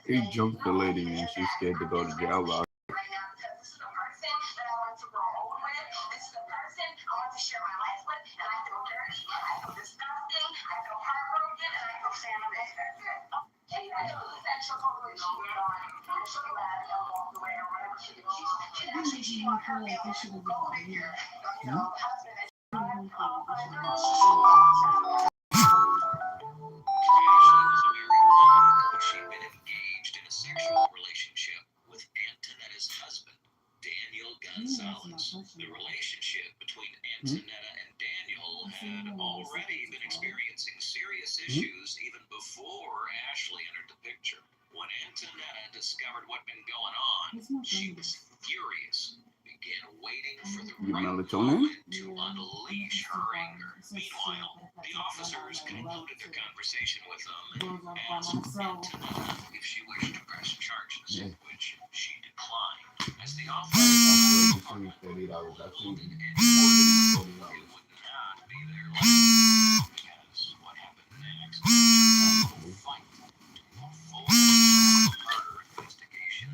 He jumped the lady and she's scared to go to jail. She'd been engaged in a sexual relationship with Antonetta's husband, Daniel Gonzalez. The relationship between Antonetta and Daniel had already been experiencing serious issues even before Ashley entered the picture. When Antonetta discovered what had been going on, she was furious. Began waiting for the right moment to unleash her anger. Meanwhile, the officers concluded their conversation with them and asked Antonetta if she wished to press charges, which she declined. As the officers reported, it would not be their last, because what happened next was a fight to a full murder investigation.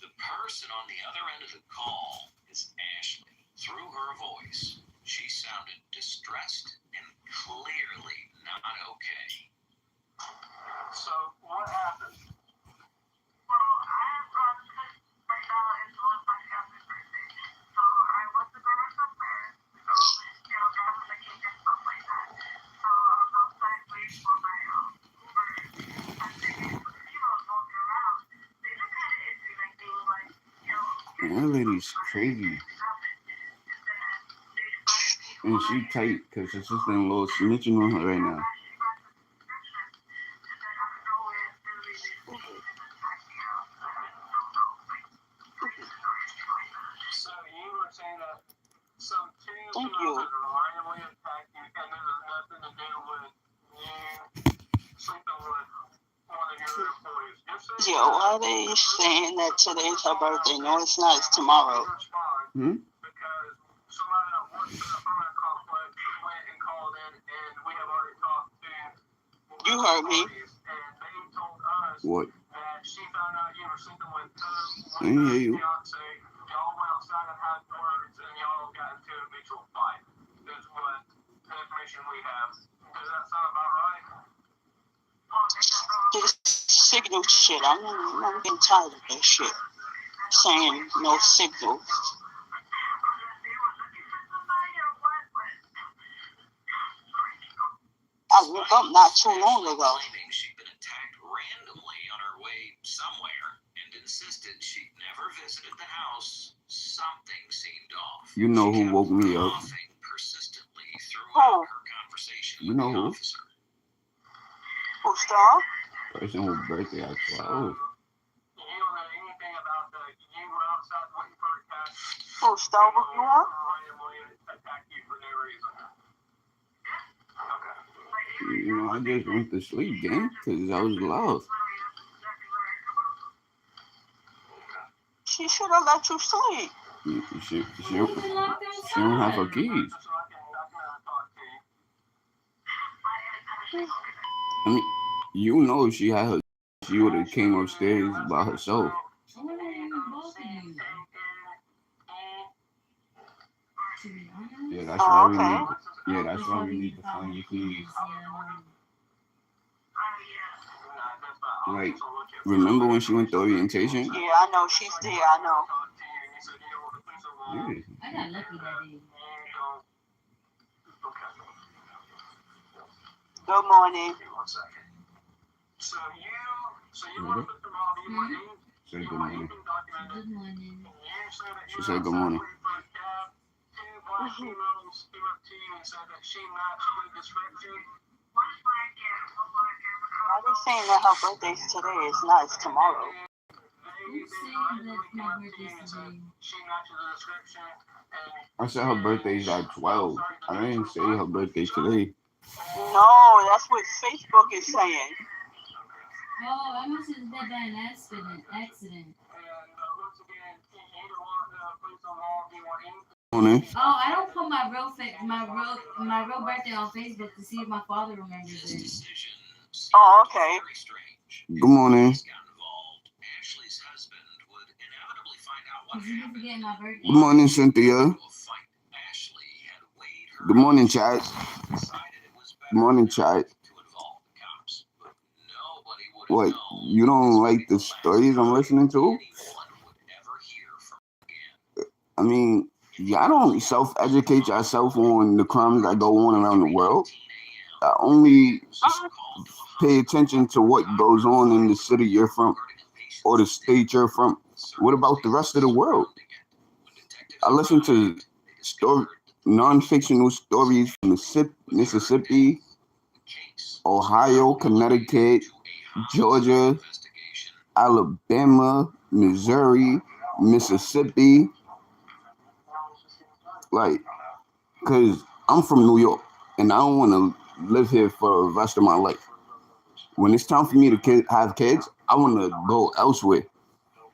The person on the other end of the call is Ashley. Through her voice, she sounded distressed and clearly not okay. So, what happened? That lady's crazy. And she tight because her sister-in-law snitching on her right now. So you were saying that some two Thank people you. randomly attacked you, and this has nothing to do with you sleeping with one of your employees. You're saying Yeah, why are they saying that today's her birthday? No, it's not. It's tomorrow. because somebody that works in the apartment complex went and called in, and we have already talked to You heard me. parties, and they told us What? that she found out you were sleeping with I didn't hear you. fiance. Y'all went outside and had words, and y'all got into a mutual fight. Is what the information we have. Does that sound about right? This signal shit. I'm getting tired of that shit. Saying no signal. I woke up not too long ago. Claiming she'd been attacked randomly on her way somewhere and insisted she'd never visited the house. Something seemed off. You know She who woke kept me up? coughing persistently throughout her conversation You with know the who? officer. Who, Star? Person whose birthday at 12. You don't know anything about that. You were outside waiting for a taxi. Who, Star? What you want? Randomly attack you for no reason. Okay. You know, I just went to sleep, gang, because I was loud. She should have let you sleep. She don't have her keys. I mean, you know, if she had her, she would have came upstairs by herself. Yeah, that's why we need. Yeah, that's why we need to find your keys. Like, remember when she went to orientation? Yeah, I know. She's there. I know. Yeah. I got lucky that day. Good morning. So you want to put the Say good morning. Good morning. She said good morning. of females came up to you and said that she matched the description? Why are they saying that her birthday's today? It's not. It's tomorrow. Who's saying that my birthday's today? She matches the description. I said her birthday's at 12. I didn't say her birthday today. No, that's what Facebook is saying. Oh, I must have been by an accident. Once again, Oh, I don't put my real birthday on Facebook to see if my father remembers it. Oh, okay. Good morning. Ashley's husband would inevitably find out what Cause you happened. forgetting my birthday. Good morning, Cynthia. Good morning, Chad. Good morning, Chad. What, you don't like the stories I'm listening to? I mean, y'all don't self-educate yourself on the crimes that go on around the world. I only pay attention to what goes on in the city you're from or the state you're from. What about the rest of the world? I listen to non-fictional stories from Mississippi, Ohio, Connecticut, Georgia, Alabama, Missouri, Mississippi. Like, because I'm from New York and I don't want to live here for the rest of my life. When it's time for me to have kids, I want to go elsewhere.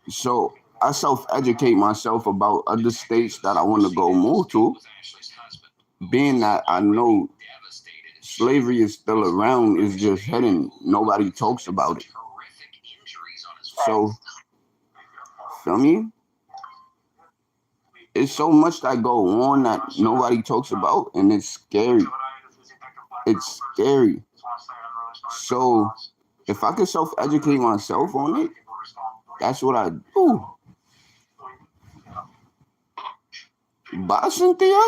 So I self-educate myself about other states that I want to go move to, being that I know slavery is still around, is just hidden. Nobody talks about it. So, feel me? It's so much that go on that nobody talks about, and it's scary. It's scary. So, if I could self-educate myself on it, that's what I do. Bye, Cynthia.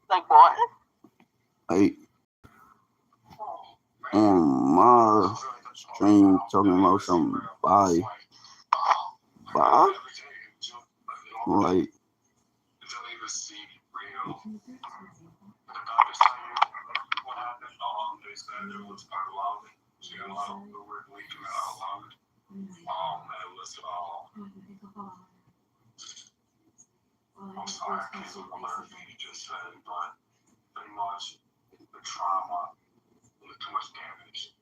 Like what? Like, on my stream talking about something. Bye. Like, I'm sorry, I can't say what you just said, but pretty much the trauma, too much damage.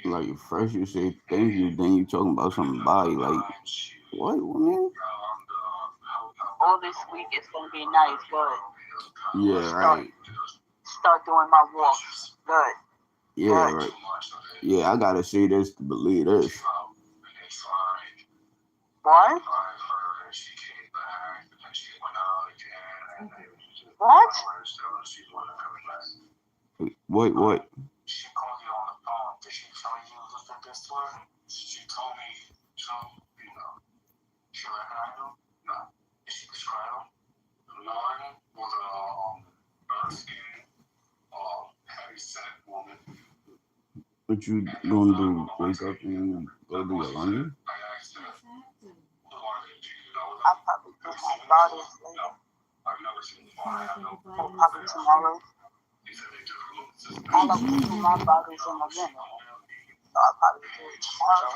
like first you say thank you, then you talking about somebody. Like, what, woman? All this week it's gonna be nice, good. Yeah, right. Start doing my walks. Good. Yeah, right. Yeah, I gotta see this to believe this. What? What? What? She called you on the phone. Did she tell you you looked at this one? She told me, so, you know, she recognized him? No. Did she describe him? The line was a dark-skinned, heavy set woman. What you gonna do? Wake up and go do your laundry? I asked her, who are they? Do you know them? I'll probably do my bodies later. I've never seen them before. I have no Or probably tomorrow. I like to do my bodies in a minute. So I'll probably do it tomorrow.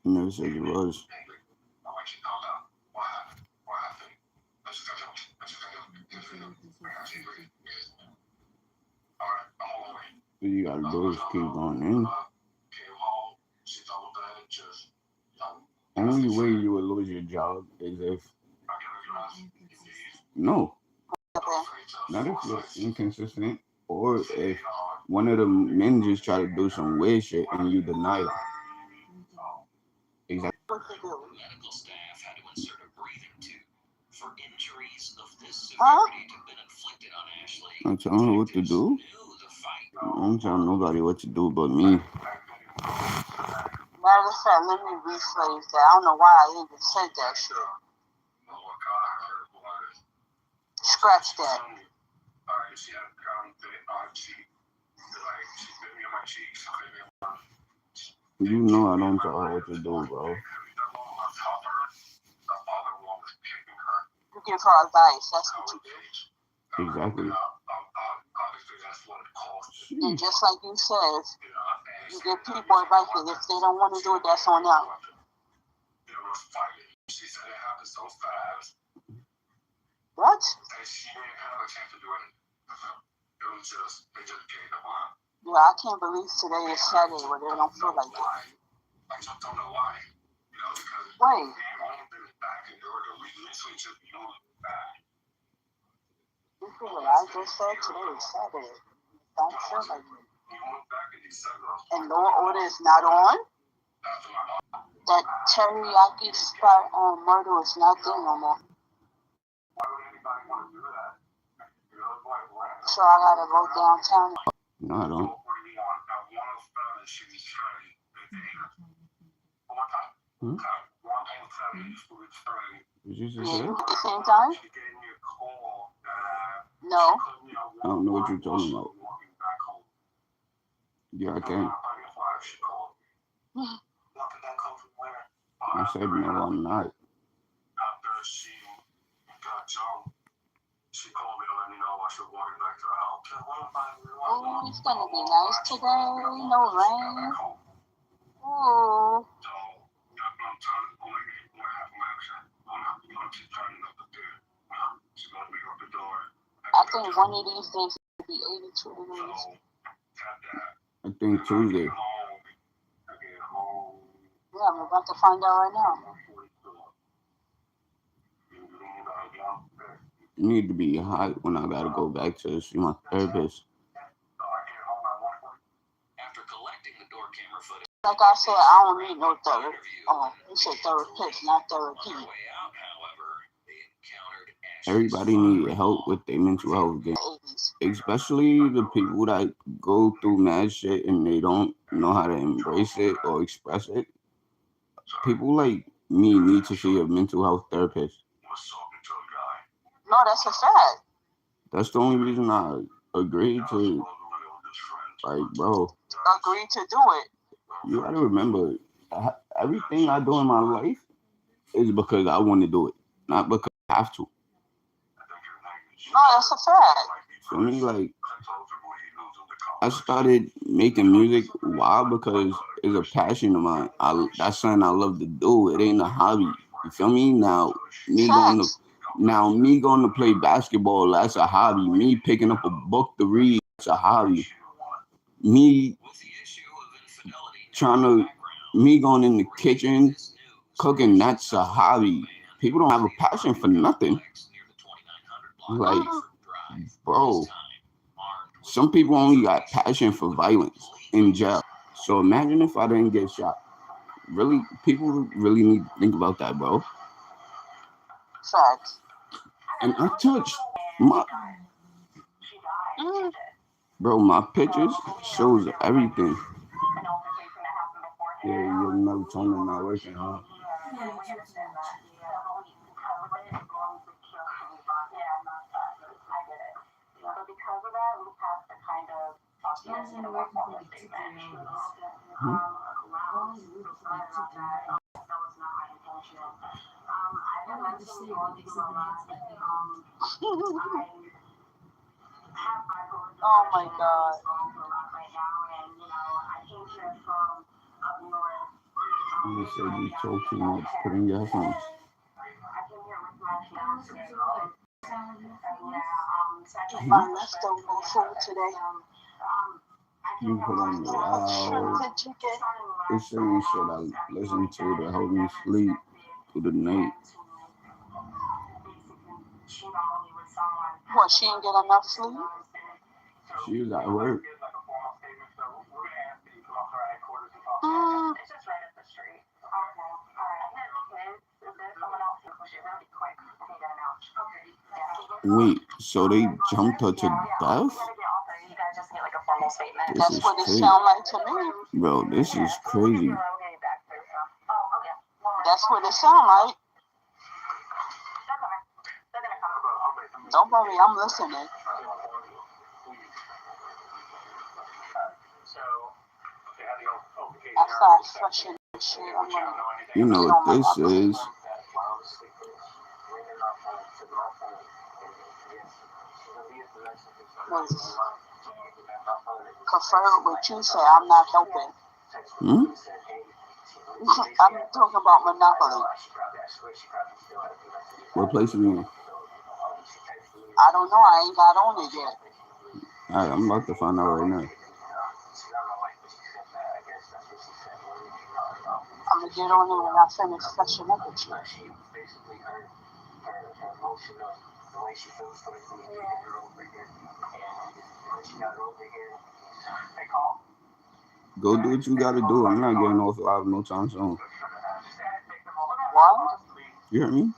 You never said you was. What you gotta do is keep going in. Only way you would lose your job is if not if you're inconsistent, or if one of the men just try to do some weird shit and you deny it. Exactly. What to do? Medical staff had to insert a breathing tube for injuries of this severity to have been inflicted on Ashley. I'm telling her what to do. I don't tell nobody what to do but me. Matter of fact, let me rephrase that. I don't know why I even said that shit. Scratch that. Alright, she had a ground bit on cheek. Like, she bit me on my cheek, she bit me on my You know I don't tell her what to do, bro. You give her advice. That's what you do. Exactly. And just like you said, you give people advice, and if they don't want to do it, that's on them. She said it happened so fast. What? And she didn't have a chance to do it. It was just, they just gave up on it. Yeah, I can't believe today is Saturday where they don't feel like it. I just don't know why. You know, because Wait. we've only been back in order. We literally just moved back. You feel what I just said? Today is Saturday. Don't feel like it. We moved back in December. And law and order is not on? After my mom. That teriyaki spot on Myrtle is not there no more. Why would anybody want to do that? You know, it's like random. So I gotta go downtown. No, I don't. She was trying. One more time. Hmm? 107, she was trying. Did you just Yeah, say? at the same time? She gave me a call. No. I don't know what you're talking about. Yeah, I can. She called. Walking back home from where? I said no, I'm not. After she got jumped, she called me to let me know while she was walking back to her house. Okay, what if Oh, it's gonna be nice today. No rain. Oh. So, I'm trying to go in half a mile. She's turning up the stairs. She's going to be up the door. I think one of these days it'll be 82 degrees. I think Tuesday. Yeah, I'm about to find out right now. You need to be hot when I gotta go back to see my therapist. After collecting the door camera footage, Like I said, I don't need no therapist. Oh, you said therapist, not therapy. on the way out, however, they encountered Ashley's Everybody needs help with their mental health, especially the people that go through mad shit and they don't know how to embrace it or express it. People like me need to see a mental health therapist. No, that's a fact. That's the only reason I agreed to, like, bro. Agree to do it. You gotta remember, everything I do in my life is because I want to do it, not because I have to. No, that's a fact. For me, like, I started making music. Why? Because it's a passion of mine. That's something I love to do. It ain't a hobby. You feel me? Now, me going to play basketball, that's a hobby. Me picking up a book to read, that's a hobby. Me me going in the kitchen, cooking, that's a hobby. People don't have a passion for nothing. Like, bro, some people only got passion for violence in jail. So imagine if I didn't get shot. Really, people really need to think about that, bro. Facts. And I touched my... Bro, my pictures shows everything. Yeah, your melatonin not working, huh? Oh my God. You said you talk too much. Put in your headphones. My leftover food today. You put on the loud. It's certain shit I listen to to help me sleep through the night. What, she didn't get enough sleep? She was at work. Wait, so they jumped her to death? That's what it sounds like to me. Bro, this is crazy. That's what it sounds like. Don't worry, I'm listening. After I freshen this shit, I'm gonna You know get what on my this knuckles. is. Cause prefer what you say. I'm not helping. Hmm? I'm talking about Monopoly. What place you in? I don't know. I ain't got on it yet. Alright, I'm about to find out right now. I'm gonna get on it when I finish freshen up with you. Go do what you gotta do. I'm not getting off live no time soon. What? You hear me?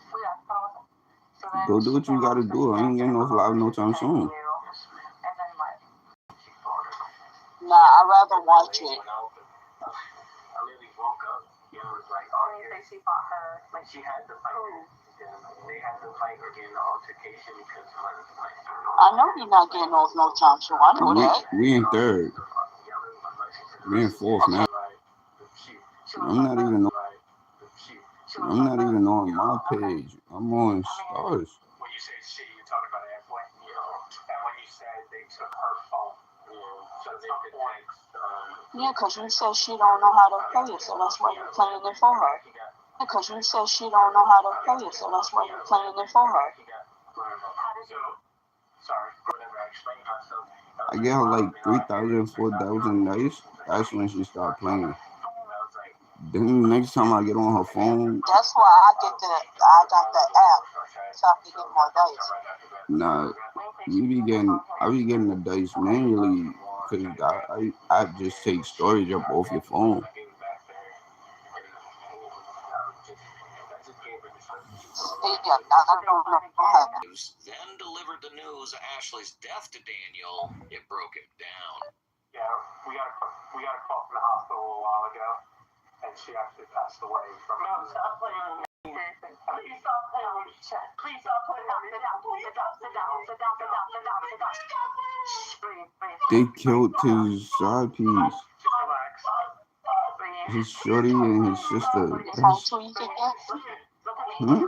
Go do what you gotta do. I ain't getting off live no time soon. Nah, I'd rather watch it. I know you're not getting off no time soon. I know that. We in third. We in fourth now. I'm not even on my page. I'm on Stars. When you say she, you're talking about Airplane? And when you said they took her phone, so they could text. Yeah, because you said she don't know how to play it, so that's why you're playing it for her. Because you said she don't know how to play it, so that's why you're playing it for her. Sorry, whatever, I explained myself. I get her like 3,000, 4,000 nights. That's when she start playing. Then the next time I get on her phone, That's why I got the app, so I can get more dice. nah, I be getting the dice manually because I just take storage up off your phone. Yeah, I don't know how. Then delivered the news of Ashley's death to Daniel. It broke him down. Yeah, we got a call from the hospital a while ago, and she actually passed away from it. No, stop playing. Please stop playing on the chat. Please stop playing on the chat. Sit down. They killed his side piece. His shorty and his sister. That's, hmm?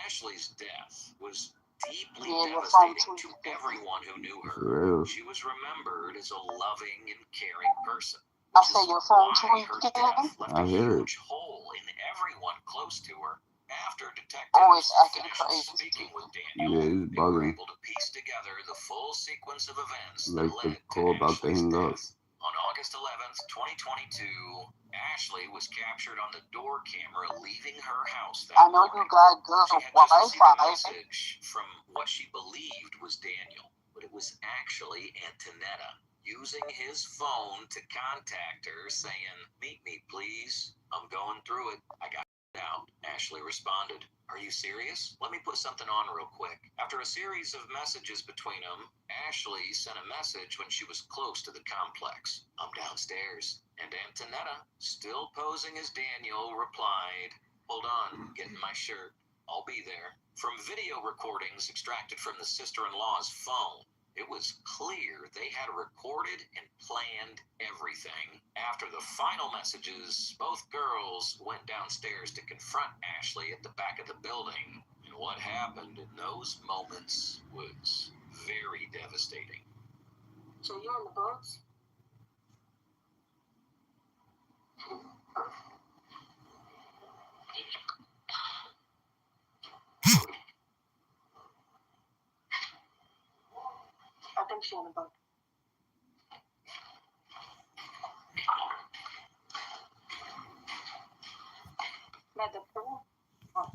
Ashley's death was deeply Yeah, devastating to everyone who knew For her. real. She was remembered as a loving and caring person. I say your phone Why her tweaked death left I a hear huge hole in everyone close to her. After detectives Always acting finished crazy. speaking with Yeah, Daniel, it's they were bugging. able to piece together the full sequence of events Like that the led call to about to Ashley's hang up. death. On August 11th, 2022, Ashley was captured on the door camera leaving her house that I know you morning. got good She had just received a Wi-Fi. message from what she believed was Daniel, but it was actually Antonetta using his phone to contact her saying, "Meet me, please. I'm going through it. I got it out." Ashley responded, "Are you serious? Let me put something on real quick." After a series of messages between them, Ashley sent a message when she was close to the complex. "I'm downstairs." And Antonetta, still posing as Daniel, replied, "Hold on, getting my shirt. I'll be there." From video recordings extracted from the sister-in-law's phone, it was clear they had recorded and planned everything. After the final messages, both girls went downstairs to confront Ashley at the back of the building. And what happened in those moments was very devastating. So you're in the books? I think she's in the book. Not the pool? Oh.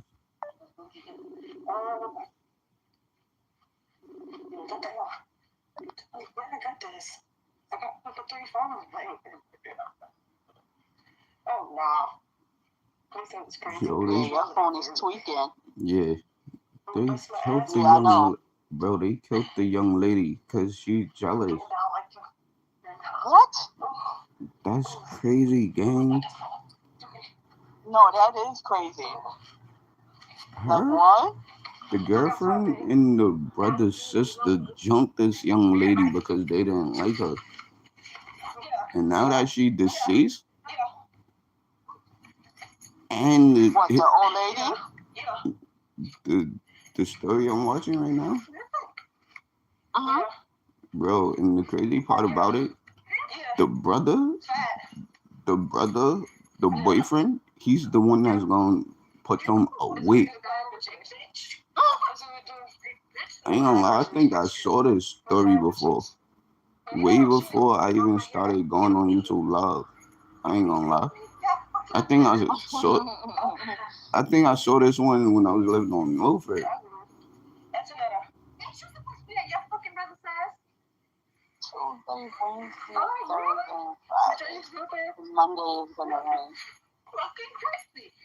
Where I got this? I got the 3 phones. Oh, wow. I thought it was crazy. Yo, Yeah, they, your phone is tweaking. yeah, they killed the Yeah, I know. bro, they killed the young lady because she jealous. What? That's crazy, gang. No, that is crazy. Like Her? what? The girlfriend and the brother's sister jumped this young lady because they didn't like her. And now that she deceased, and What, the old lady? the story I'm watching right now, Uh-huh. bro, and the crazy part about it, the brother, the boyfriend, he's the one that's gonna put them away. I ain't gonna lie, I think I saw this story before. Way before I even started going on YouTube Live. I ain't gonna lie. I think I saw this one when I was living on Milford. Tuesday, Wednesday, Thursday, and Friday. Monday is gonna rain.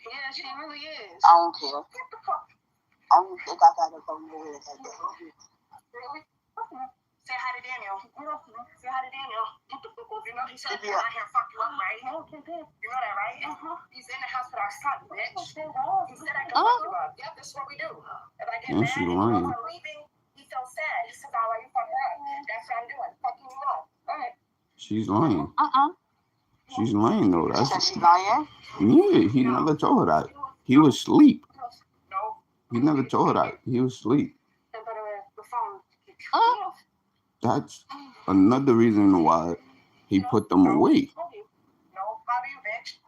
Yeah, she really is. I don't care. I don't think I gotta go near it that day. Say hi to Daniel. Say hi to Daniel. You know he said he's out here fuck you up, right? You know that, right? He's in the house with our son, bitch. He said I can fuck you up. Yep, this is what we do. If I get mad She's and lying. I'm leaving, he feels sad. He says, "I'll let you fuck her up." That's what I'm doing. Fucking you up. All right. She's lying. She's lying though. Said That's she lying? yeah. He never told her that. He was asleep. No. He never told her that. He was asleep. The phone. That's another reason why he put them away. No, Bobby, you bitch.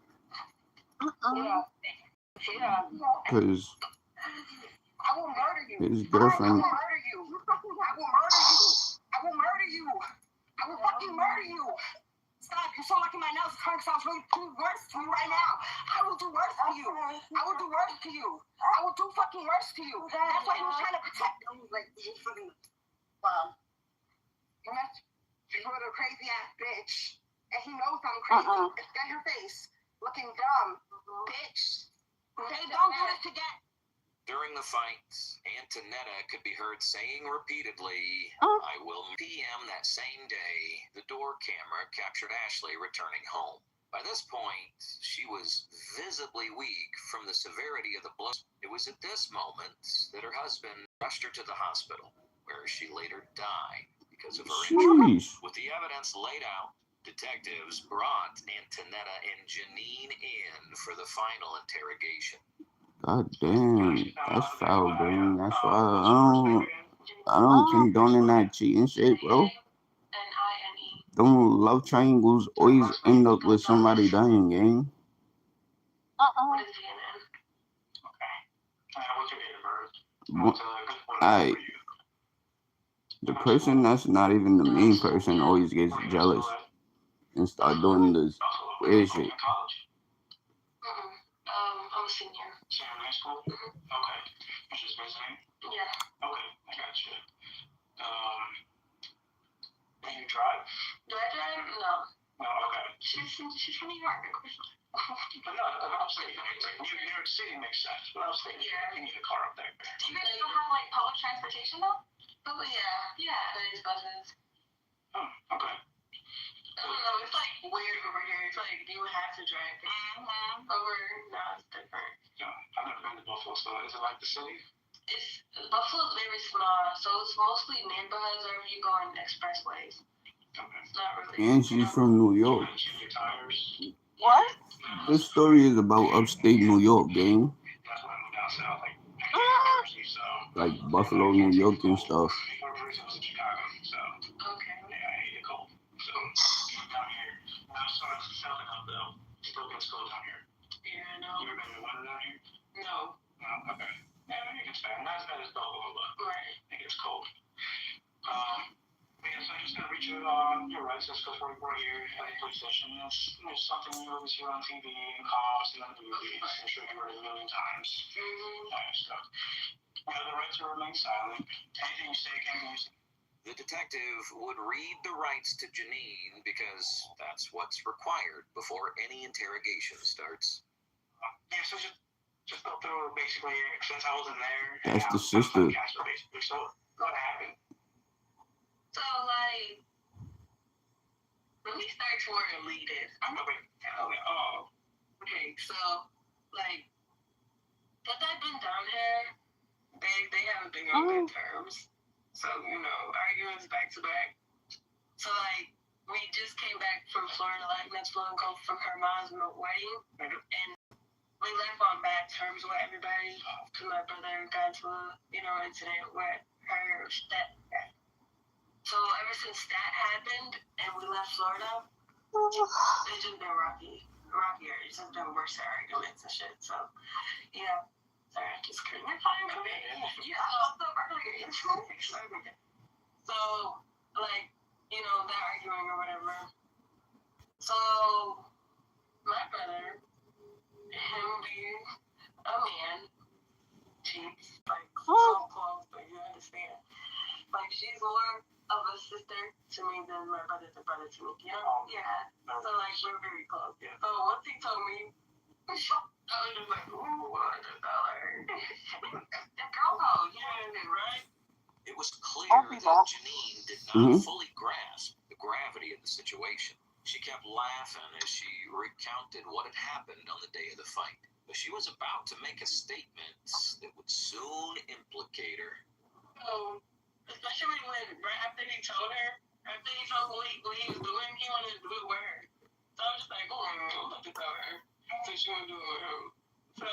Yeah. Because I will murder you. his girlfriend, I will murder you. I will murder you. I will fucking murder you. Stop. You're so lucky my nose sounds really worse to you right now. I will do worse to you. I will do worse to you. I will do fucking worse to you. That's why he was trying to protect you. Like, wow. She's a little crazy ass bitch. And he knows I'm crazy. It's got her face. Looking dumb. Bitch. They don't do this together. During the fight, Antonetta could be heard saying repeatedly, "I will." PM that same day, the door camera captured Ashley returning home. By this point, she was visibly weak from the severity of the blow. It was at this moment that her husband rushed her to the hospital, where she later died because of her injury. sheesh. With the evidence laid out, detectives brought Antonetta and Janine in for the final interrogation. God damn, that's foul, gang. That's why I don't condone in that cheating shit, bro. Them love triangles always end up with somebody dying, gang. Alright. The person that's not even the main person always gets jealous and start doing this weird shit. I'm a senior. Senior in high school? Okay. You're just visiting? Yeah. Okay, I got you. Do you drive? Do I drive? No. No, okay. She's from New York, of course. But no, I'm saying, New York City makes sense, but I was thinking, you need a car up there. Do you guys still have, like, public transportation, though? Oh, yeah. Yeah. There's buses. Oh, okay. I don't know, it's like weird over here. It's like you would have to drive. Over now it's different. Yeah, I've never been to Buffalo, so is it like the city? Buffalo's very small, so it's mostly neighborhoods or you go on expressways. Okay. It's not really. And she's from New York. What? This story is about upstate New York, gang. That's why I moved down south, Like Buffalo, New York and stuff. Chicago, so. Okay. Yeah, I hate it cold. So, down here. Now, so it's southern up though. Still gets cold down here. Yeah, I know. You ever been in the winter down here? No. No, okay. Yeah, it gets bad. Not as bad as Buffalo, but it gets cold. Yeah, so I'm just gonna reach your rights just because we're here at the police station. It's something you always hear on TV and calls and on the movies. I'm sure you heard it a million times. So, you have the right to remain silent. Anything you say can be used. The detective would read the rights to Janine because that's what's required before any interrogation starts. Yeah, so just go through basically since I wasn't there. That's the sister. Basically, so what happened? So like, let me start to where it lead is. Okay, so like, since I've been down here, they on good terms. So, arguments back to back. So, like, we just came back from Florida, like, next month, go from her mom's wedding. And we left on bad terms with everybody. Because my brother got into a, incident with her stepdad. So, ever since that happened and we left Florida, it's just been rockier. It's just been worse arguments and shit. So, yeah. Sorry, I just couldn't. Yeah, also earlier. So, like, that arguing or whatever. So, my brother, him being a man, she's like so close, but you understand. Like, she's more of a sister to me than my brother's a brother to me. Yeah. So, like, we're very close. Yeah. So, once he told me, I was just like, ooh, $100. That girl knows, right? It was clear that Janine did not fully grasp the gravity of the situation. She kept laughing as she recounted what had happened on the day of the fight. But she was about to make a statement that would soon implicate her. So, especially when, right after he told what he was doing, he wanted to do it with her. So I was just like, I'm about to tell her. So she wanted to do it with him. So,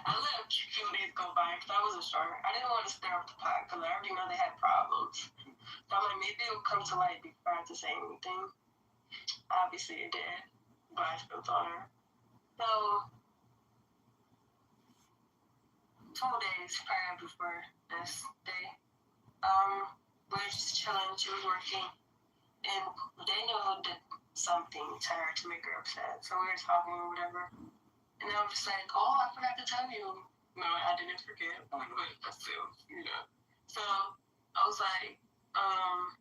I let a few days go by because I wasn't sure. I didn't want to stir up the pot because I already know they had problems. So I'm like, maybe it'll come to light before I have to say anything. Obviously it did, but I still told her. So, 2 days prior before this day, we were just chilling. She was working, and Daniel did something to her to make her upset. So we were talking or whatever. And I was just like, I forgot to tell you. No, I didn't forget. But still, So I was like,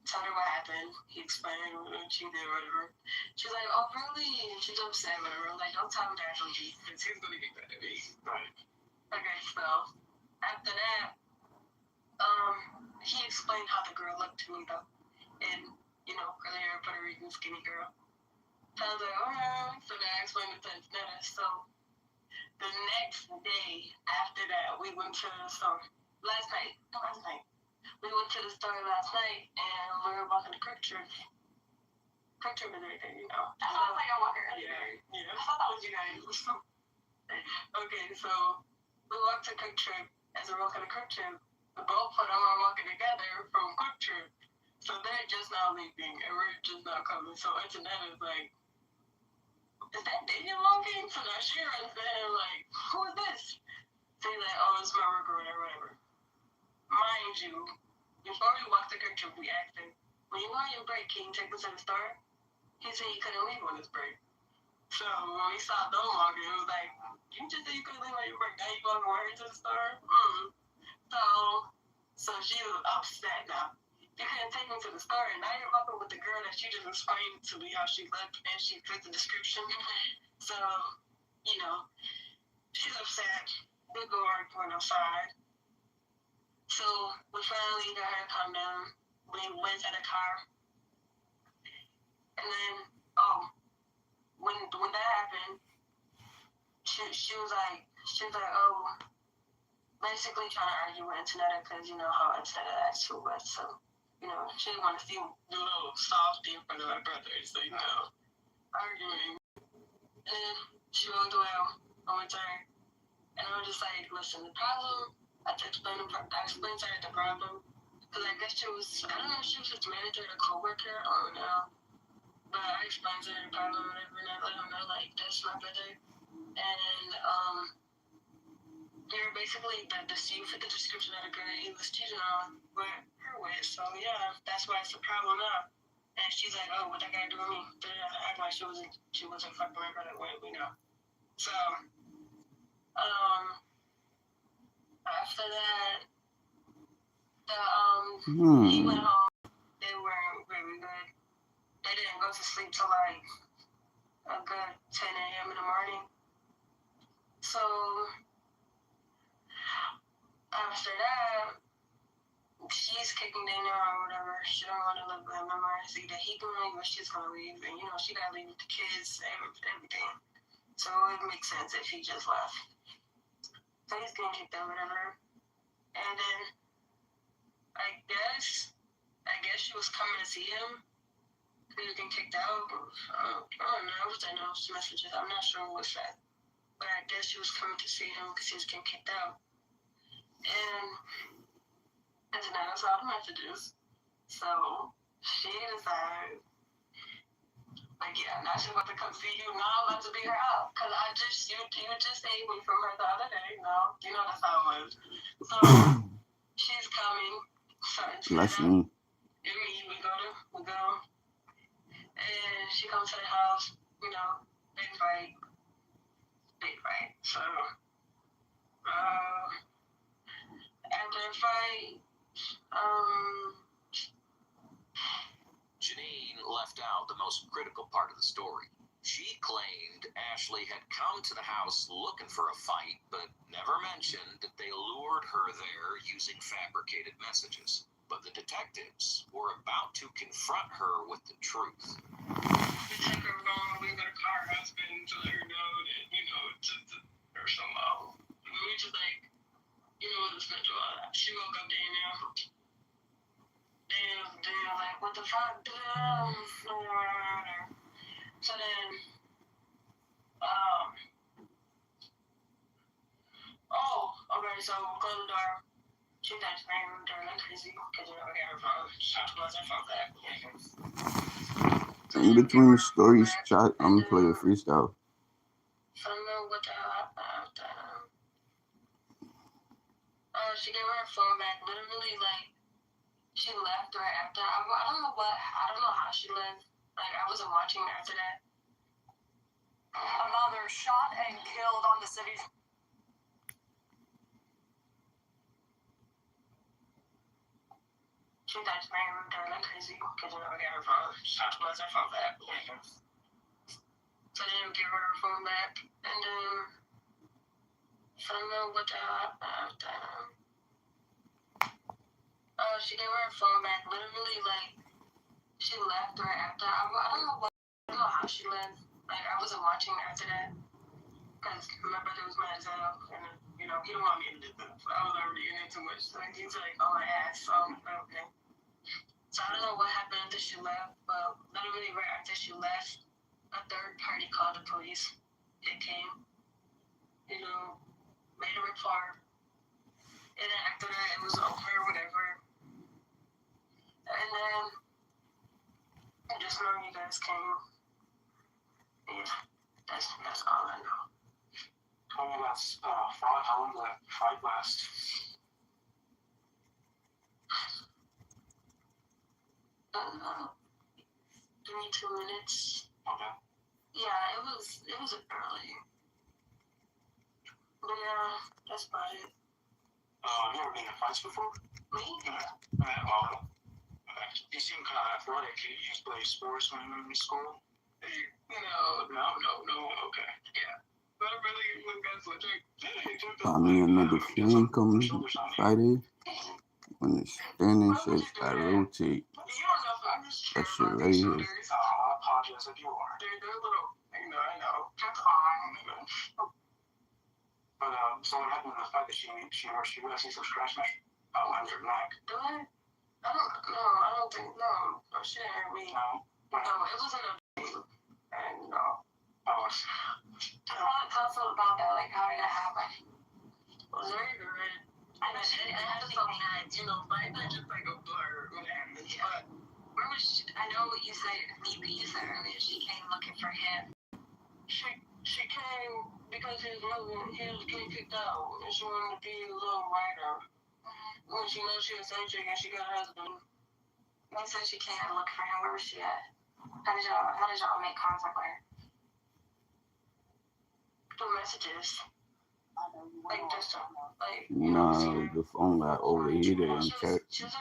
tell her what happened. He explained what she did, whatever. She was like, oh, really? And she's upset, whatever. Like, don't tell him that from me, because he's going to get mad at me. Right. Okay, so after that, he explained how the girl looked to me, though. And, curly hair, Puerto Rican, skinny girl. So I was like, alright. So then I explained it to his netta. So the next day after that, we went to the store. Last night. We went to the store last night, and we were walking to Quick Trip. Quick Trip is right there, That sounds like I walked earlier. Yeah. I thought that was you guys. Okay, so we walked to Quick Trip. As we're walking to Quick Trip, we both put on walking together from Quick Trip. So they're just now leaving, and we're just now coming. So Antonetta's like, is that Daniel walking? So now she runs there and like, who is this? So he's like, oh, it's my worker or whatever. Mind you, before we walked the Quick Trip, we asked him, when you go on your break, can you take us to the store? He said he couldn't leave on his break. So when we saw them walking, it was like, you just said you couldn't leave on your break. Now you going to work to the store? So she was upset now. You couldn't take me to the store, and now you're walking with the girl that you just explained to me how she looked, and she fit the description. So, she's upset. We go arguing outside. So we finally got her to calm down. We went to the car. And then, when that happened, she was like, basically trying to argue with Antonetta because you know how Antonetta acts to us. So, she didn't want to see the little softy in front of my brother. So, arguing. And then she walked away. I went to her. And I was just like, listen, the problem, I explained to her the problem. Because I guess I don't know if she was just manager or co-worker, I don't know. But I explained to her the problem or whatever, and I let her know, like, that's my brother. And, they're basically you fit the description of the girl he was cheating on with her with. So, yeah, that's why it's a problem now. And she's like, oh, what that got to do with me? But I act like she wasn't fucking my brother, we know. So, after that, he went home. They were very good. They didn't go to sleep till like a good 10 a.m. in the morning. So after that, she's kicking Daniel or whatever. She don't want to live with him no more. It's either he can leave or she's gonna leave, and she gotta leave with the kids, everything. So it makes sense if he just left. So he's getting kicked out, whatever. And then I guess she was coming to see him. He was getting kicked out. I don't know. I was in those messages. I'm not sure what's that. But I guess she was coming to see him because he was getting kicked out. And then I saw the messages. So she decided, like, yeah, now she's about to come see you. Now I'm about to be her out. Because you just saved me from her the other day. No, you know that's how it was. So she's coming. Bless me. We go. And she comes to the house, you know, big fight. So, after the fight, Janine left out the most critical part of the story. She claimed Ashley had come to the house looking for a fight, but never mentioned that they lured her there using fabricated messages. But the detectives were about to confront her with the truth. we take her phone, we go to car husband to let her know that, you know, or somehow. We just like, you know, it's not all that. She woke up Daniel, like, what the fuck? So then, okay, so close the door. She texted me, during like crazy, because you never get her phone. She was her phone back. In between the stories, chat, I'm gonna play a freestyle. So I don't know what the hell happened. She gave her phone back. Literally, like, she left right after. I don't know how she left. Like, I wasn't watching after that. A mother shot and killed on the city's. She texted me, during like crazy, because you never get her phone. She was her phone back. So they didn't give her her phone back. And then, so I don't know what the hell happened. She gave her phone back. Literally, like, she left right after. I don't know how she left. Like, I wasn't watching after that. Because my brother was mad as hell. And, you know, he didn't want me to do that. So I was already in it too much. So he's like, oh, my ass. So I'm like, okay. So I don't know what happened after she left. But literally right after she left, a third party called the police. It came, you know, made a report. And then after that, it was over, whatever. And then, I just know you guys came. Yeah, that's all I know. Told me that's how long did that fight last? I don't know. 22 minutes. Okay. Yeah, it was early. But yeah, that's about it. You ever been in fights before? Me? Yeah. Okay. You seem kind of athletic. You used to play sports when you were in school? No. Okay. Yeah. But I really look guys legit. I mean, another film coming Friday. When the standing says I rotate, You don't know if I'm just that tripping shit about right these here. shooters. I apologize if you are. They're little, I know. That's fine. But so what happened in the fight that she really sees some scratches on your neck? Do I? I don't think, no. She didn't hurt me. No. No, it wasn't a thing. And no. Oh, Tell us about that, like, how did that happen? It was very good. I had to feel bad, you know, but it's just like a blur when it happens. But where was she? I know you said earlier she came looking for him. She came because he was getting kicked out, and she wanted to be a little writer. When she knows she was aging and she got a husband. You said she came to look for him. Where was she at? How did y'all make contact with her? Through messages. Like just like. Nah, the phone got overheated and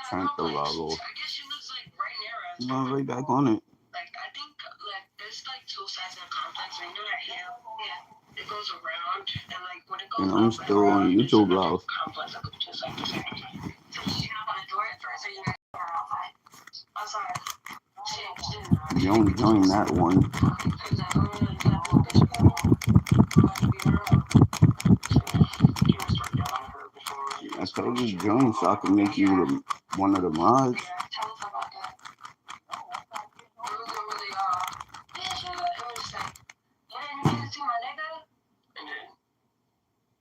turned the log off. I guess she lives like right near us. I'm right back on it. Like I think like there's like two sides of the complex. And you know that hill? Yeah. It goes around and like when it goes And I'm still on YouTube Live. Complex that goes just like the same. So she knocked on the door at first, or you guys were outside? I'm sorry. You don't join that one. That's tell the joint so I can make you one of the mods. Yeah, tell us about that. It was a really, it was just like, you didn't get to see my nigga? And then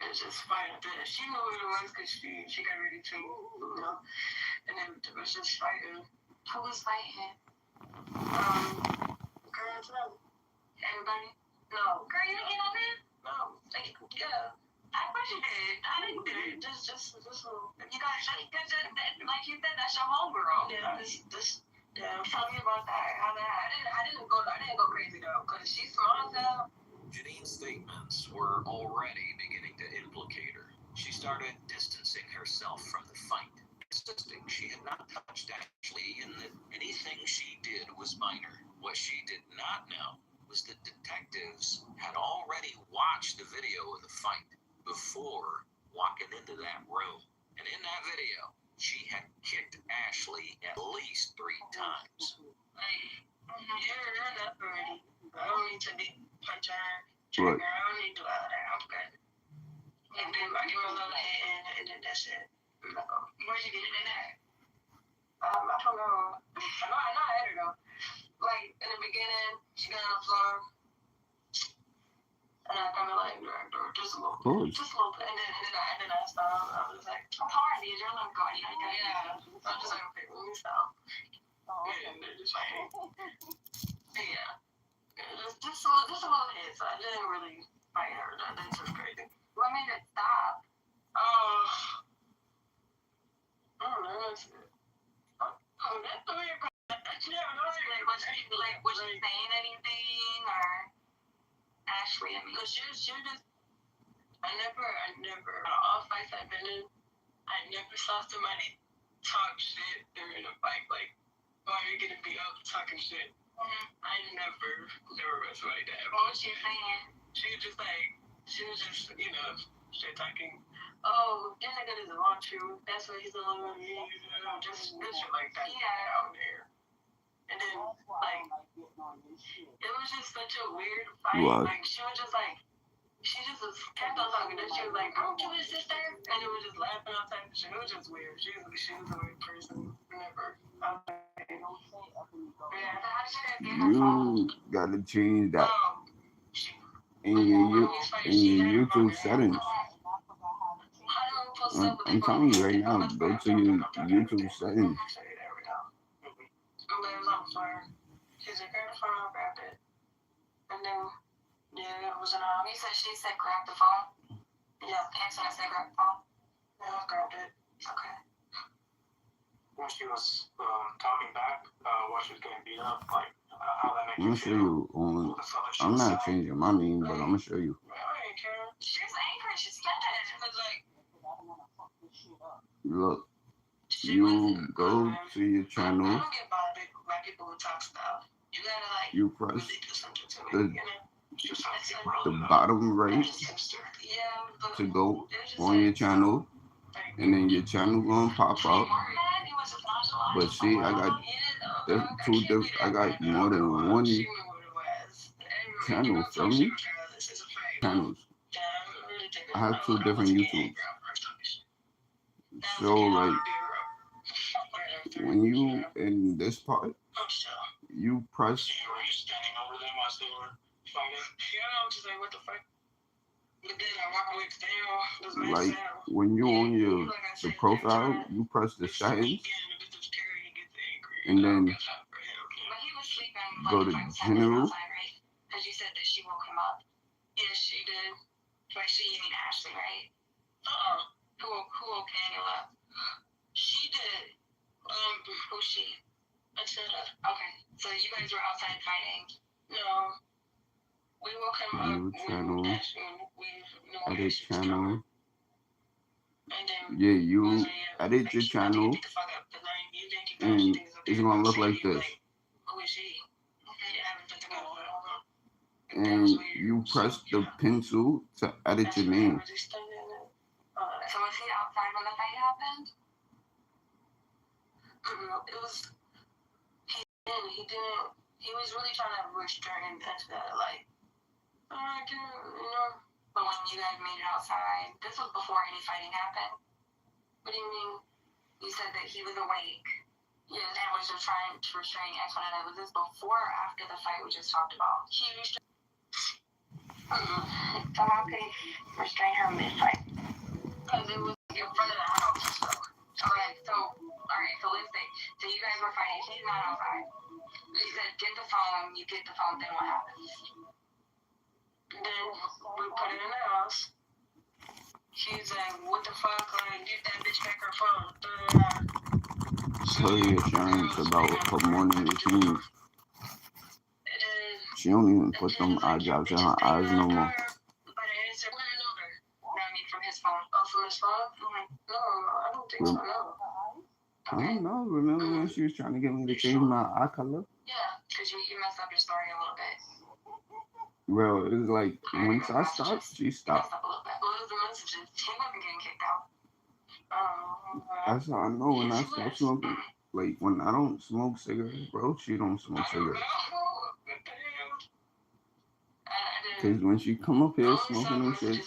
it was just fighting. She knew what it was because she got ready to, you know. And then it was just fighting. Who was fighting? Girls, no. Everybody? No. Girl, you didn't get on there? No. Like, yeah. I wish you did. I didn't get it. Just little. You guys, like you said, that's your homegirl. Yeah. Tell me about that. How that? I didn't go crazy though, cause she's smart as hell. Janine's statements were already beginning to implicate her. She started distancing herself from the fight, insisting she had not touched Ashley and that anything she did was minor. What she did not know was that detectives had already watched the video of the fight before walking into that room. And in that video, she had kicked Ashley at least 3 times. You're enough already. I don't need to be punching her. Right. I don't need to do all that. I'm good. And then I give her a little hit and then that's it. Where'd you get it in there? I don't know. I know I hit her though. Like in the beginning, she got on the floor. And I kind of like dragged her just a little bit. Just a little bit. And then I stopped. I was like, I'm hard, dude. You're not going like that. Yeah. I was just like, okay, let me stop. And they're just like, yeah. Just a little hit. So I didn't really fight her. That's just crazy. What made it stop? I don't know. That's it. That's the weird question. Was she saying anything or Ashley? I mean, because she was just. I never. All fights I've been in, I never saw somebody talk shit during a fight. Like, why are you gonna be up talking shit? I never was like that. What was she saying? She was just, you know, shit talking. Oh, that nigga doesn't want you. That's what he's doing. Just shit like that. Yeah. Out there. And then, like, it was just such a weird fight. What? Like, she just kept on talking. And she was like, I'm kill his sister. And it was just laughing all type of shit. It was just weird. She was a weird person. Never. You gotta change that in your YouTube settings. I'm telling you right now, go to your YouTube settings. You said she said grab the phone? Yeah, Anson said grab the phone. Yeah, I grabbed it. Okay. When she was talking back, when she was getting beat up, like how that I'm gonna show you on. I'm not changing my name, but I'm gonna show you. I didn't care. She's angry. She's mad. She was like, Look, you go to your channel. I don't get bothered by people who talk stuff. You gotta like. You press really do something to me, the bottom right to go on your channel, and then your channel gonna pop up. But see, I got I got more than one channel. Feel me? Channels. I have 2 different YouTubes. So like, when you in this part, you press. Were you standing over them while they were fighting? Yeah, I was just like, what the fuck? But then I walk away Like when you on the profile, you press the settings, and then go to general. Because you said that she woke him up. Yes, she did. Like she, you mean Ashley, right? Who woke Daniel up? She did. Who's she? I said, okay. So you guys were outside fighting? No. We woke him up. Channel. Edit Ashley channel. And then, yeah, you edit your channel, and it's gonna look like this. Who is she? And you press the pencil to edit your name. So was he outside when the fight happened? It was. He didn't. He was really trying to restrain into that, like, I can, you know. But when you guys made it outside, this was before any fighting happened. What do you mean? You said that he was awake. Yeah, and was just trying to restrain Antoinette. Was this before or after the fight we just talked about? He restrained. So how could he restrain her mid-fight? Because it was in front of the house. Okay, so let's say, so you guys were fighting. He's not outside. You said, get the phone. You get the phone. Then what happens? Then we put it in the house. She's like, what the fuck? Like, get that bitch back her phone. Her reassurance about her morning routine. She don't even put them eye drops in her eyes no more. From his phone. Oh, from his phone? No, I don't think so, no. I don't know. Remember when she was trying to get me to change my eye color? Yeah, because you messed up your story a little bit. Bro, it was like, once I stopped, she stopped. What was the messages? He wasn't getting kicked out. That's how I know when I stop smoking. Like, when I don't smoke cigarettes, bro, she don't smoke cigarettes. Because when she come up here smoking and shit,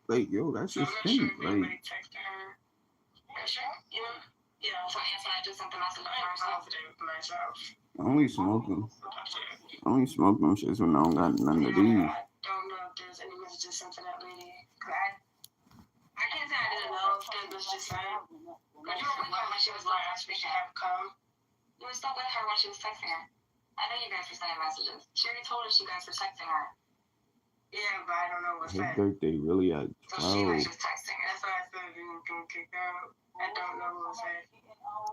like, yo, that's just thing. Like, I only smoke them. I only smoke them shits when I don't got none of these. I don't know if there's any messages sent to that lady. I can't say I didn't know if there was just saying. But you were with her when she was like, she should have come. You were still with her when she was texting her. I know you guys were sending messages. She already told us you guys were texting her. Yeah, but I don't know what's that. Her birthday really at 12. So she was just texting. That's why I said you were going to kick out. I don't know what's that.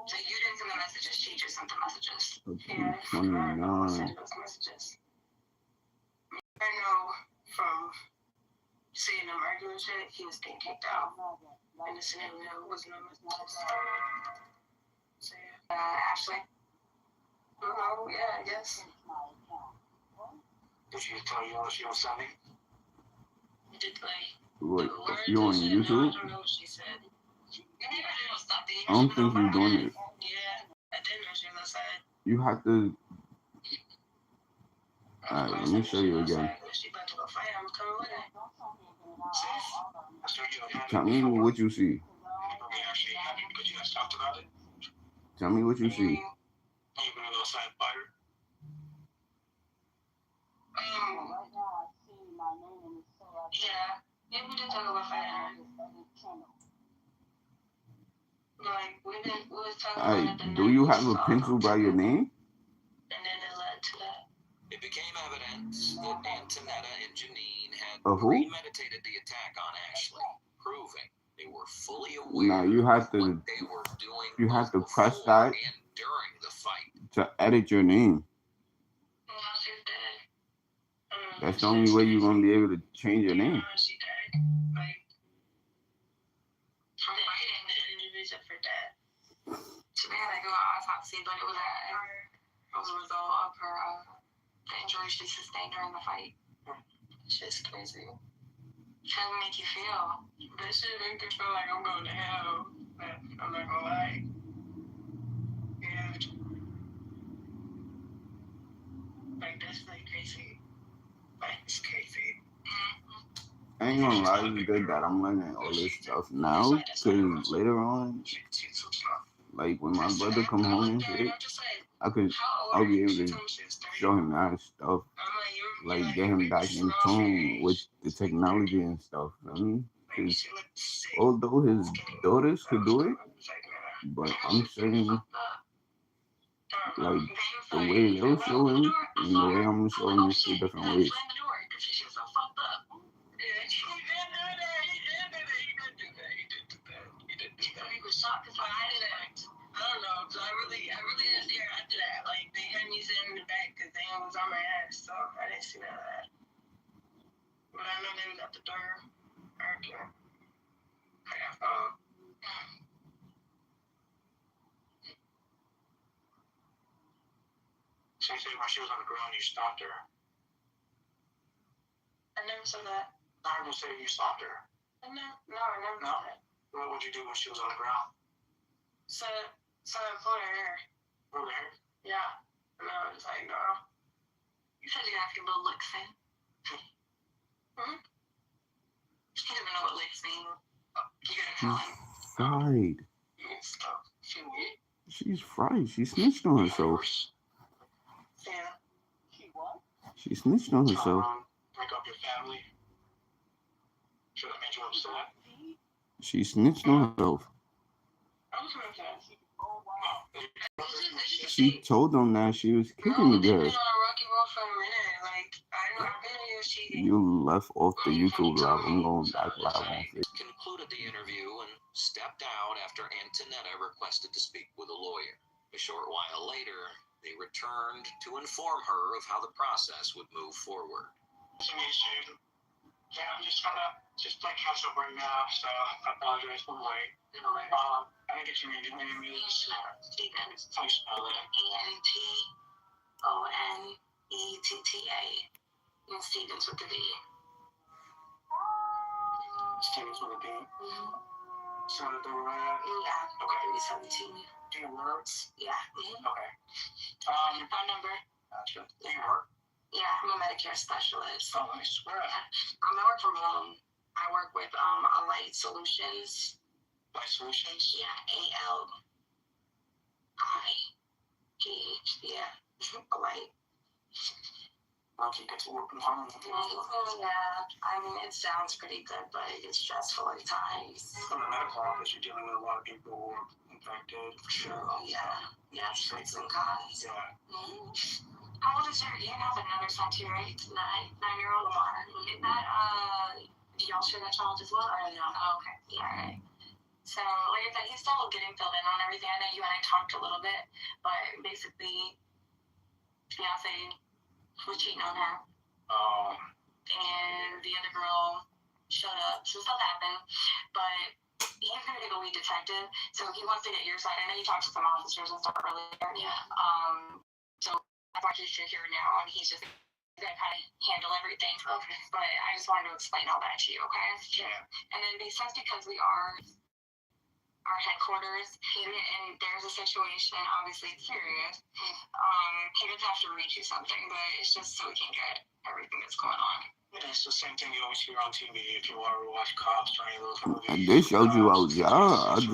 So you didn't send the messages. She just sent the messages. Yeah, I don't know who sent those messages. I know from seeing them arguing shit, he was getting kicked out. And the scenario was no messages. So yeah. Ashley? Oh, yeah, I guess. Did she tell you what she was sending? Did like What, you on YouTube? I don't know what she said. I don't think you're doing it. Yeah, I didn't know she was outside. You have to. Alright, let me show you again. She about to go fight. I'm coming with her. Tell me what you see. Because you guys talked about it. Tell me what you see. Are you going to go outside and fight her? Yeah, we did talk about fighting her. Like, we was talking about it. Do you have a pencil by your name? And then it led to that. It became evident that Antonetta and Janine had Who? premeditated the attack on Ashley, proving they were fully aware Now you have to. of what they were doing. You have to before press that and during the fight. to edit your name. No, she's dead. That's the only way you're gonna be able to change your name. She died. Like, from fighting the individual for death. So they had to go autopsy, but it was a result of her the injury she sustained during the fight. It's just crazy. How does it make you feel? That shit make me feel like I'm going to hell. But I'm not gonna lie. Yeah. Like, that's like crazy. Like, it's crazy. I ain't gonna lie, it's good that I'm learning all this stuff now, cause later on, like when my brother come home and shit, I'll be able to show him that stuff, like get him back in tune with the technology and stuff. I mean, cause although his daughters could do it, but I'm saying like the way they'll show him and the way I'm gonna show him is two different ways. I don't know, so I really didn't see her after that. Like, they had me sitting in the back because they was on my ass, so I didn't see none of that. But I know they was at the door arguing. I got phone. So you said when she was on the ground, you stopped her. I never saw that. I heard you say you stopped her. I never saw that. What would you do when she was on the ground? So I pulled her hair. Pulled her hair? Yeah. And I was like, no. You said you got your little licks in. He doesn't know what licks mean. You gotta tell him. fried. She's fried. She snitched on herself. Yeah. She snitched on herself. Break up your family. Should have made you upset. She snitched on herself. She told them that she was kicking the girl. You left off the YouTube live. I'm going back live on Facebook. Concluded the interview and stepped out after Antonetta requested to speak with a lawyer. A short while later, they returned to inform her of how the process would move forward. Yeah, I'm just trying to catch up right now, so I apologize for the wait. I didn't get your name. Your name is Steven. How you spell it? Antonetta. And Stevens with the V. Stevens with a D. So the right? Yeah. Okay. 17. Do you work? Yeah. Okay. Phone number. Gotcha. Do you work? Yeah, I'm a Medicare specialist. Oh, nice. Where at? I work from home. I work with Alight Solutions. Light Solutions? Yeah, ALIGH. Yeah, Alight. Okay, get to work from home. Yeah, I mean, it sounds pretty good, but it's stressful at times. From the medical office, you're dealing with a lot of people who are infected. Sure. Yeah. Yeah, pros and cons. Yeah. Mm-hmm. How old is you have another son too, right? 9-year-old Lamar. Is that, do y'all share that child as well? Or no? Oh, okay. Yeah, all right. So, like I said, he's still getting filled in on everything. I know you and I talked a little bit, but basically, fiance was cheating on her. And the other girl showed up. Some stuff happened, but he's going to be the lead detective, so he wants to get your side. I know you talked to some officers and stuff earlier. Yeah. So that's why he's here now, and he's just going to kind of handle everything. Okay. But I just wanted to explain all that to you, okay? Yeah. And then because we are our headquarters, and there's a situation, obviously it's serious. He doesn't have to read you something, but it's just so we can get everything that's going on. Yeah, it's the same thing you always hear on TV if you ever watch Cops or any of those movies. They showed you out, yeah. I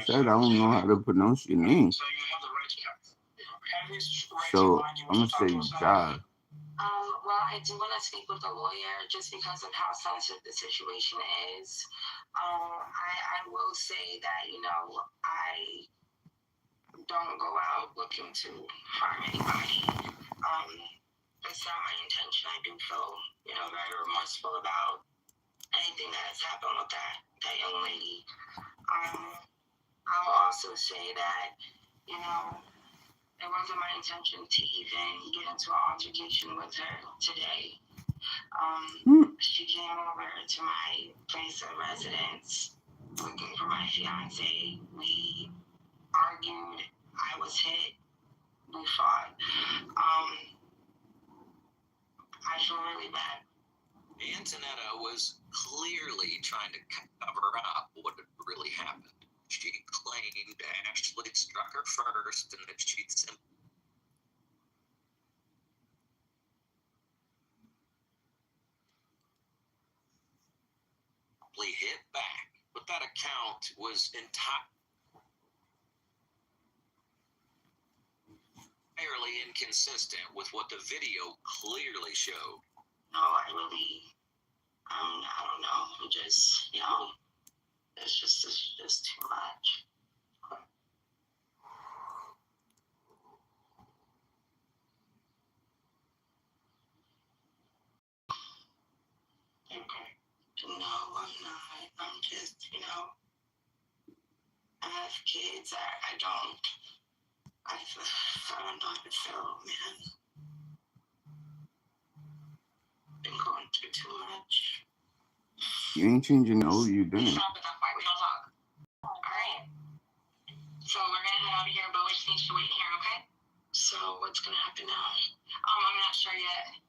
said I don't know how to pronounce your name. So you have the right to So I'm gonna say Ja. Well, I do want to speak with the lawyer just because of how sensitive the situation is. I will say that, I don't go out looking to harm anybody. It's not my intention. I do feel, very remorseful about anything that has happened with that young lady. I'll also say that, it wasn't my intention to even get into an altercation with her today. She came over to my place of residence looking for my fiance. We argued. I was hit. We fought. I feel really bad. Antonetta was clearly trying to cover up what had really happened. She claimed Ashley struck her first and that she'd simply hit back. But that account was entirely inconsistent with what the video clearly showed. No, I don't know. It's just too much. Okay. No, I'm not. I'm just, I have kids. I don't know how to feel, man. Been going through too much. You ain't changing no, you didn't. Stop at that point. We don't talk. Alright. So we're gonna head out of here, but we just need to wait here, okay? So what's gonna happen now? I'm not sure yet.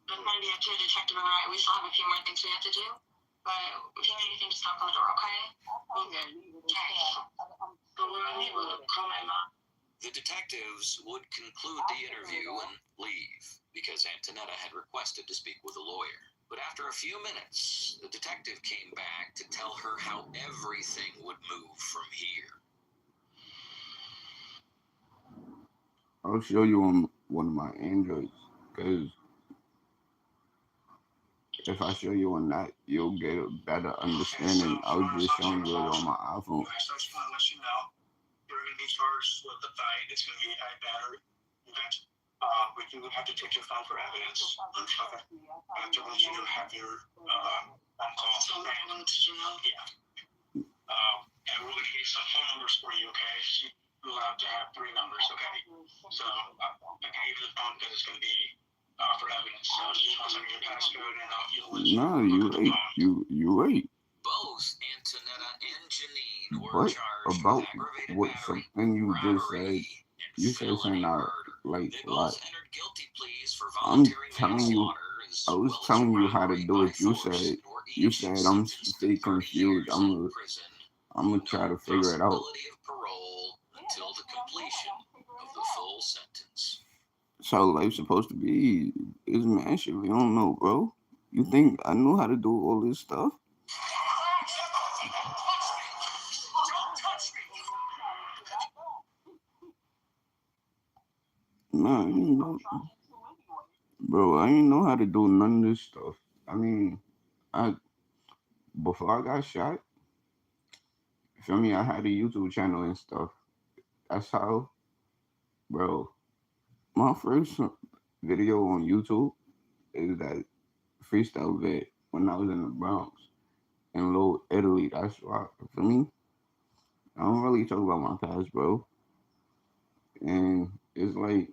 But maybe up to the detective, alright? We still have a few more things we have to do. But if you need anything, just knock on the door, okay? Okay. But we're unable to call my mom. The detectives would conclude the interview and leave because Antonetta had requested to speak with a lawyer. But after a few minutes, the detective came back to tell her how everything would move from here. I'll show you on one of my Androids, because if I show you on that, you'll get a better understanding. I was just showing you it on my iPhone. Okay, so I just want to let you know, you're going to be charged with the fight. It's going to be a battery. Okay? We do have to take your phone for evidence. Okay. I have to let you have your phone call. So I'm going to know. Yeah. And we're going to get some phone numbers for you, okay? You're allowed to have 3 numbers, okay? So I can give you the phone because it's going to be for evidence. So just want to give you your passcode and you'll let you No, look you at the right. phone. You right. Both Antonetta and Janine were But charged about with aggravated what battery, something you just said, robbery, you and said felony something I murder. like They a lot. both entered guilty pleas for I'm voluntary telling you, manslaughter as I was well as telling you how to robbery do by it. You force, said, and were you each said I'm sentenced stay to 30 confused. years in prison. I'm gonna try to figure it out. Possibility of parole until the completion of the full sentence. That's how life's supposed to be. It's man shit. We don't know, bro. You think I know how to do all this stuff? Nah, I ain't know. Bro, I ain't know how to do none of this stuff. I mean, I before I got shot, you feel me? I had a YouTube channel and stuff. That's how, bro. My first video on YouTube is that freestyle vid when I was in the Bronx in Little Italy. That's why, for me, I don't really talk about my past, bro. And it's like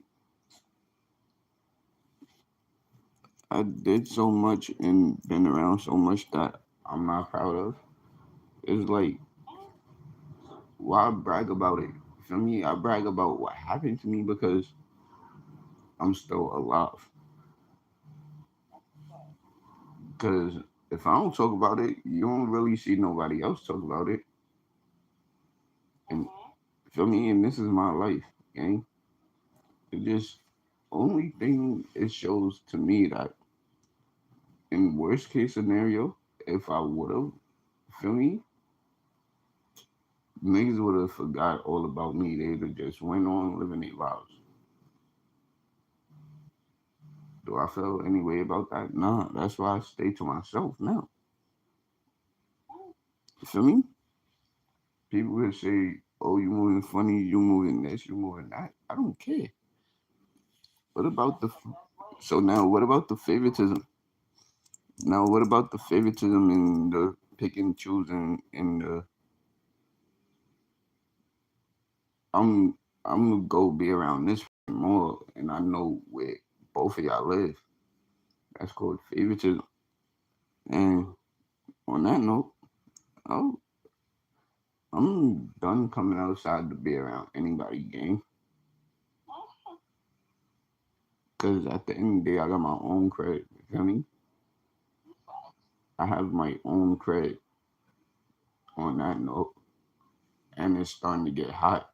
I did so much and been around so much that I'm not proud of. It's like, why brag about it? For me, I brag about what happened to me because I'm still alive. Because if I don't talk about it, you don't really see nobody else talk about it. And for me, and this is my life, gang. It just only thing it shows to me that in worst case scenario, if I would have, feel me, niggas would have forgot all about me. They'd have just went on living their lives. Do I feel any way about that? Nah, that's why I stay to myself now. You feel me? People would say, oh, you moving funny, you moving this, you moving that. I don't care. What about the, so now what about the favoritism? Now what about the favoritism and the pick and choosing and the, I'm, I'm gonna go be around this more and I know where both of y'all live. That's called favoritism. And on that note, oh, I'm done coming outside to be around anybody, gang. Because at the end of the day, I got my own credit. You feel me? I have my own credit on that note. And it's starting to get hot.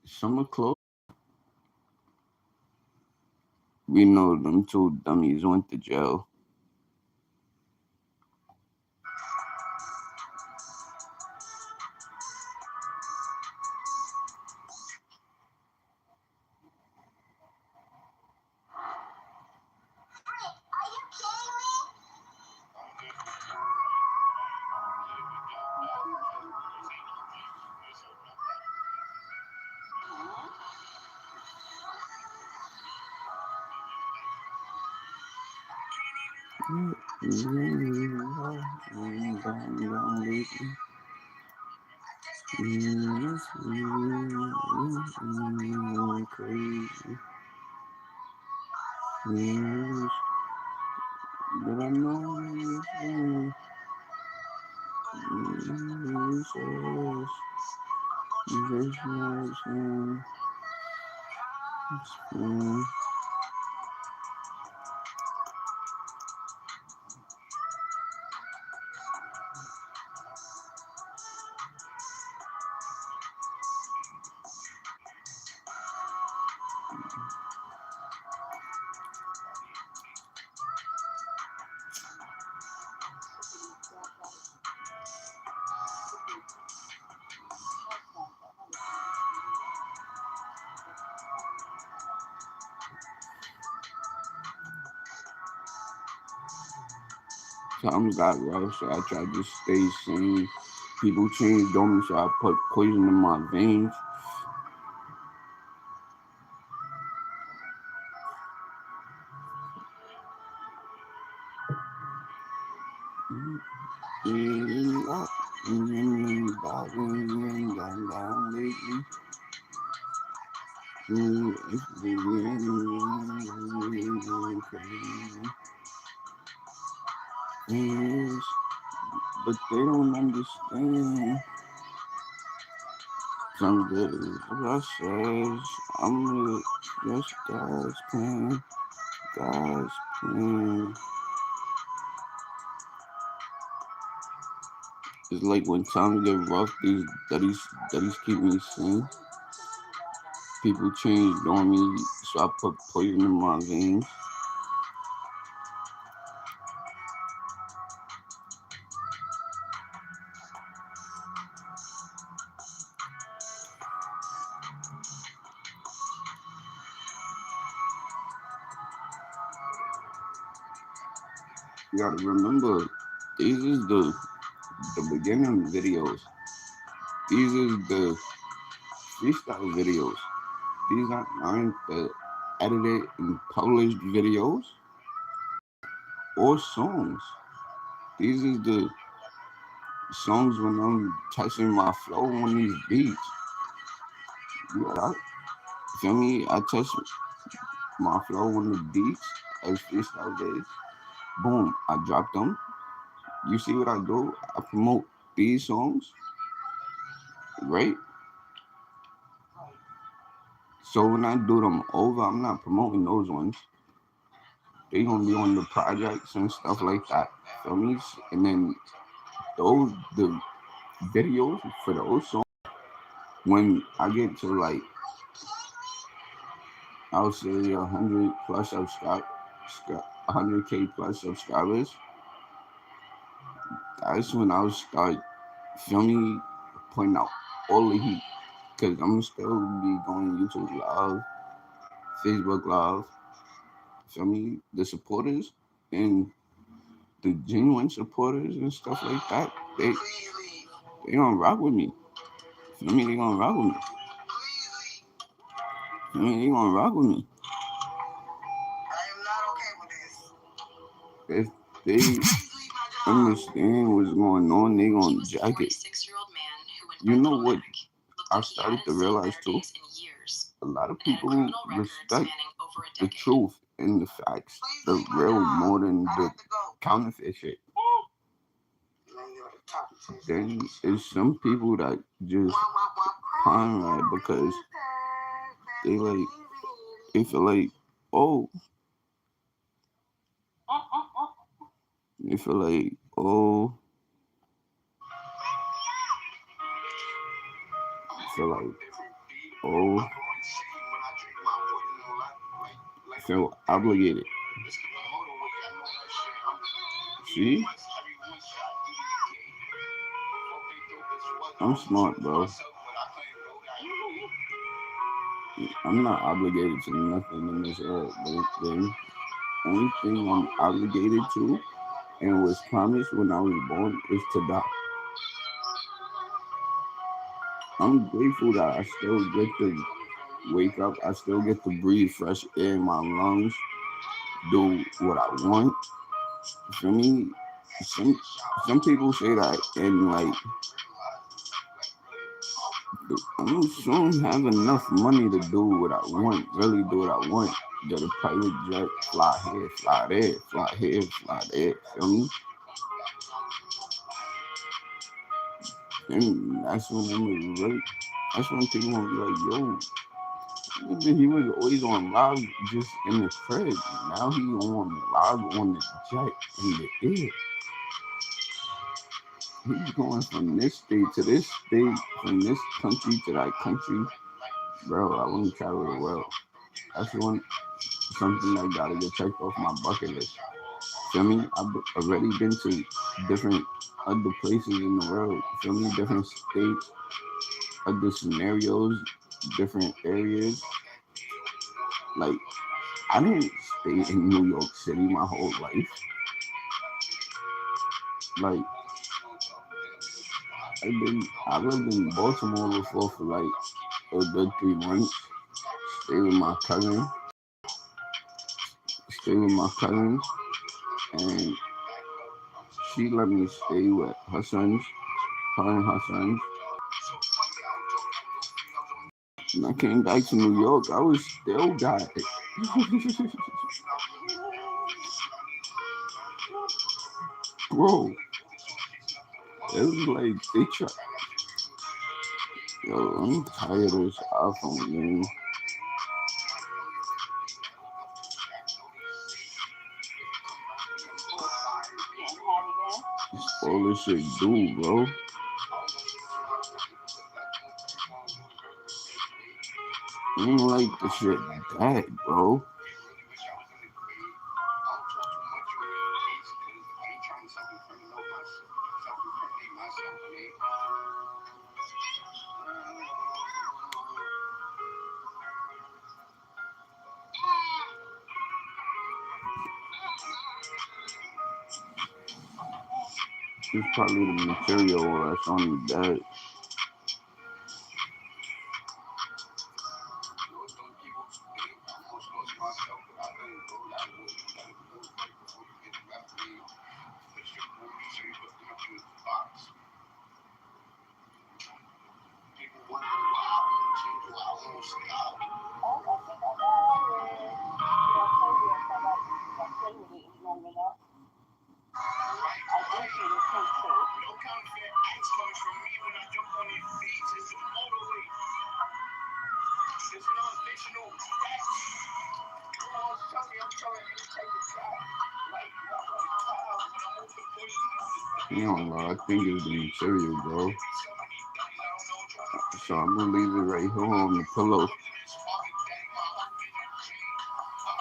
Summer clothes. We know them 2 dummies went to jail. Crazy. Yes, but I know you. Times got rough, so I tried to stay sane. People changed on me, so I put poison in my veins. Yes, but they don't understand. Some good rushes. I'm just God's plan. God's plan. It's like when times get rough, these daddies keep me sane. People changed on me, so I put poison in my veins. You gotta remember, these is the beginning videos. These is the freestyle videos. These aren't the edited and published videos or songs. These is the songs when I'm touching my flow on these beats. Yeah, feel me? I touch my flow on the beats as freestyle is. Boom, I drop them. You see what I do? I promote these songs, right? So when I do them over, I'm not promoting those ones. They gonna be on the projects and stuff like that. Feel me? And then the videos for those songs, when I get to like, I'll say 100 plus 100K plus subscribers, that's when I'll start, feel me, putting out all the heat. Cause I'm still be going YouTube live, Facebook live, feel me, the supporters and the genuine supporters and stuff like that, they gonna rock with me. Feel me, they gonna rock with me. Feel me, they gonna rock with me. If they understand what's going on, they gonna jack it. You know what I started to realize too? A lot of people respect the truth and the facts, the real more than the counterfeit shit. Then there's some people that just pine ride because they feel like, oh, they feel like, oh, feel like, oh, feel obligated. See? I'm smart, bro. I'm not obligated to nothing in this earth, but the only thing I'm obligated to and was promised when I was born is to die. I'm grateful that I still get to wake up, I still get to breathe fresh air in my lungs, do what I want. For me, some people say that and like I don't have enough money to do what I want, really do what I want. Get a private jet, fly here, fly there, fly here, fly there. Feel me? And that's when I'm really, that's when people gonna be like, yo, he was always on live just in the crib. Now he on live on the jet in the air. He's going from this state to this state, from this country to that country. Bro, I want to travel the world. That's something that gotta get checked off my bucket list. Feel me? I've already been to different other places in the world. Feel me? Different states, other scenarios, different areas. Like, I didn't stay in New York City my whole life. Like, I lived in Baltimore before for like a good 3 months. Stay with my cousin. Stay with my cousins, and she let me stay with her sons, her and her sons. When I came back to New York, I was still got it. Bro, it was like they try. Yo, I'm tired of this iPhone, man. That's all this shit do, bro. I don't like the shit that, bro. It's probably the material that's on the bed. You know, I think it's the material, bro. So I'm gonna leave it right here on the pillow.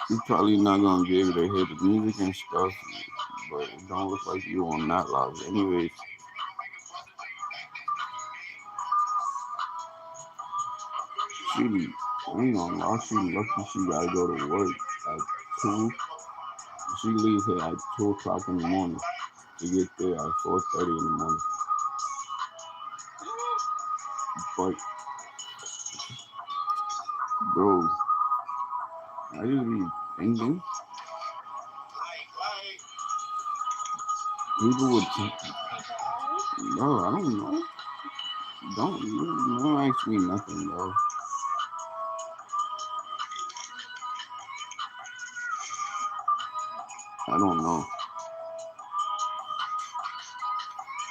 You're probably not gonna be able to hear the music and stuff, but it don't look like you on that live. Anyways, I ain't gonna lie, she lucky she gotta go to work at 2. She leaves here at 2 o'clock in the morning to get there at 4:30 in the morning. But, bro, I just be thinking, people would, bro, I don't know. Don't ask me nothing, bro. I don't know.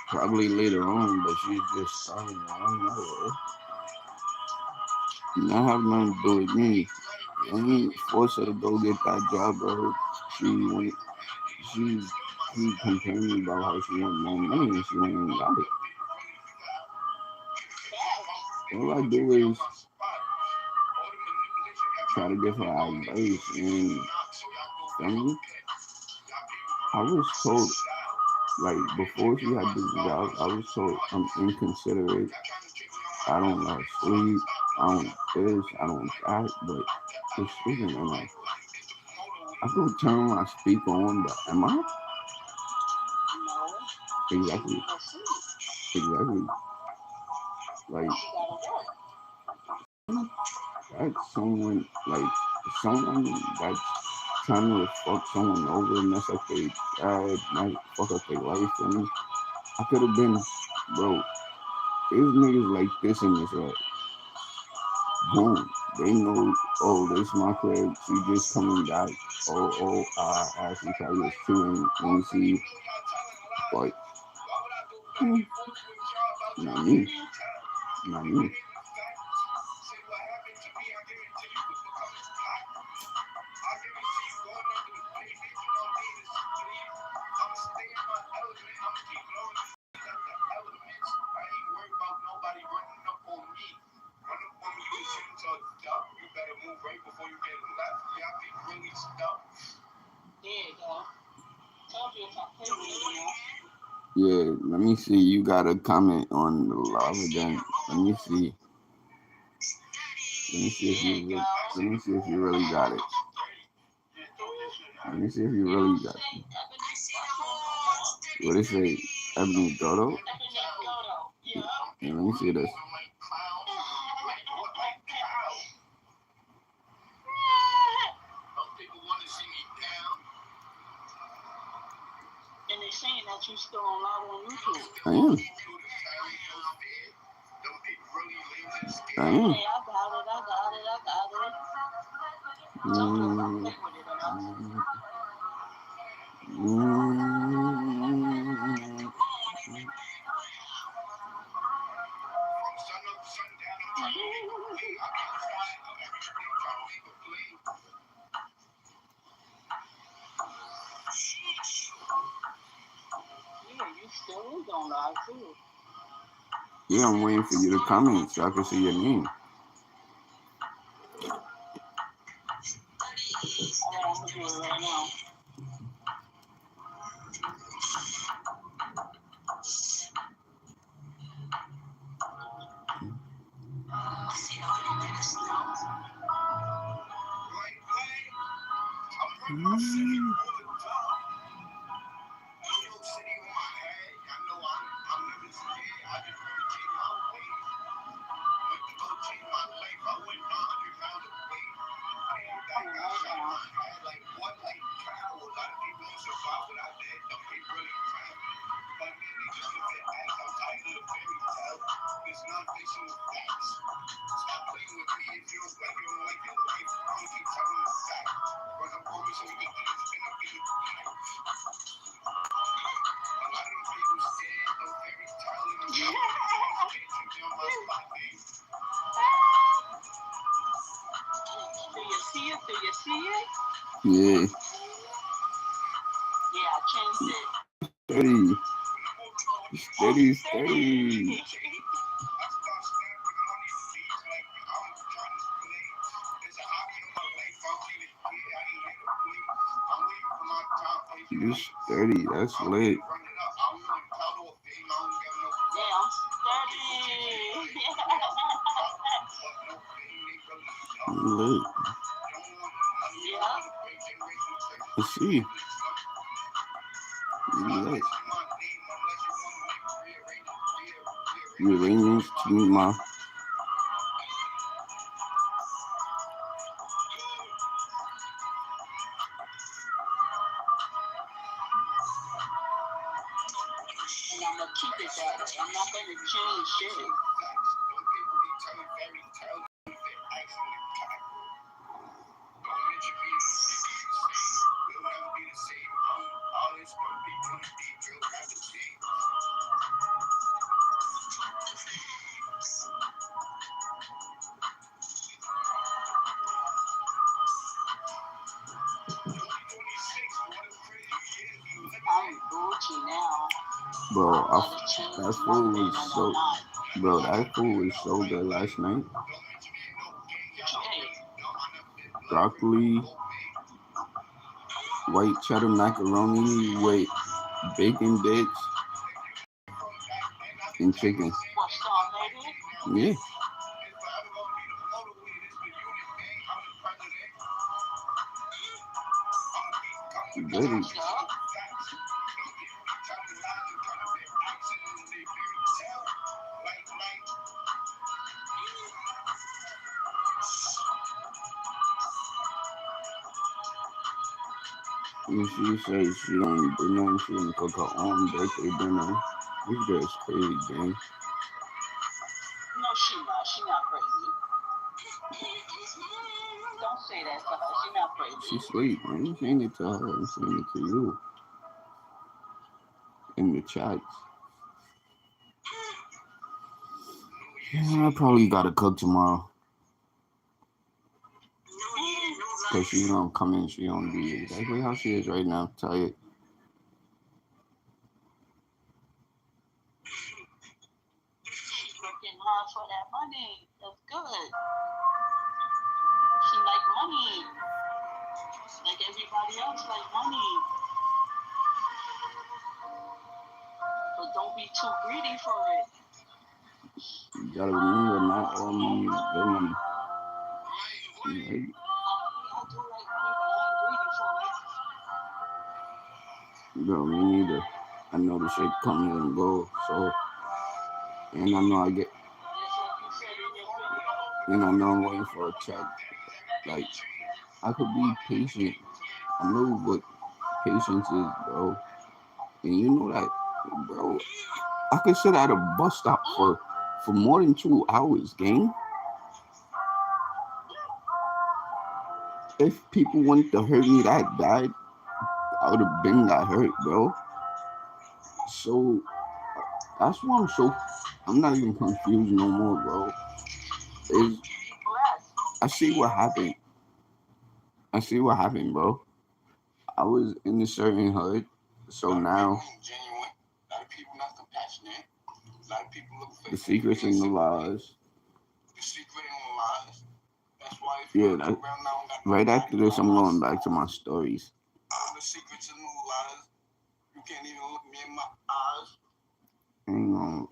Probably later on, but she's just starting. I don't know. Not have nothing to do with me. I ain't force her to go get that job, bro. She keep complaining about how she want more money and she ain't got it. All I do is try to give her advice and family. I was told, like, before she had this job, I was told I'm inconsiderate. I don't let her sleep. I don't this. I don't that. But it's sleeping, and like, I could turn my speaker on, but am I? Exactly. Like, that's someone that's trying to fuck someone over, mess up their dad, might fuck up their life, and I could have been, bro. There's niggas like this in this world. Boom. They know, oh, this my crib. She just coming back. Oh, actually probably was chewing and see, but not me. Not me. Yeah, let me see. You got a comment on the live again. Let me see. Let me see if you really got it. Let me see if you really got it. What it say? Ebony Dodo. Ebony Goto. Yeah. Yeah, let me see this. And they're saying that you still on live on YouTube. I am. I am. Hey, I got it. Some people don't play with it enough. Yeah, you still is on live too. Yeah, I'm waiting for you to comment so I can see your name. Alright, I'm gonna do it right now. Do you see it? Yeah. Yeah, I changed it. Steady. You steady. That's lit. Yeah, I'm steady. You lit. Yeah. I see. You lit. You arrangements to meet my. And I'm gonna keep it that way. I'm not gonna change shit. I'm Gucci now. Bro, Gotta change that one food thing was and so. I'm not. Bro, that food was so good last night. Hey, Broccoli, white cheddar macaroni with bacon bits and chicken. what song, baby? Yeah. Good. Stuff. And she says she don't eat dinner. She gonna cook her own birthday dinner. This girl's crazy, gang. No, she not. She not crazy. Don't say that to her. She not crazy. She sleep. I ain't saying it to her. I'm saying it to you. In the chats. Yeah, I probably gotta cook tomorrow. Cause she don't come in. She don't be exactly how she is right now. Tired. Working hard for that money. That's good. She like money. Like everybody else like money. But don't be too greedy for it. You gotta remember, not all money is good money. Right? I do like money, but I ain't greedy for it. Bro, me neither. I know the shit comes and goes. So, and I know I get, and I know I'm waiting for a check. Like, I could be patient. I know what patience is, bro. And you know that, bro. I could sit at a bus stop for more than 2 hours, gang. If people wanted to hurt me that bad, I would have been got hurt, bro. So that's why I'm not even confused no more, bro. Is I see what happened. I see what happened, bro. I was in a certain hood, so now Genuine. A lot of people not compassionate. A lot of people look fake. the secrets and the lies. The secret and the lies. That's why if Yeah, you look that, around now, got right after nobody this, I'm going back to my stories. all the secrets and the lies. You can't even look me in my eyes. Hang on,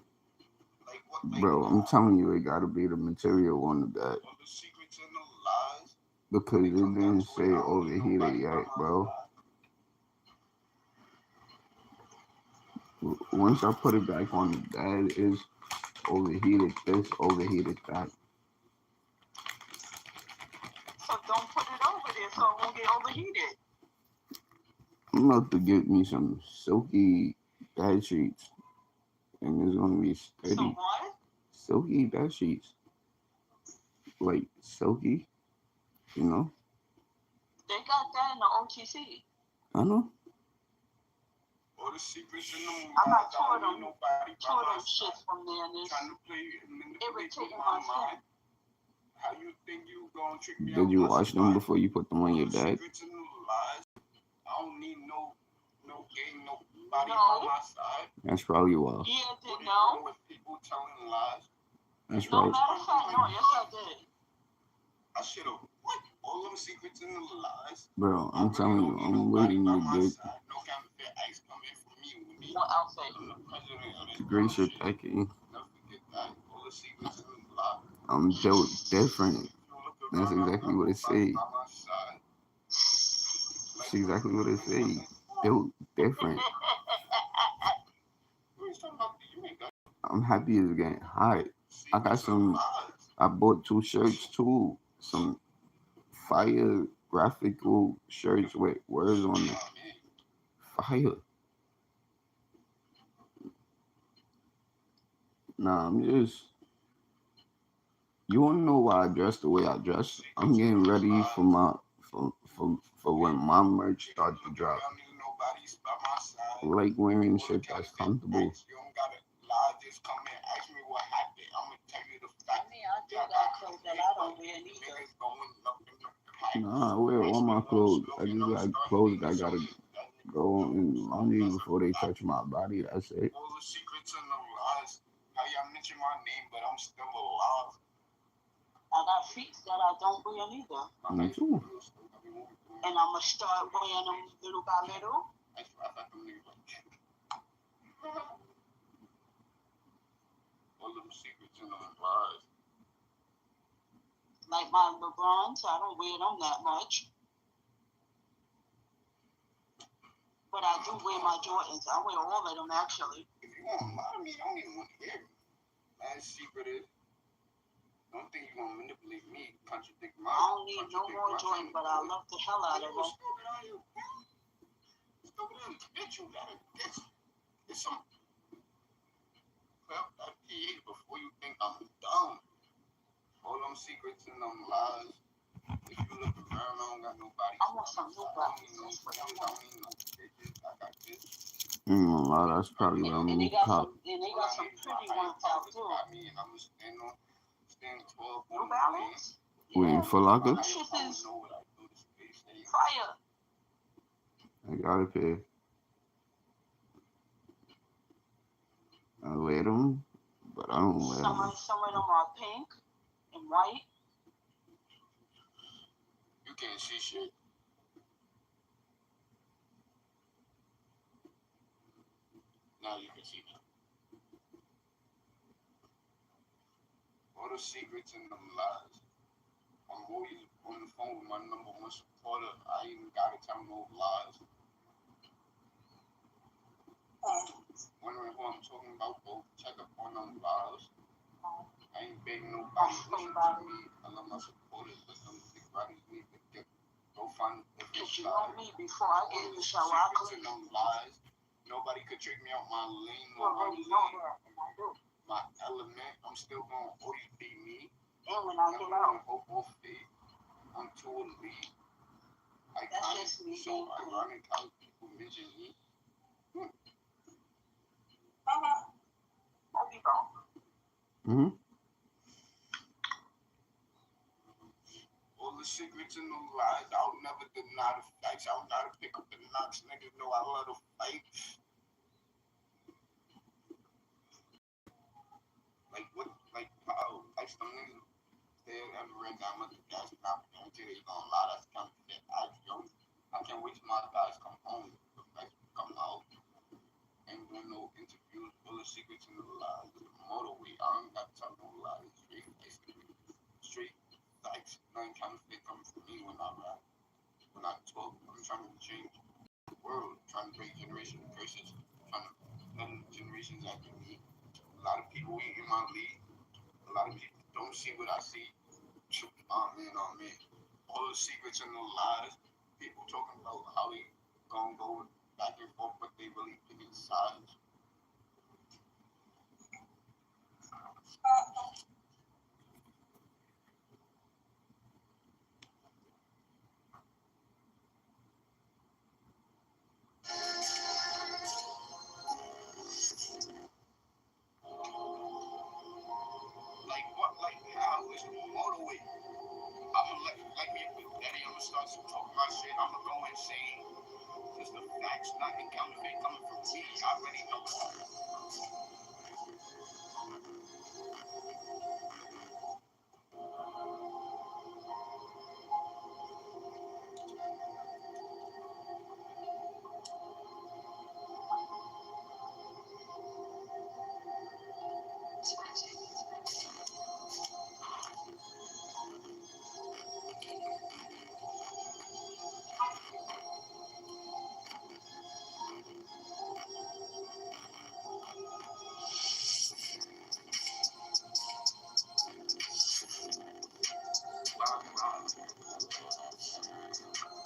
Like what? Like, bro. I'm telling you, it gotta be the material one of that all the secrets and the lies. because it didn't say overheated yet, bro. Once I put it back on, that is overheated this, overheated that. So don't put it over there so it won't get overheated. I'm about to get me some silky bed sheets, and it's gonna be steady. So what? Silky bed sheets, like silky, you know. They got that in the OTC. I know. All the secrets and the I got lies. two of I don't them. need nobody Two by of my them side. shits from there, and it's Trying to play and manipulate irritating my my skin. mind. How you think you gonna trick me out? Did you my wash them spot? before you put them on your All the bed? secrets and the lies. I don't need no game, nobody No. by my side. That's probably why. Yeah, What did do you no. do with people telling lies? That's No, right. matter of fact, no. Yes, I did. I should have. What? All them secrets and the lies. Bro, I I'm really telling don't you, need I'm nobody waiting by to my get side. No counterfeit ice coming from me with me. What outfit? I'm the president of this the great shit bullshit. that can. Never forget that. All the secrets and the lies. I'm built different. If you look That's around, exactly I'm what it nobody say. by my side. That's exactly what it say. Built different. What are you talking about? You ain't got I'm happy it's getting hot. I got secrets and some. lies. I bought 2 shirts too. Some fire graphical shirts with words on it. Fire. Nah, I'm just. You wanna know why I dress the way I dress? I'm getting ready for my for when my merch starts to drop. I like wearing shit that's comfortable. You don't gotta lie, just come and ask me what happened. I'm gonna tell you the fact. I mean, I do got clothes that I don't wear neither. Niggas going up in the Nah, I wear all my clothes. I just got clothes that gotta go in laundry before they touch my body. That's it. all the secrets and the lies. How y'all mention my name, but I'm still alive. I got feet that I don't wear neither. Me too. And I'm going to start wearing them little by little. All them secrets and them lies. Like my LeBrons, I don't wear them that much. But I do wear my Jordans. I wear all of them, actually. If you want to lie to me, I don't even want to hear it. That secret is. Don't think you're gonna manipulate me, contradict my. I don't need no more Jordans, but I love the hell out of them. Bitch, you gotta get some. Well, that PA before you think I'm dumb. All them secrets and them lies. If you look around, I don't got nobody. I want some new I don't need no glasses. friends. I don't need no bitches. I got this. That's probably what I'm And they gonna got cop. some pretty ones out, too. Me and I'm gonna stand 12 New Balance? We in Foot Locker? Them shits is fire. I got a pair. I wear them, but I don't wear them. Some of them are pink and white. You can't see shit. Now you can see me. All the secrets and them lies. I'm always on the phone with my number 1 supporter. I ain't gotta tell no lies. I'm talking about. Go check up on them lives. I ain't begging nobody to listen to me. I love my supporters, but them big bodies need to go find a different You know me, before I get in the shower, I clean. them lies. Nobody could trick me out my lane. You already know that, and I do. My element, I'm still gonna always be me. And when I get out, Off feet, I'm too elite. that's just me So being cool. ironic how people mention me. I'll be wrong. Mm-hmm. All the secrets and the lies, I'll never deny the facts. I gotta pick up the knocks. Niggas know I love to fight. Like what? Like how? Like some niggas stay at the red diamond. That's not guarantee they gonna lie. That's kind of shit. I can't wait till my guys come home. The facts come out. Ain't doing no interviews. All the secrets and the lies. The motorway. I don't got to tell no lies. Straight facts. Nothing counterfeit coming from me when I rap. When I talk, I'm trying to change the world. Trying to break generational curses. Trying to let generations after me. A lot of people ain't in my league. A lot of people don't see what I see. Oh man. All the secrets and the lies. People talking about how they gonna go back and forth, but they really picking sides. Like what? Like how is the motorway? I'ma like me and Daddy. I'ma start to talk my shit. I'ma go insane. Cause the facts, nothing counterfeit coming from me. I already know.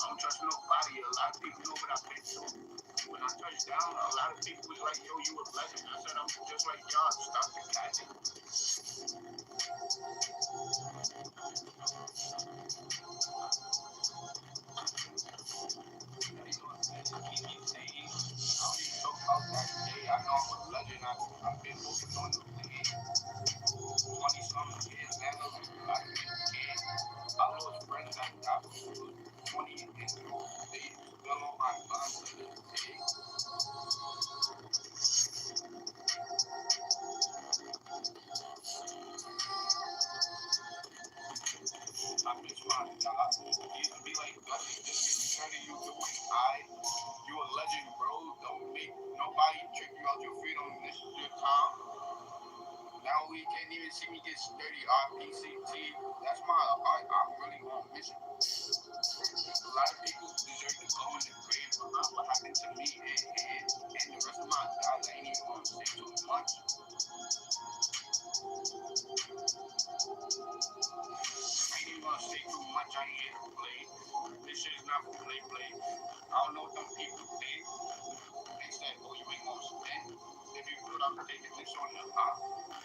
I don't trust nobody. A lot of people know what I've been through. When I touched down, a lot of people was like, yo, you a legend. I said, I'm just like y'all. Stop the catching. About that day, I know I'm a legend. I've been working on the thing. 20-something years now. I've been a kid. I lost friends that I was 20 and they still on my mind to this day. I miss my job. It used to be like, Gussy, just get started. You doing you a legend, bro. Don't make nobody trick you out your freedom. This is your time. Now we can't even see me get sturdy. RPCT. That's my art. I really want to miss it. A lot of people deserve to go in the grave, but not what happened to me and the rest of my guys. I ain't even going to say too much. I ain't here to play. This shit is not for play. I don't know what them people think. They said, oh, you ain't gonna spend. If you good, I'm taking this on the hop.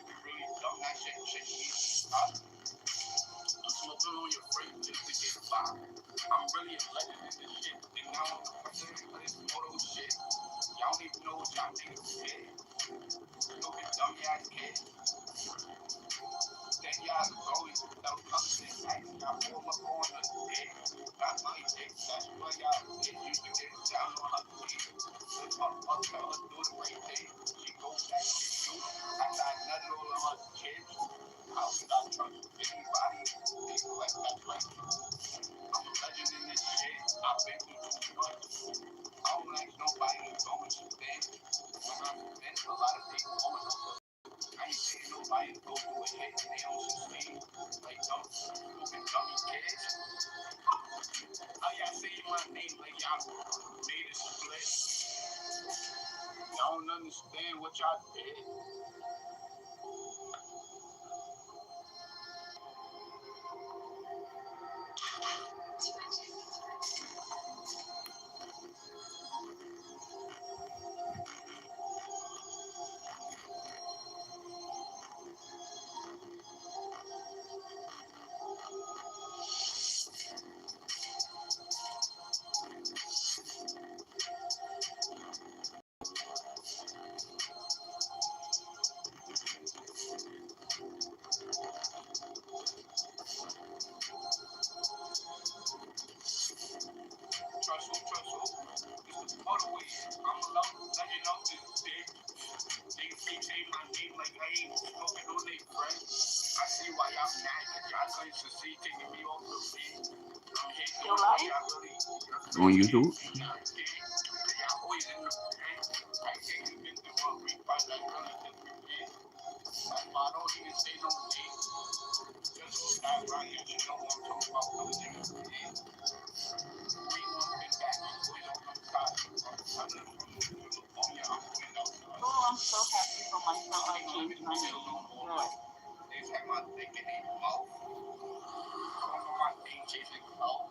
You really dumb. That shit needs to stop. I'm smoking on your freight just to get by. I'm really a legend in this shit. And now I'm the president of this moto shit. Y'all don't even know what y'all think of shit. Looking dumb ass kid. Then y'all go without nothing. Y'all pull up on the dick. That's my dick. That's why y'all used to get down on her feet. I'll tell her do the right thing. She goes back to you. I got nothing all of her kids. I'll stop trusting anybody. People like that. Like, I'm a legend in this shit. I've been through too much. I don't like nobody to go and spend. When I've been, a lot of people always I ain't saying nobody to go through a hit and they don't succeed. Like dumb, moving dummy kids. How y'all say my name like y'all made a split? Y'all don't understand what y'all did. Trust who? It's the motorway. I'm alone. Let you know this dick. Niggas keep saying my name like I ain't smoking on they breath. I see why y'all mad, cause y'all couldn't succeed taking me off the feet. I'm hitting Your life? y'all really. On YouTube? Y'all always in the pain. I think you been through a week, but I really think you did. That's why I don't even say no name. Just stop right here, you know what I'm talking about. Those niggas did. We want to get back and put it on the side. I'm gonna put it on your outside. Oh, I'm so happy for myself. I changed my name. Good. They take my dick in their mouth. Some of my thing chasing clout.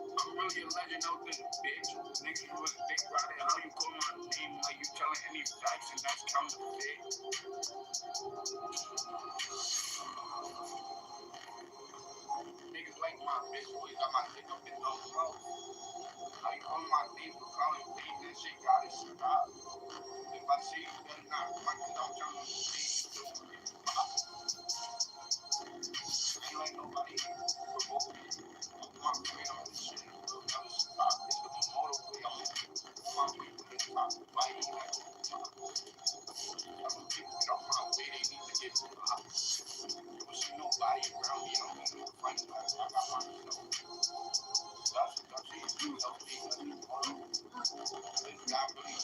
I'm really a legend out this bitch. Niggas you was a dick rider. How you call my name like you telling any facts and that's counterfeit? Niggas like my bitch boys. I might pick up in the mouth. How you call my name for calling fake? That shit gotta stop. If I see you, then not. My kid, I'm telling you, ain't like nobody provoke me. My brain on this shit. Gotta stop. It's the motorway. I'm my way to the top. Why you like the top? Other people get off my way. They need to get stopped. You will see nobody around me. I don't need no friends. I got my, that's it. You help me. Let me follow. It's not really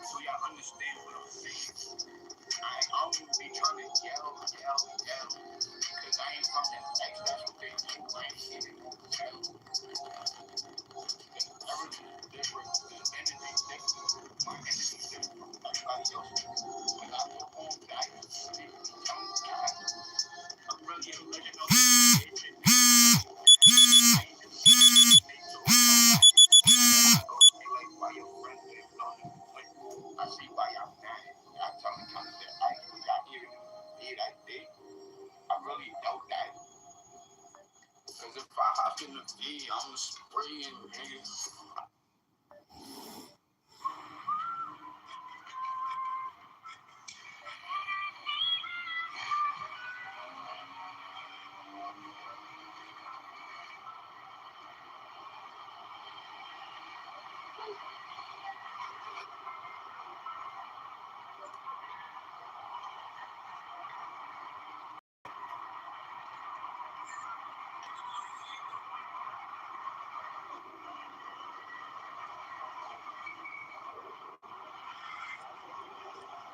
so y'all understand what I'm saying. I don't even be trying to yell, because I ain't from that X, that's what they do. I ain't even gonna tell. Everything's different. The energy's different. My energy's different from everybody else. When I go home, I I'm really a legend of the I see why y'all mad. Y'all telling me that I got even did I did. I really doubt that. Because if I hop in the V, I'm spraying niggas.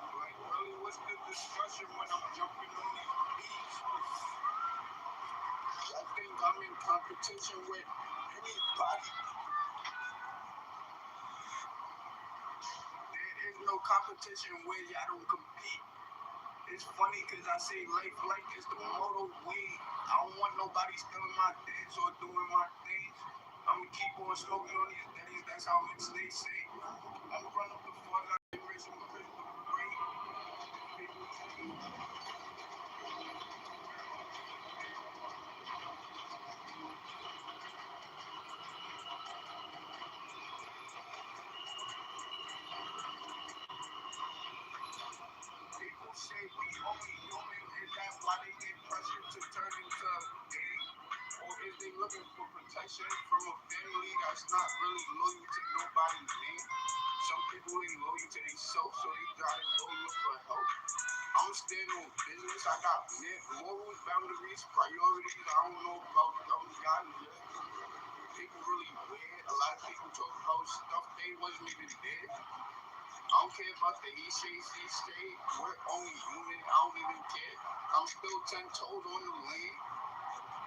Like, really, what's the discussion when I'm jumping on these beats? I think I'm in competition with anybody. There is no competition where y'all don't compete. It's funny because I say life like it's the motor way. I don't want nobody stealing my dance or doing my things. I'ma keep on smoking on these daddies. That's how it stay safe. I'ma run up the floors. I get rich and crystal great. People say we only human. Is that why they get pressured to turn into gay? Or is they looking for protection from a family that's not really loyal to nobody's name? Some people ain't loyal to themselves, so they try to go look for help. I'm standing on business. I got morals, boundaries, priorities. I don't know about them guys yet. People really weird. A lot of people talk about stuff they wasn't even there. I don't care about the he say, she say. We're own unit. I don't even care. I'm still 10 toes on the lane.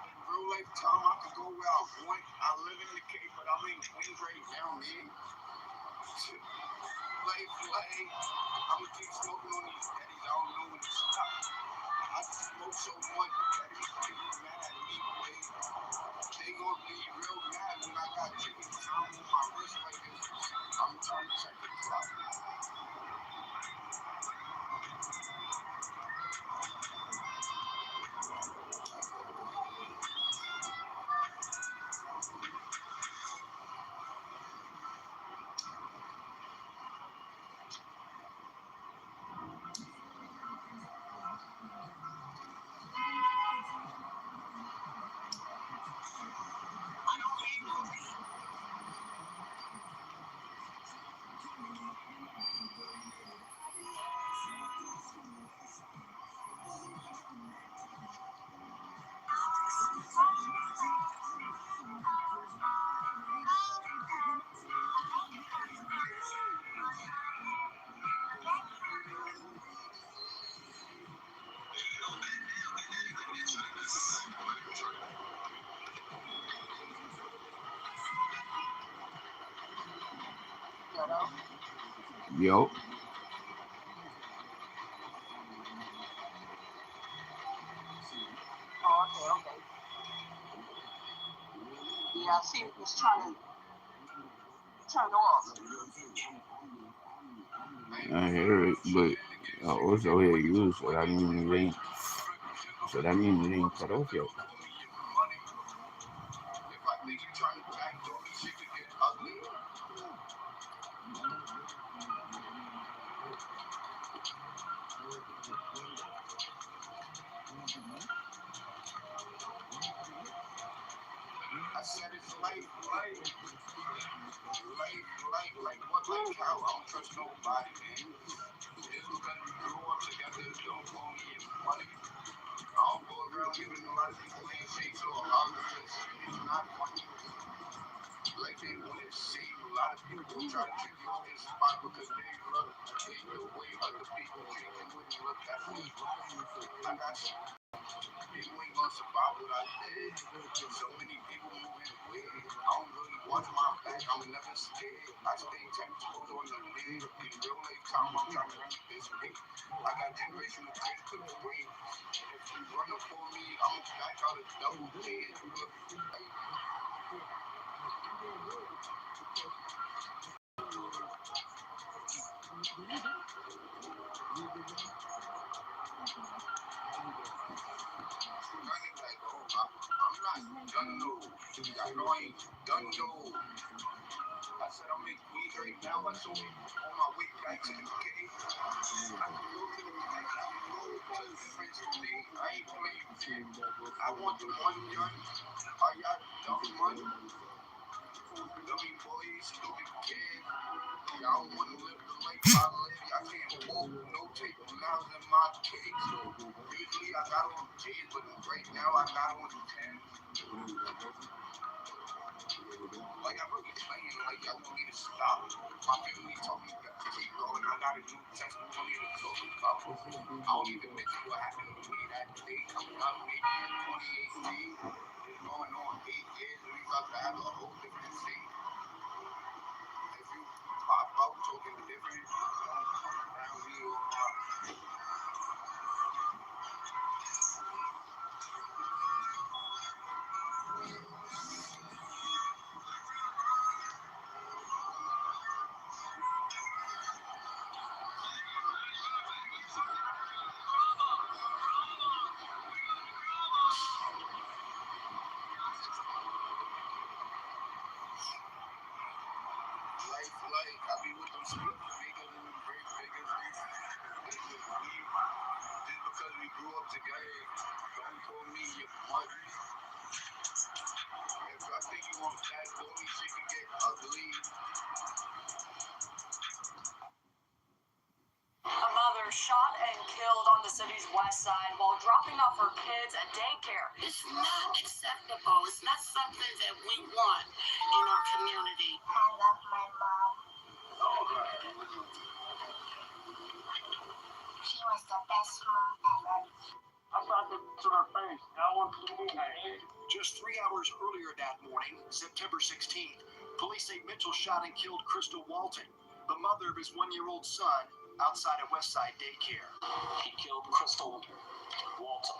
In real life time, I can go where I want. I live in the Cape, but I'm in Queens right now, man. Like, I'ma keep smoking on these daddies. I don't know when to stop. I smoke so much that these people mad at me, boy. They gonna be real mad when I got chicken time on my wrist like this. I'm trying to check the clock. Yo. Oh, okay. Yeah, I see it was trying to turn off. I hear it, but I also hear you, so that means it ain't. So that means it ain't cut off yet. I said it's like what, like how I don't trust nobody, man. It's because we grew up together, don't call me your money. I don't go around giving a lot of people handshakes or hugs, it's not funny. Like they want to see a lot of people try to treat you on this spot because they look the way other people treat you when you look at me. I got you. People ain't gonna survive what I did. So many people moving weird. I don't really watch my back. I'm never scared. I stay 10 toes on the lid. In real life time, I'm trying to run this week. I got generational kids to the brain. If you run up for me, I'm back out of double dead. Look, running like, oh, I'm not done no. I know I ain't done no. I said I'm in Queens right now. I told you on my way back to the cave. I can go to the back. I can go to the difference for me. I ain't playing shit. I want the one gun. Are y'all dumb money? Dummy boys, stupid kids. Y'all don't want to live the life I live. I can't walk, no tape miles in my case. Usually I got on J's, but right now I got on 10. Like I'm really playing, like y'all want me to stop. My family told me to keep going. I got a new testimony to talk about. I don't even mention what happened to me that day coming up maybe in 2018. It's going on 8 years and we about to have a whole different scene. If you pop out talking different, around me or like I be with them split figures and them great figures. Just because we grew up together, don't call me your mother. If I think you want that, the only shit can get ugly. A mother shot and killed on the city's west side while dropping off her kids at daycare. It's not acceptable. It's not something that we want in our community. I love my mom. She was the best mom ever. I thought it to her face. I want to do that. Just 3 hours earlier that morning, September 16th, police say Mitchell shot and killed Crystal Walton, the mother of his 1-year-old son, outside a Westside daycare. He killed Crystal Walton.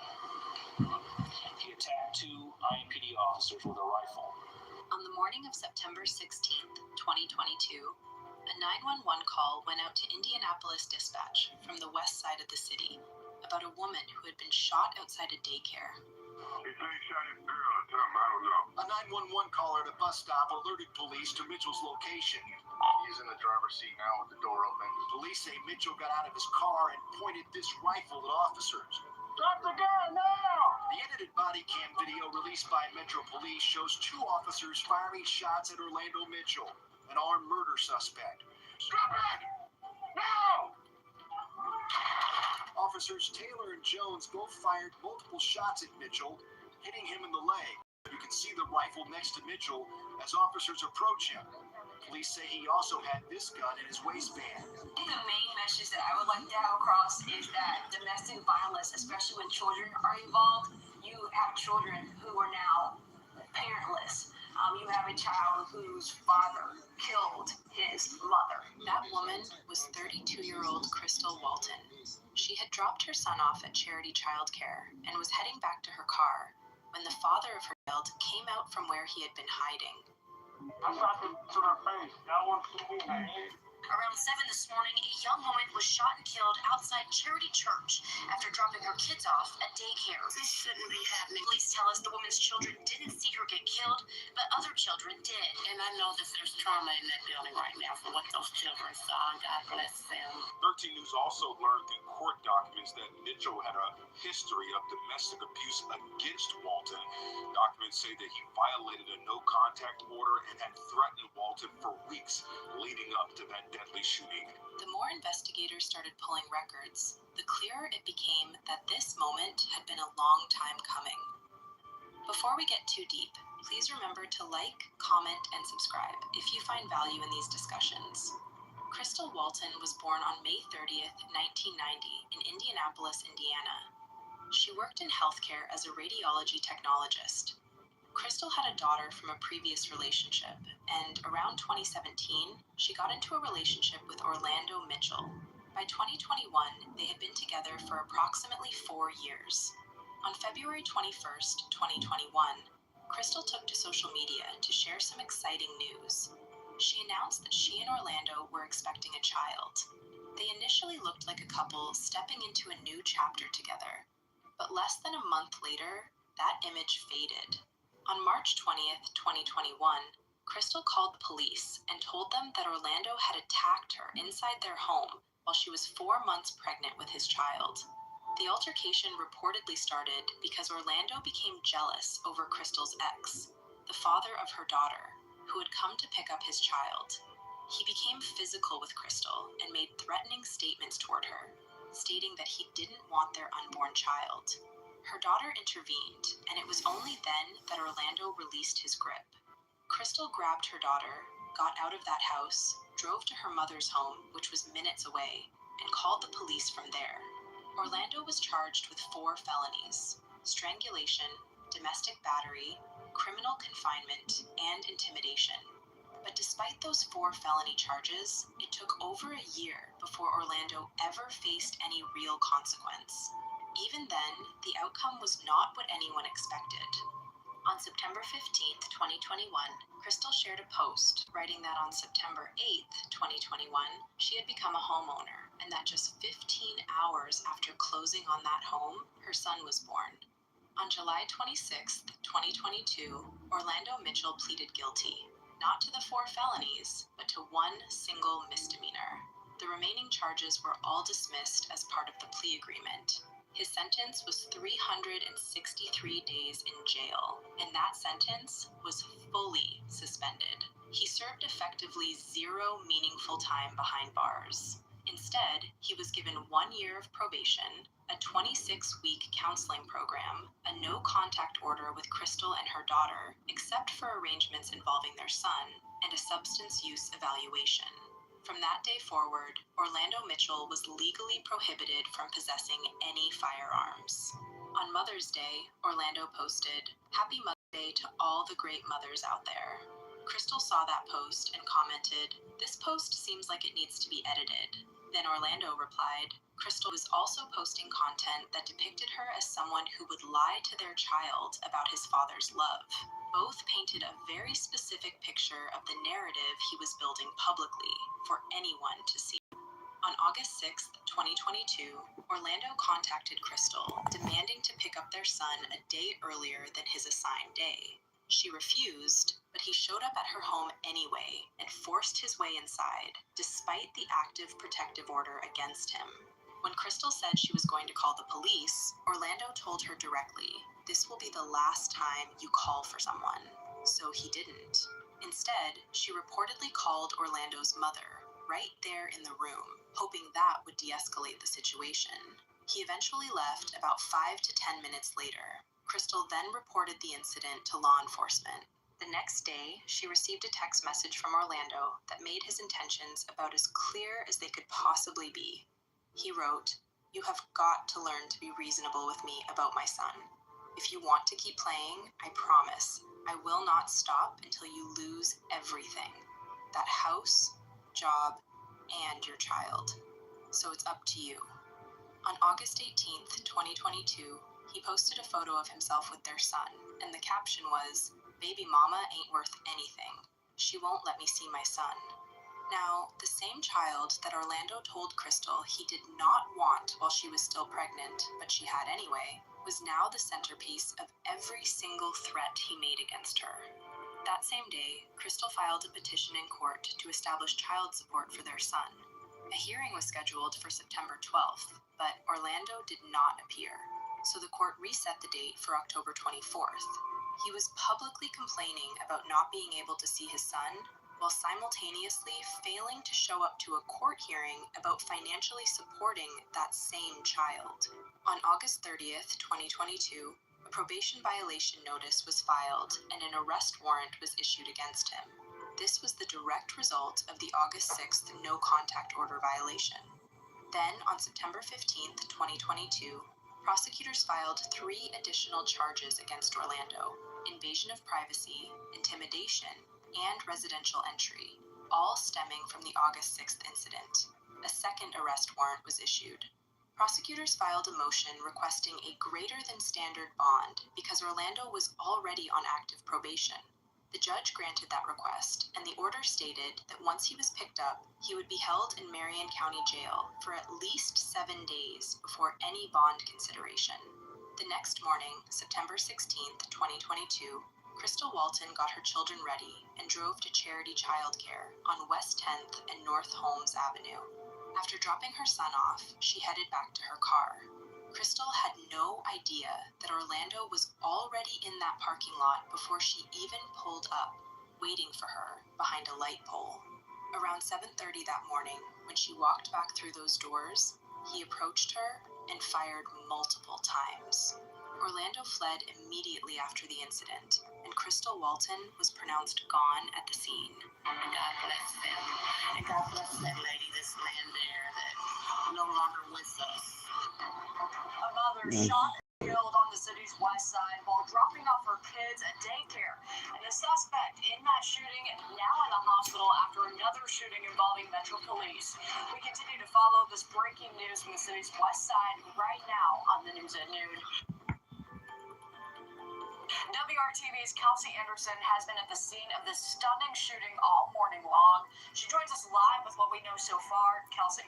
He attacked 2 IMPD officers with a rifle. On the morning of September 16th, 2022, a 911 call went out to Indianapolis Dispatch from the west side of the city about a woman who had been shot outside a daycare. He said he shot his girl or something. I don't know. A 911 caller at a bus stop alerted police to Mitchell's location. He's in the driver's seat now with the door open. Police say Mitchell got out of his car and pointed this rifle at officers. Drop the gun now! The edited body cam video released by Metro Police shows 2 officers firing shots at Orlando Mitchell, an armed murder suspect. Drop it! Now! Officers Taylor and Jones both fired multiple shots at Mitchell, hitting him in the leg. You can see the rifle next to Mitchell as officers approach him. Police say he also had this gun in his waistband. I think the main message that I would like to have across is that domestic violence, especially when children are involved, you have children who are now parentless. You have a child whose father killed his mother. That woman was 32-year-old Crystal Walton. She had dropped her son off at Charity Childcare and was heading back to her car when the father of her child came out from where he had been hiding. I shot it to her face. I want to do that. Around 7 this morning, a young woman was shot and killed outside Charity Church after dropping her kids off at daycare. This shouldn't be happening. Police tell us the woman's children didn't see her get killed, but other children did. And I know that there's trauma in that building right now for what those children saw, and God bless them. 13 News also learned through court documents that Mitchell had a history of domestic abuse against Walton. Documents say that he violated a no-contact order and had threatened Walton for weeks leading up to that deadly shooting. The more investigators started pulling records, the clearer it became that this moment had been a long time coming. Before we get too deep, please remember to like, comment, and subscribe if you find value in these discussions. Crystal Walton was born on May 30th, 1990 in Indianapolis, Indiana. She worked in healthcare as a radiology technologist. Crystal had a daughter from a previous relationship, and around 2017, she got into a relationship with Orlando Mitchell. By 2021, they had been together for approximately 4 years. On February 21st, 2021, Crystal took to social media to share some exciting news. She announced that she and Orlando were expecting a child. They initially looked like a couple stepping into a new chapter together, but less than a month later, that image faded. On March 20th, 2021, Crystal called the police and told them that Orlando had attacked her inside their home while she was 4 months pregnant with his child. The altercation reportedly started because Orlando became jealous over Crystal's ex, the father of her daughter, who had come to pick up his child. He became physical with Crystal and made threatening statements toward her, stating that he didn't want their unborn child. Her daughter intervened, and it was only then that Orlando released his grip. Crystal grabbed her daughter, got out of that house, drove to her mother's home, which was minutes away, and called the police from there. Orlando was charged with 4 felonies: strangulation, domestic battery, criminal confinement, and intimidation. But despite those 4 felony charges, it took over a year before Orlando ever faced any real consequence. Even then, the outcome was not what anyone expected. On September 15th, 2021, Crystal shared a post writing that on September 8th, 2021, she had become a homeowner and that just 15 hours after closing on that home, her son was born. On July 26th, 2022, Orlando Mitchell pleaded guilty, not to the 4 felonies, but to 1 single misdemeanor. The remaining charges were all dismissed as part of the plea agreement. His sentence was 363 days in jail, and that sentence was fully suspended. He served effectively 0 meaningful time behind bars. Instead, he was given 1 year of probation, a 26-week counseling program, a no-contact order with Crystal and her daughter, except for arrangements involving their son, and a substance use evaluation. From that day forward, Orlando Mitchell was legally prohibited from possessing any firearms. On Mother's Day, Orlando posted, "Happy Mother's Day to all the great mothers out there." Crystal saw that post and commented, "This post seems like it needs to be edited." Then Orlando replied, Crystal was also posting content that depicted her as someone who would lie to their child about his father's love. Both painted a very specific picture of the narrative he was building publicly for anyone to see. On August 6, 2022, Orlando contacted Crystal, demanding to pick up their son a day earlier than his assigned day. She refused, but he showed up at her home anyway and forced his way inside, despite the active protective order against him. When Crystal said she was going to call the police, Orlando told her directly, "This will be the last time you call for someone." So he didn't. Instead, she reportedly called Orlando's mother, right there in the room, hoping that would de-escalate the situation. He eventually left about 5 to 10 minutes later. Crystal then reported the incident to law enforcement. The next day, she received a text message from Orlando that made his intentions about as clear as they could possibly be. He wrote, "You have got to learn to be reasonable with me about my son. If you want to keep playing, I promise, I will not stop until you lose everything. That house, job, and your child. So it's up to you." On August 18th, 2022, he posted a photo of himself with their son, and the caption was, "Baby mama ain't worth anything. She won't let me see my son." Now, the same child that Orlando told Crystal he did not want while she was still pregnant, but she had anyway, was now the centerpiece of every single threat he made against her. That same day, Crystal filed a petition in court to establish child support for their son. A hearing was scheduled for September 12th, but Orlando did not appear, so the court reset the date for October 24th. He was publicly complaining about not being able to see his son, while simultaneously failing to show up to a court hearing about financially supporting that same child. On August 30th, 2022, a probation violation notice was filed and an arrest warrant was issued against him. This was the direct result of the August 6th no-contact order violation. Then, on September 15th, 2022, prosecutors filed 3 additional charges against Orlando: invasion of privacy, intimidation, and residential entry, all stemming from the August 6th incident. A second arrest warrant was issued. Prosecutors filed a motion requesting a greater-than-standard bond because Orlando was already on active probation. The judge granted that request, and the order stated that once he was picked up, he would be held in Marion County Jail for at least 7 days before any bond consideration. The next morning, September 16th, 2022, Crystal Walton got her children ready and drove to Charity Childcare on West 10th and North Holmes Avenue. After dropping her son off, she headed back to her car. Crystal had no idea that Orlando was already in that parking lot before she even pulled up, waiting for her behind a light pole. Around 7:30 that morning, when she walked back through those doors, he approached her and fired multiple times. Orlando fled immediately after the incident, and Crystal Walton was pronounced gone at the scene. And God bless them. And God bless that lady that's laying there that no longer with us. A mother shot and killed on the city's west side while dropping off her kids at daycare. And the suspect in that shooting now in the hospital after another shooting involving Metro Police. We continue to follow this breaking news from the city's west side right now on the News at Noon. WRTV's Kelsey Anderson has been at the scene of this stunning shooting all morning long. She joins us live with what we know so far. Kelsey.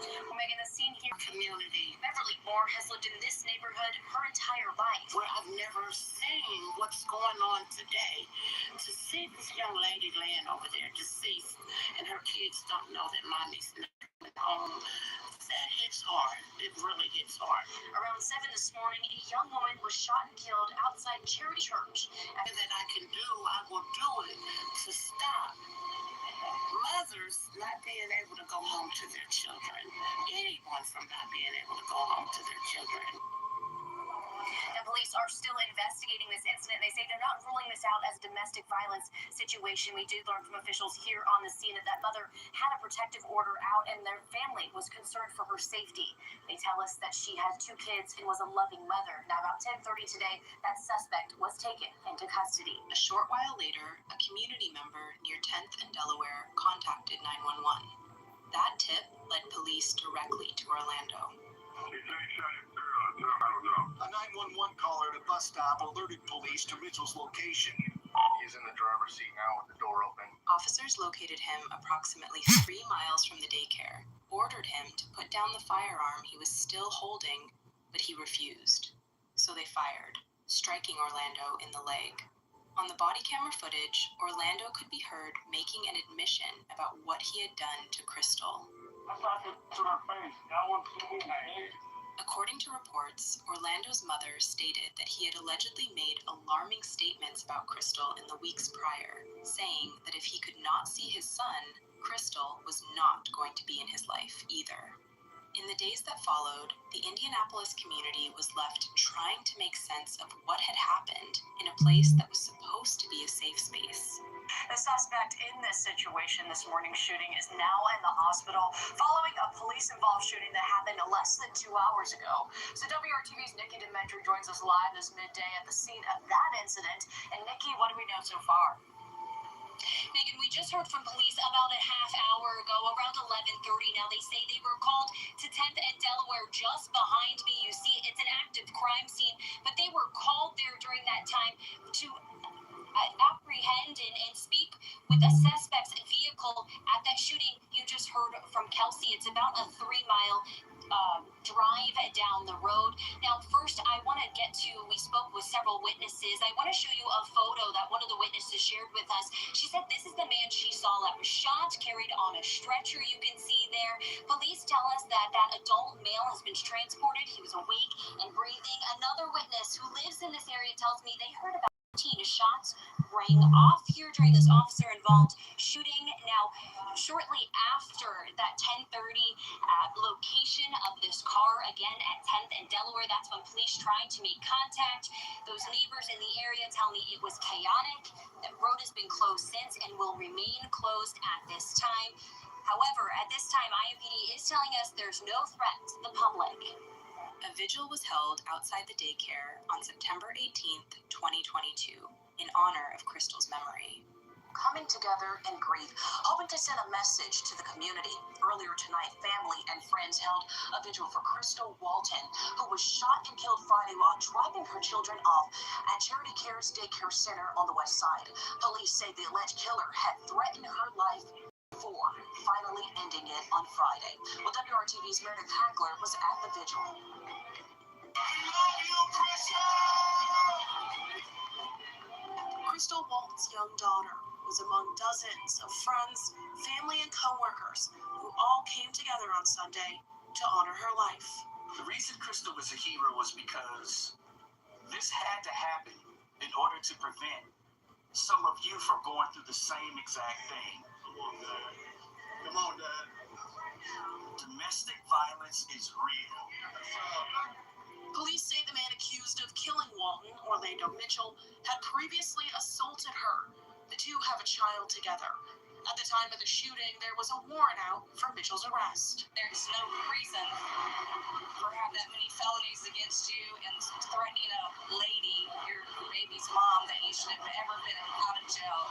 Well, Megan, the scene here, community. Beverly Moore has lived in this neighborhood her entire life. Well, I've never seen what's going on today. To see this young lady laying over there deceased and her kids don't know that mommy's not home, that hits hard. It really hits hard. Around 7 this morning, a young woman was shot and killed outside Charity Church. Everything that I can do, I will do it to stop mothers not being able to go home to their children. Anyone from not being able to go home to their children. And police police are still investigating this incident. They say they're not ruling this out as a domestic violence situation. We did learn from officials here on the scene that mother had a protective order out and their family was concerned for her safety. They tell us that she has 2 kids and was a loving mother. Now, about 10:30 today, that suspect was taken into custody. A short while later, a community member near 10th and Delaware contacted 911. That tip led police directly to Orlando. A 911 caller at a bus stop alerted police to Mitchell's location. He's in the driver's seat now with the door open. Officers located him approximately 3 miles from the daycare, ordered him to put down the firearm he was still holding, but he refused. So they fired, striking Orlando in the leg. On the body camera footage, Orlando could be heard making an admission about what he had done to Crystal. According to reports, Orlando's mother stated that he had allegedly made alarming statements about Crystal in the weeks prior, saying that if he could not see his son, Crystal was not going to be in his life either. In the days that followed, the Indianapolis community was left trying to make sense of what had happened in a place that was supposed to be a safe space. The suspect in this situation, this morning's shooting, is now in the hospital following a police-involved shooting that happened less than 2 hours ago. So WRTV's Nikki Demetri joins us live this midday at the scene of that incident. And Nikki, what do we know so far? Megan, we just heard from police about a half hour ago, around 11:30. Now, they say they were called to 10th and Delaware just behind me. You see, it's an active crime scene, but they were called there during that time to apprehend and speak with a suspect's vehicle at that shooting you just heard from Kelsey. It's about a 3-mile drive down the road. Now, first, I want to get to, we spoke with several witnesses. I want to show you a photo that one of the witnesses shared with us. She said this is the man she saw that was shot, carried on a stretcher, you can see there. Police tell us that that adult male has been transported. He was awake and breathing. Another witness who lives in this area tells me they heard about 15 shots rang off here during this officer-involved shooting. Now, shortly after that 10:30 location of this car, again at 10th and Delaware, that's when police tried to make contact. Those neighbors in the area tell me it was chaotic. The road has been closed since and will remain closed at this time. However, at this time, IMPD is telling us there's no threat to the public. A vigil was held outside the daycare on September 18th, 2022, in honor of Crystal's memory. Coming together in grief, hoping to send a message to the community. Earlier tonight, family and friends held a vigil for Crystal Walton, who was shot and killed Friday while dropping her children off at Charity Care's daycare center on the west side. Police say the alleged killer had threatened her life before, finally ending it on Friday. Well, WRTV's Meredith Hagler was at the vigil. Crystal Walton's young daughter was among dozens of friends, family, and co-workers who all came together on Sunday to honor her life. The reason Crystal was a hero was because this had to happen in order to prevent some of you from going through the same exact thing. Come on, Dad. Come on, Dad. Domestic violence is real. Police say the man accused of killing Walton, Orlando Mitchell, had previously assaulted her. The two have a child together. At the time of the shooting, there was a warrant out for Mitchell's arrest. There's no reason for have that many felonies against you and threatening a lady, your baby's mom, that you should have ever been out of jail.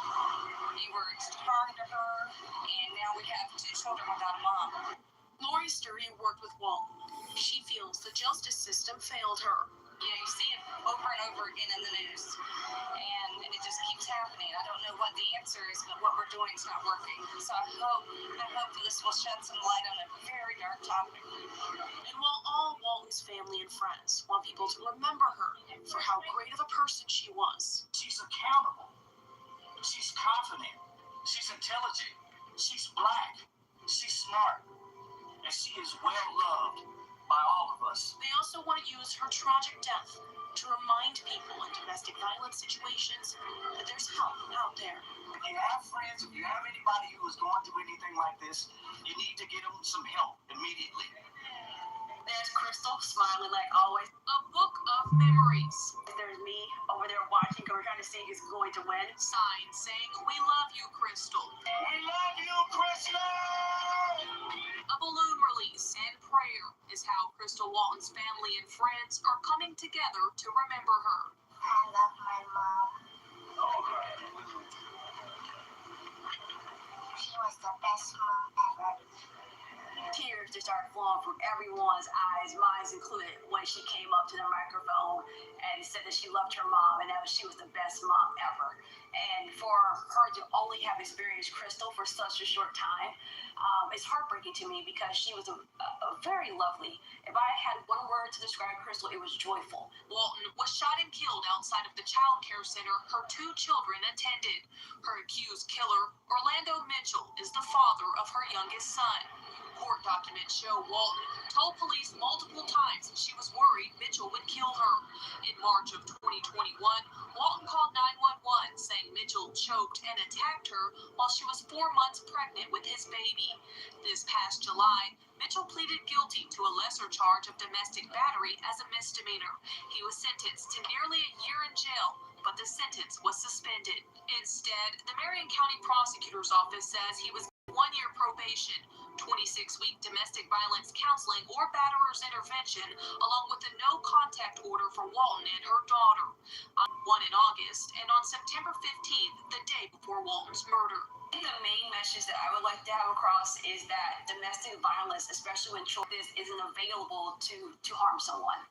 You were responding to her, and now we have 2 children without a mom. Lori Sturdy worked with Walton. She feels the justice system failed her. You know, you see it over and over again in the news, and it just keeps happening. I don't know what the answer is, but what we're doing is not working. So I hope that this will shed some light on a very dark topic. And while all Walton's family and friends want people to remember her for how great of a person she was, She's accountable. She's confident. She's intelligent. She's black. She's smart. And she is well loved by all of us. they also want to use her tragic death to remind people in domestic violence situations that there's help out there. If you have friends, if you have anybody who is going through anything like this, you need to get them some help immediately. There's Crystal, smiling like always. A book of memories. There's me over there watching, because we're trying to see who's going to win. Sign saying, "We love you, Crystal." We love you, Crystal! A balloon release and prayer is how Crystal Walton's family and friends are coming together to remember her. I love my mom. She was the best mom ever. Tears just started flowing from everyone's eyes, mine included, when she came up to the microphone and said that she loved her mom and that she was the best mom ever. And for her to only have experienced Crystal for such a short time, it's heartbreaking to me, because she was a very lovely. If I had one word to describe Crystal, it was joyful. Walton was shot and killed outside of the child care center her 2 children attended. Her accused killer, Orlando Mitchell, is the father of her youngest son. Court documents show Walton told police multiple times that she was worried Mitchell would kill her. In March of 2021, Walton called 911 saying Mitchell choked and attacked her while she was 4 months pregnant with his baby. This past July, Mitchell pleaded guilty to a lesser charge of domestic battery as a misdemeanor. He was sentenced to nearly a year in jail, but the sentence was suspended. Instead, the Marion County Prosecutor's Office says he was 1-year probation, 26-week domestic violence counseling or batterer's intervention, along with a no-contact order for Walton and her daughter. One in August, and on September 15th, the day before Walton's murder. The main message that I would like to have across is that domestic violence, especially when children, isn't available to harm someone.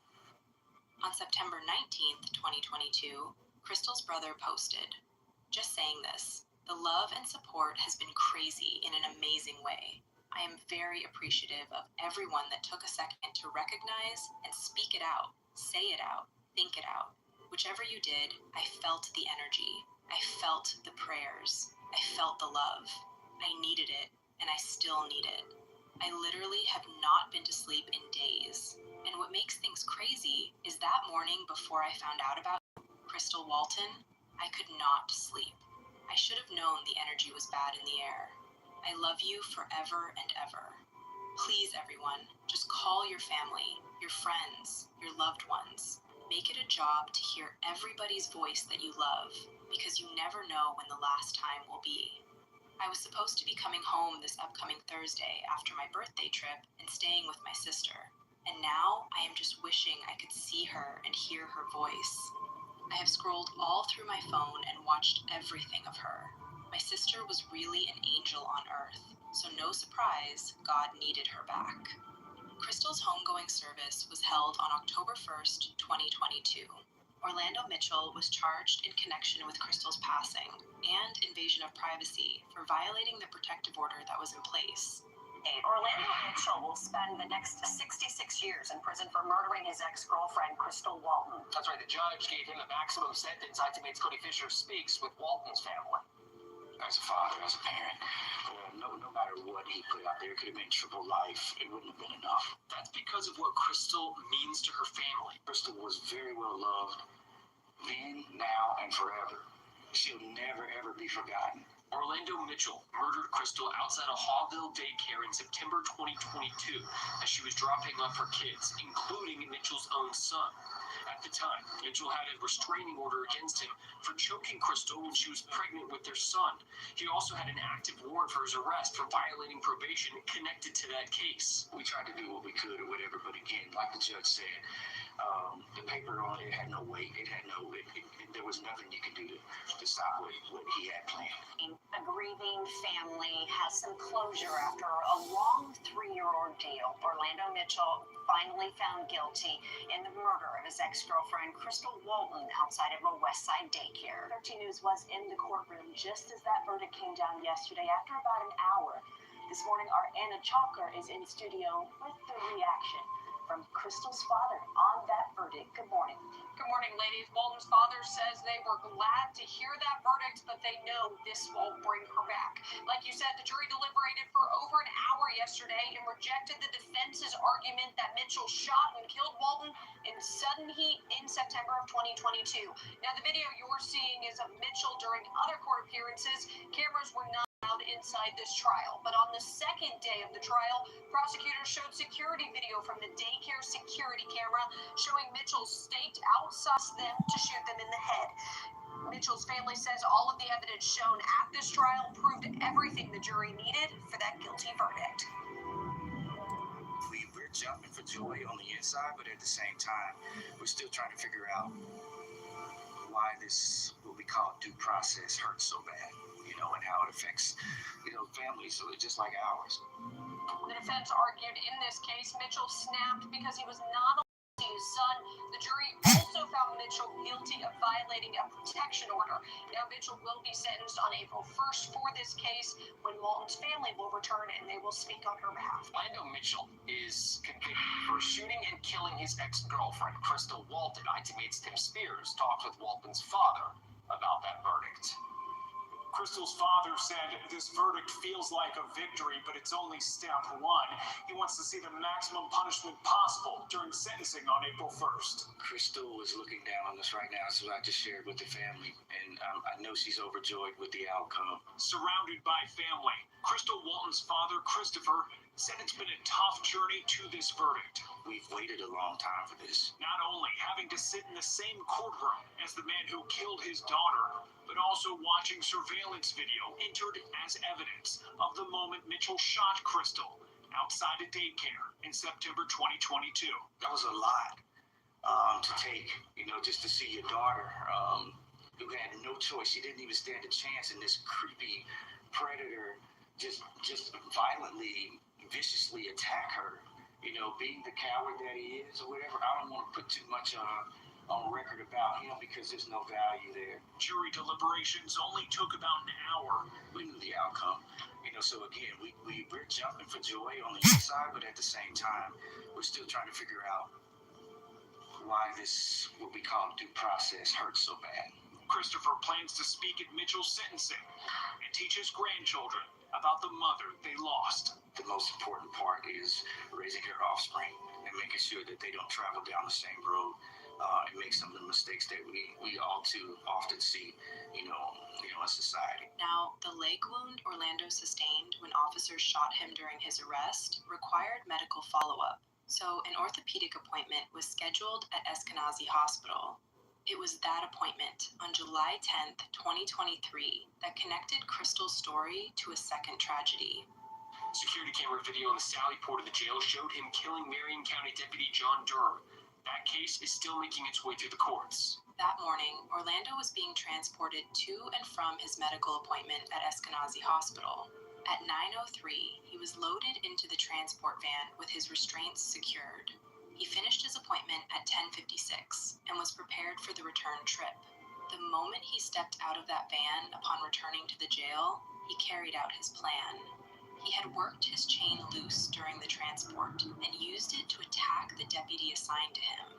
On September 19th, 2022, Crystal's brother posted, "Just saying this. The love and support has been crazy in an amazing way. I am very appreciative of everyone that took a second to recognize and speak it out, say it out, think it out. Whichever you did, I felt the energy. I felt the prayers. I felt the love. I needed it, and I still need it. I literally have not been to sleep in days. And what makes things crazy is that morning before I found out about Crystal Walton, I could not sleep. I should have known the energy was bad in the air. I love you forever and ever. Please, everyone, just call your family, your friends, your loved ones. Make it a job to hear everybody's voice that you love, because you never know when the last time will be. I was supposed to be coming home this upcoming Thursday after my birthday trip and staying with my sister. And now I am just wishing I could see her and hear her voice. I have scrolled all through my phone and watched everything of her. My sister was really an angel on earth, so no surprise, God needed her back." Crystal's homegoing service was held on October 1st, 2022. Orlando Mitchell was charged in connection with Crystal's passing and invasion of privacy for violating the protective order that was in place. Orlando Mitchell will spend the next 66 years in prison for murdering his ex-girlfriend, Crystal Walton. That's right, the judge gave him the maximum sentence. Itemate Cody Fisher speaks with Walton's family. As a father, as a parent, no matter what he put out there, it could have been triple life. It wouldn't have been enough. That's because of what Crystal means to her family. Crystal was very well loved then, now, and forever. She'll never, ever be forgotten. Orlando Mitchell murdered Crystal outside a Hawville daycare in September 2022 as she was dropping off her kids, including Mitchell's own son. At the time, Mitchell had a restraining order against him for choking Crystal when she was pregnant with their son. He also had an active warrant for his arrest for violating probation connected to that case. We tried to do what we could or whatever, but again, like the judge said, the paper on it had no weight. There was nothing you could do to stop what he had planned. A grieving family has some closure after a long 3-year ordeal. Orlando Mitchell finally found guilty in the murder of his ex-girlfriend, Crystal Walton, outside of a West Side daycare. 13 News was in the courtroom just as that verdict came down yesterday after about an hour. This morning, our Anna Chalker is in studio with the reaction from Crystal's father on that verdict. Good morning. Good morning, ladies. Walton's father says they were glad to hear that verdict, but they know this won't bring her back. Like you said, the jury deliberated for over an hour yesterday and rejected the defense's argument that Mitchell shot and killed Walton in sudden heat in September of 2022. Now, the video you're seeing is of Mitchell during other court appearances. Cameras were not allowed inside this trial. But on the second day of the trial, prosecutors showed security video from the daycare security camera showing Mitchell staked outside them to shoot them in the head. Mitchell's family says all of the evidence shown at this trial proved everything the jury needed for that guilty verdict. We're jumping for joy on the inside, but at the same time, we're still trying to figure out why this, what we call due process, hurts so bad, and how it affects, families just like ours. The defense argued in this case Mitchell snapped because he was not allowed to see his son. The jury also found Mitchell guilty of violating a protection order. Now Mitchell will be sentenced on April 1st for this case when Walton's family will return and they will speak on her behalf. Orlando Mitchell is convicted for shooting and killing his ex-girlfriend, Crystal Walton. ITV's Tim Spears talked with Walton's father about that verdict. Crystal's father said this verdict feels like a victory, but it's only step one. He wants to see the maximum punishment possible during sentencing on April 1st. Crystal is looking down on us right now, so I just shared with the family, and I know she's overjoyed with the outcome. Surrounded by family, Crystal Walton's father, Christopher, said it's been a tough journey to this verdict. We've waited a long time for this. Not only having to sit in the same courtroom as the man who killed his daughter, but also watching surveillance video entered as evidence of the moment Mitchell shot Crystal outside a daycare in September 2022. That was a lot to take, just to see your daughter who had no choice. She didn't even stand a chance, and this creepy predator just violently, viciously attack her. Being the coward that he is or whatever. I don't want to put too much on record about him because there's no value there. Jury deliberations only took about an hour. We knew the outcome. So again, we're jumping for joy on the inside, but at the same time, we're still trying to figure out why this, what we call due process, hurts so bad. Christopher plans to speak at Mitchell's sentencing and teach his grandchildren about the mother they lost. The most important part is raising her offspring and making sure that they don't travel down the same road and make some of the mistakes that we all too often see, in society. Now, the leg wound Orlando sustained when officers shot him during his arrest required medical follow-up. So an orthopedic appointment was scheduled at Eskenazi Hospital. It was that appointment on July 10th, 2023, that connected Crystal's story to a second tragedy. Security camera video in the Sally Port of the jail showed him killing Marion County Deputy John Durham. That case is still making its way through the courts. That morning, Orlando was being transported to and from his medical appointment at Eskenazi Hospital. At 9:03, he was loaded into the transport van with his restraints secured. He finished his appointment at 10:56 and was prepared for the return trip. The moment he stepped out of that van upon returning to the jail, he carried out his plan. He had worked his chain loose during the transport and used it to attack the deputy assigned to him.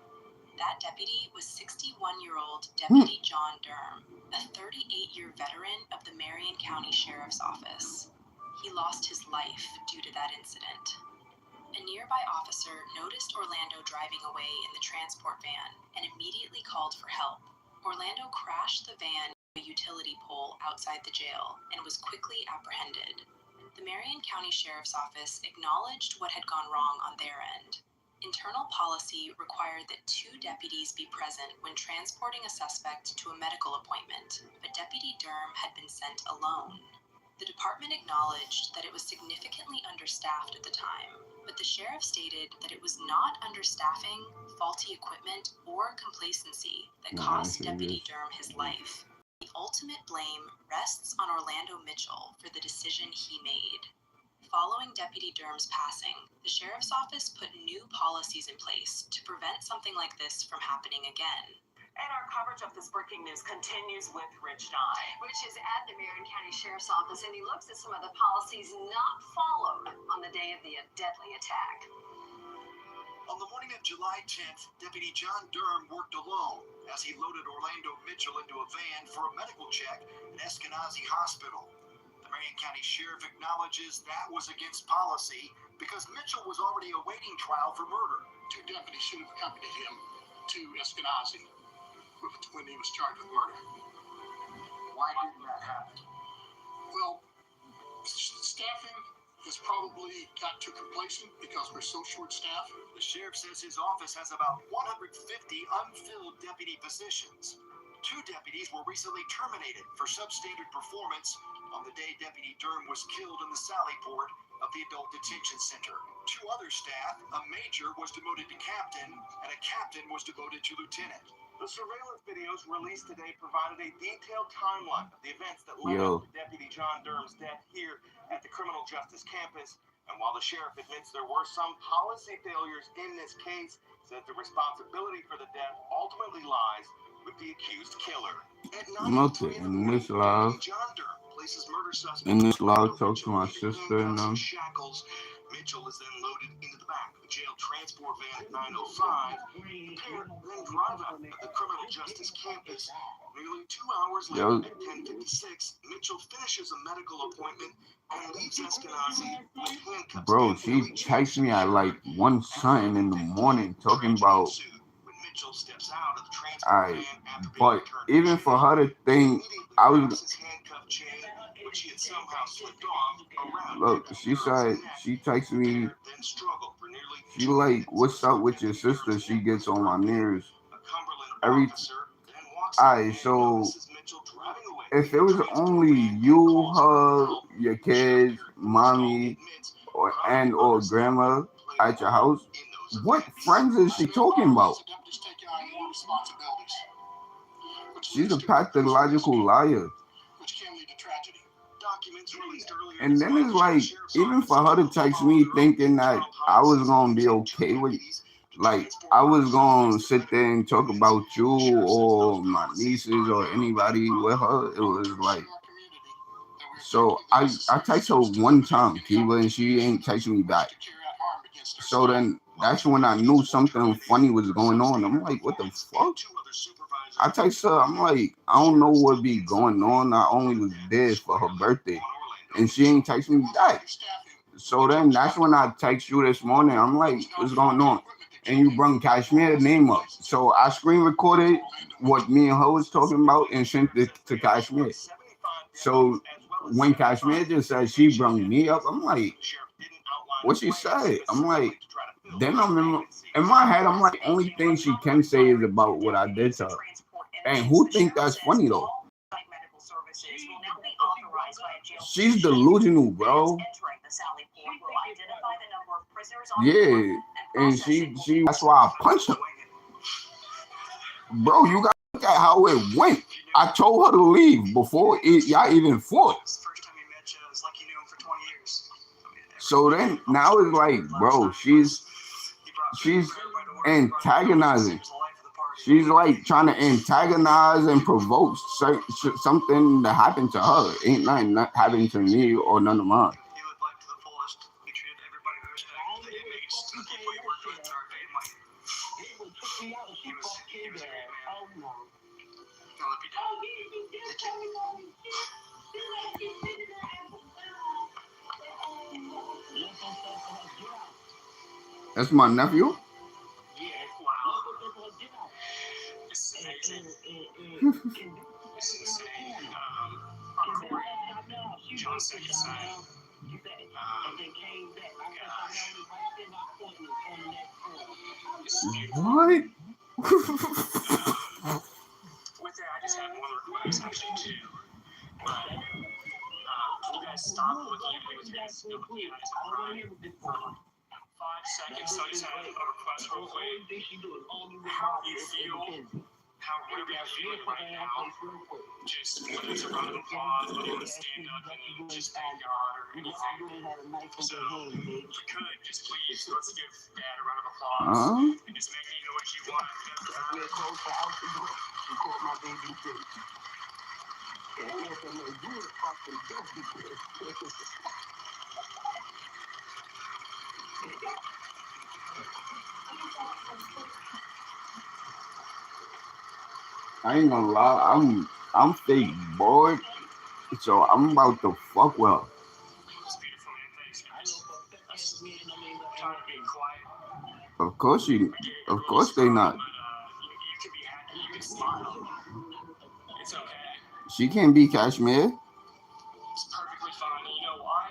That deputy was 61-year-old Deputy John Durham, a 38-year veteran of the Marion County Sheriff's Office. He lost his life due to that incident. A nearby officer noticed Orlando driving away in the transport van and immediately called for help. Orlando crashed the van into a utility pole outside the jail and was quickly apprehended. The Marion County Sheriff's Office acknowledged what had gone wrong on their end. Internal policy required that 2 deputies be present when transporting a suspect to a medical appointment, but Deputy Durham had been sent alone. The department acknowledged that it was significantly understaffed at the time, but the sheriff stated that it was not understaffing, faulty equipment, or complacency that cost Deputy Durham his life. The ultimate blame rests on Orlando Mitchell for the decision he made. Following Deputy Durham's passing, the Sheriff's Office put new policies in place to prevent something like this from happening again. And our coverage of this breaking news continues with Rich Nye. Rich is at the Marion County Sheriff's Office, and he looks at some of the policies not followed on the day of the deadly attack. On the morning of July 10th, Deputy John Durham worked alone as he loaded Orlando Mitchell into a van for a medical check at Eskenazi Hospital. The Marion County Sheriff acknowledges that was against policy because Mitchell was already awaiting trial for murder. 2 deputies should have accompanied him to Eskenazi when he was charged with murder. Why didn't that happen? Well, This probably got too complacent because we're so short-staffed. The sheriff says his office has about 150 unfilled deputy positions. 2 deputies were recently terminated for substandard performance on the day Deputy Durham was killed in the Sally Port of the Adult Detention Center. 2 other staff, a major was demoted to captain, and a captain was demoted to lieutenant. The surveillance videos released today provided a detailed timeline of the events that led up to Deputy John Durham's death here at the Criminal Justice Campus. And while the sheriff admits there were some policy failures in this case, says the responsibility for the death ultimately lies with the accused killer. Okay, in this live, talk to my sister and them. Mitchell is then loaded into the back of a jail transport van at 9:05. The pair then drive out of the Criminal Justice Campus. Nearly 2 hours later, at 10:56, Mitchell finishes a medical appointment and leaves Eskenazi with handcuffs. Bro, she texted me at like 1 something in the morning talking about. Alright, but even for her to think I was. Look, she said, she texted me, she like, what's up with your sister? She gets on my nerves. Alright, so if it was only you, her, your kids, mommy, or grandma at your house, what friends is she talking about? She's a pathological liar. And then it's like, even for her to text me thinking that I was gonna be okay with, like, I was gonna sit there and talk about you or my nieces or anybody with her, it was like, so I text her 1 time, Kiva, and she ain't texting me back. So then that's when I knew something funny was going on. I'm like, what the fuck? I text her, I'm like, I don't know what be going on. I only was there for her birthday. And she ain't texting me back. So then that's when I text you this morning. I'm like, what's going on? And you bring Kashmir's name up. So I screen recorded what me and her was talking about and sent it to Kashmir. So when Kashmir just said she brought me up, I'm like, what she said? I'm like, then I'm in my head, I'm like, only thing she can say is about what I did to her. And who think that's funny though? She's delusional, bro. Yeah, and she that's why I punched her. Bro, you gotta look at how it went. I told her to leave before y'all even fought. So then now it's like, bro, she's antagonizing. She's like trying to antagonize and provoke something that happened to her. Ain't nothing not happening to me or none of mine. That's my nephew. John's second son. What? With that, I just had one request actually too. But can you guys stop looking at me with your eyes open for 5 seconds? So I just had a request real quick. How you feel? How whatever you're feeling right now, just whether it's a round of applause, whether you want to stand up and just thank God or anything. So if we could, just please, let's give Dad a round of applause and just make any noise you want. I ain't gonna lie, I'm fake bored, so I'm about to fuck with her. Of course they not. She can't be Kashmir. It's perfectly fine. You know why?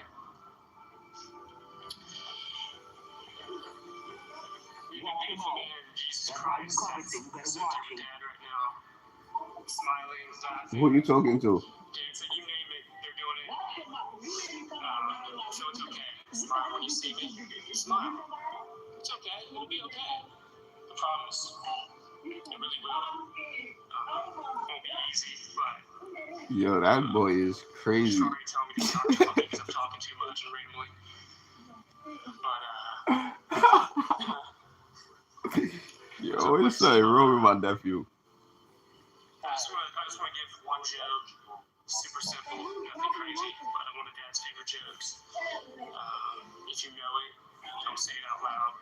Christ, that's your dad right now. Smiling, laughing. Who are you talking to? Dancing, you name it, they're doing it. So it's okay. Smile when you see me. Smile. It's okay. It'll be okay. I promise. It really will. Won't be easy, but. Yo, that boy is crazy. Sorry, tell me to stop talking because I'm talking too much and randomly. Yo, what's that wrong with my nephew? I just want to give one joke. Super simple, nothing crazy, but one of Dad's favorite jokes. If you know it, don't say it out loud.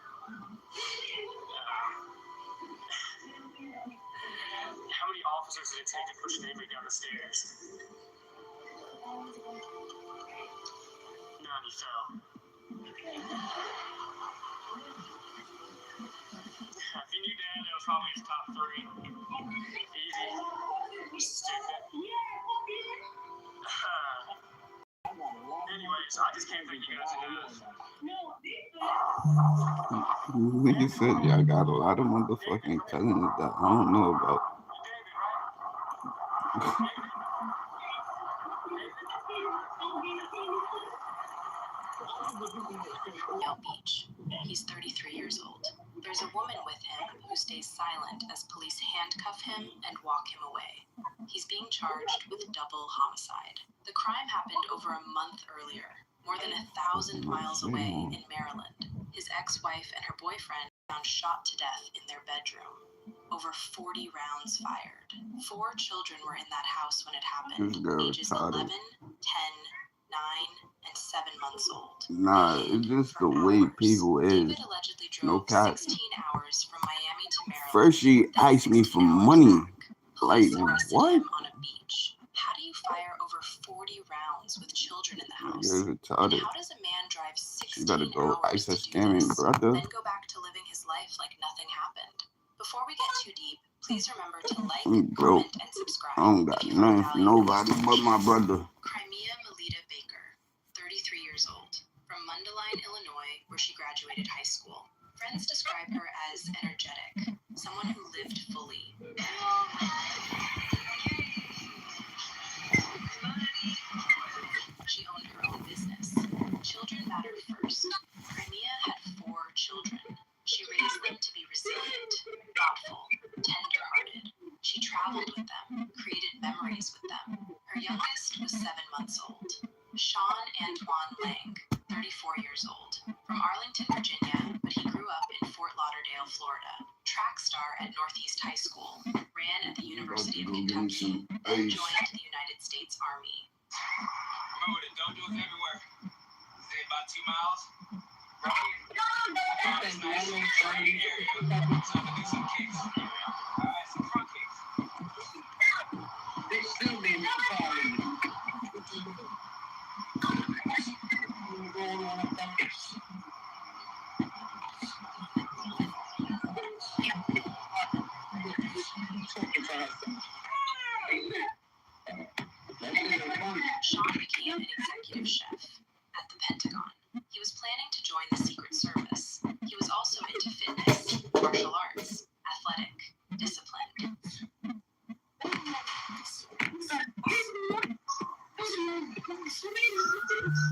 How many officers did it take to push David down the stairs? None, he fell. If you knew Dad, that was probably his top 3. Easy. Stupid. Anyways, I just can't thank you guys enough. Nigga said y'all got a lot of motherfucking cousins that I don't know about. Beach. He's 33 years old. There's a woman with him who stays silent as police handcuff him and walk him away. He's being charged with double homicide. The crime happened over a month earlier, more than 1,000 miles away in Maryland. His ex-wife and her boyfriend found shot to death in their bedroom. Over 40 rounds fired. 4 children were in that house when it happened, ages 11, 10, 9, and 7 months old. Nah, it's just the way people is. No cap. 16 hours from Miami to Maryland. First she asked me for money. Like, what? On a beach. How do you fire over 40 rounds with children in the house? You're retarded. How does a man drive 16 You gotta go hours ice a to do scamming, this, brother. then go back to living his life like nothing happened? Before we get too deep, please remember to like, Bro, comment, and subscribe. I don't got nothing for nobody but my brother. Crimea Melita Baker, 33 years old, from Mundelein, Illinois, where she graduated high school. Friends describe her as energetic, someone who lived fully. She owned her own business. Children mattered first. Crimea had 4 children. She raised them to be resilient, thoughtful, tender-hearted. She traveled with them, created memories with them. Her youngest was 7 months old. Sean Antoine Lang, 34 years old, from Arlington, Virginia, but he grew up in Fort Lauderdale, Florida. Track star at Northeast High School, ran at the University of Kentucky, then joined the United States Army. Remember, the dojos everywhere. Say about 2 miles. Right here. It's nice and shiny area. So I'm gonna do some kicks. Alright, some front kicks. They still be following. Going on a bucket. Sean became an executive chef at the Pentagon. He was planning to join the Secret Service. He was also into fitness, martial arts, athletic, disciplined.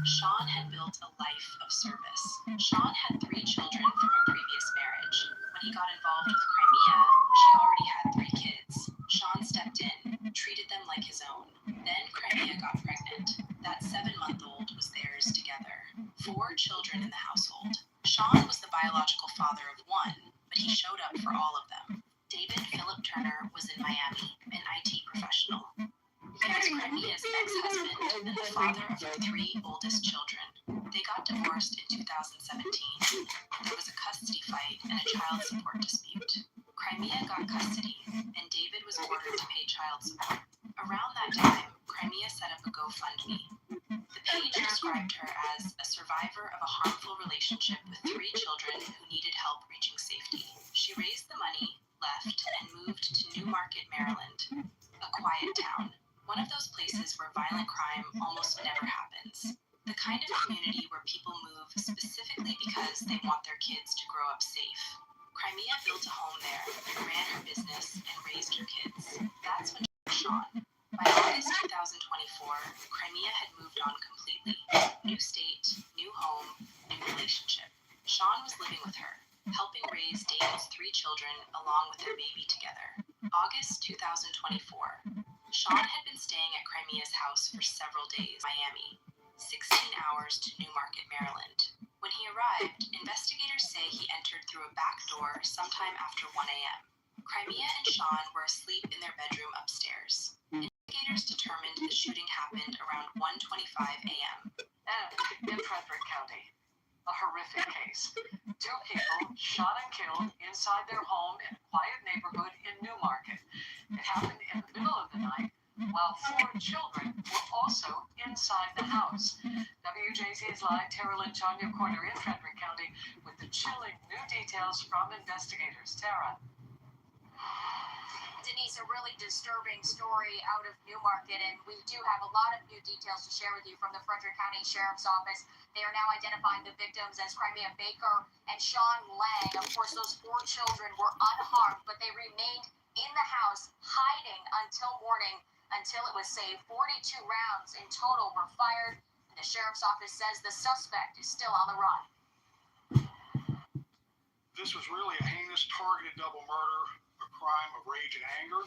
Sean had built a life of service. Sean had 3 children from a previous marriage. When he got involved with Crimea, she already had 3 kids. Sean stepped in, treated them like his own. Then Crimea got pregnant. That 7-month-old was theirs together. 4 children in the household. Sean was the biological father of 1, but he showed up for all of them. David Philip Turner was in Miami, an IT professional. He was Crimea's ex-husband and the father of her 3 oldest children. They got divorced in 2017. There was a custody fight and a child support dispute. Crimea got custody, and David was ordered to pay child support. Around that time, Crimea set up a GoFundMe. The page described her as a survivor of a harmful relationship with 3 children who needed help reaching safety. She raised the money, left, and moved to Newmarket, Maryland, a quiet town. One of those places where violent crime almost never happens. The kind of community where people move specifically because they want their kids to grow up safe. Crimea built a home there, ran her business, and raised her kids. That's when she met Sean. By August 2024, Crimea had moved on completely. New state, new home, new relationship. Sean was living with her, helping raise David's 3 children along with their baby together. August 2024. Sean had been staying at Crimea's house for several days in Miami, 16 hours to Newmarket, Maryland. When he arrived, investigators say he entered through a back door sometime after 1 a.m. Crimea and Sean were asleep in their bedroom upstairs. Investigators determined the shooting happened around 1:25 a.m. In Frederick County, a horrific case. 2 people shot and killed inside their home in a quiet neighborhood in Newmarket. It happened in the middle of the night, while 4 children were also inside the house. WJZ's live Tara Lynn Tanya Corner in Frederick County with the chilling new details from investigators. Tara. Denise, a really disturbing story out of Newmarket, and we do have a lot of new details to share with you from the Frederick County Sheriff's Office. They are now identifying the victims as Crimea Baker and Sean Lang. Of course, those 4 children were unharmed, but they remained in the house hiding until morning, until it was safe. 42 rounds in total were fired, and the Sheriff's Office says the suspect is still on the run. This was really a heinous targeted double murder, a crime of rage and anger.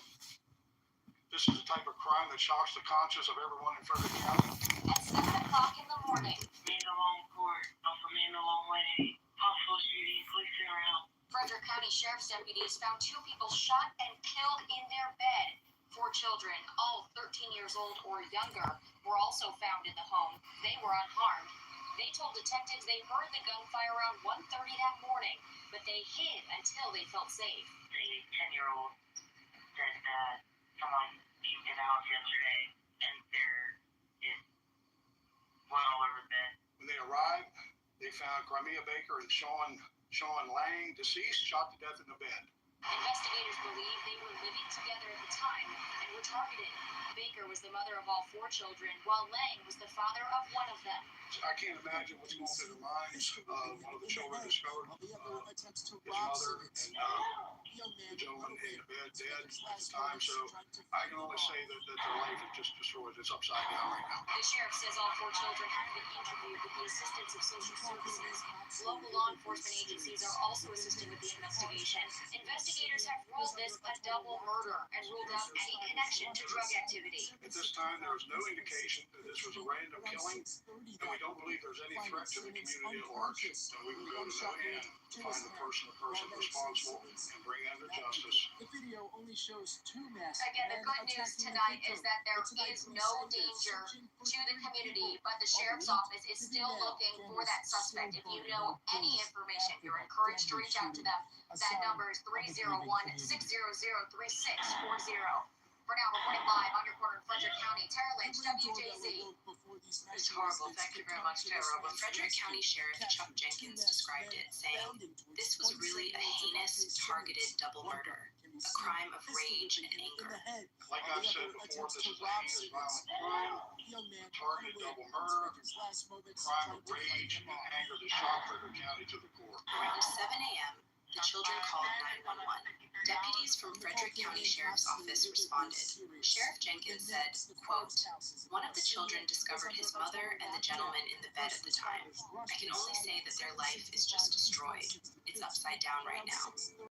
This is the type of crime that shocks the conscience of everyone in Frederick County. At 7 o'clock in the morning, Made a long court, also made a long way. Possible shooting, police around. Frederick County Sheriff's deputies found 2 people shot and killed in their bed. 4 children, all 13 years old or younger, were also found in the home. They were unharmed. They told detectives they heard the gunfire around 1:30 that morning, but they hid until they felt safe. The 10-year-old said that someone beat in the house yesterday, and there is blood all over the bed. When they arrived, they found Crimea Baker and Sean Lang, deceased, shot to death in the bed. Investigators believe they were living together at the time and were targeted. Baker was the mother of all 4 children, while Lang was the father of one of them. I can't imagine what's going through the minds of one of the children discovered his mother and the gentleman in the bed dead at the time. So I can only say that their life is just destroyed. It's upside down right now. The sheriff says all 4 children have been interviewed with the assistance of social services. Local law enforcement agencies are also assisting with the investigation. Investigators have ruled this a double murder and ruled out any connection to drug activity. At this time, there is no indication that this was a random killing, and we don't believe there's any threat to the community at large. And we will go to no end to find the person responsible and bring them to justice. Again, the good news tonight is that there is no danger to the community, but the sheriff's office is still looking for that suspect. If you know any information, you're encouraged to reach out to them. That number is 301-600-3640. For now, reporting live on your corner in Frederick County, Tara Lynch, WJZ. It's horrible. Thank you very much, Tara. But Frederick County Sheriff Chuck Jenkins described it, saying, "This was really a heinous, targeted double murder, a crime of rage and anger." Like I've said before, this is a heinous, violent crime, targeted double murder, crime of rage and anger that shocked Frederick County to the core. Around 7 a.m., the children called 911. Deputies from Frederick County Sheriff's Office responded. Sheriff Jenkins said, quote, "One of the children discovered his mother and the gentleman in the bed at the time. I can only say that their life is just destroyed. It's upside down right now."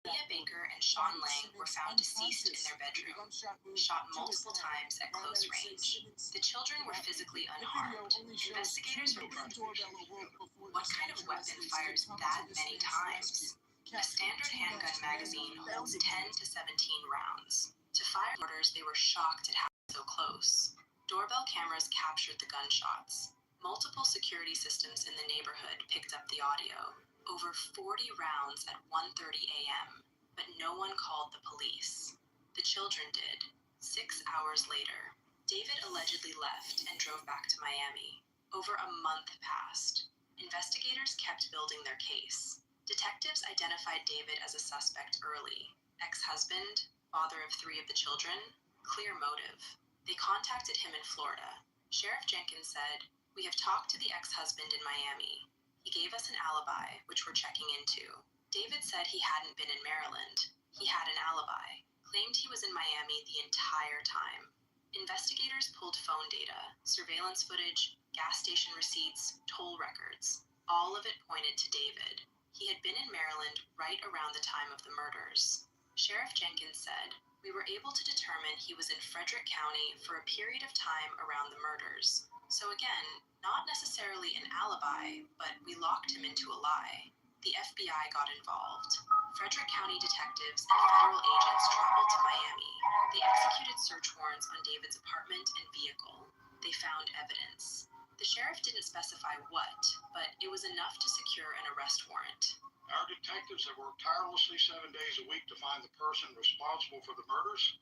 Crimea Baker and Sean Lang were found deceased in their bedroom, shot multiple times at close range. The children were physically unharmed. Investigators were what kind of weapon fires that many times? A standard handgun magazine holds 10 to 17 rounds. To fire orders, they were shocked at having so close. Doorbell cameras captured the gunshots. Multiple security systems in the neighborhood picked up the audio. Over 40 rounds at 1:30 a.m., but no one called the police. The children did. 6 hours later, David allegedly left and drove back to Miami. Over a month passed. Investigators kept building their case. Detectives identified David as a suspect early. Ex-husband, father of 3 of the children, clear motive. They contacted him in Florida. Sheriff Jenkins said, "We have talked to the ex-husband in Miami. He gave us an alibi, which we're checking into. David said he hadn't been in Maryland. He had an alibi, claimed he was in Miami the entire time. Investigators pulled phone data, surveillance footage, gas station receipts, toll records. All of it pointed to David. He had been in Maryland right around the time of the murders. Sheriff Jenkins said, "We were able to determine he was in Frederick County for a period of time around the murders. So again, not necessarily an alibi, but we locked him into a lie." The FBI got involved. Frederick County detectives and federal agents traveled to Miami. They executed search warrants on David's apartment and vehicle. They found evidence. The sheriff didn't specify what, but it was enough to secure an arrest warrant. Our detectives have worked tirelessly 7 days a week to find the person responsible for the murders,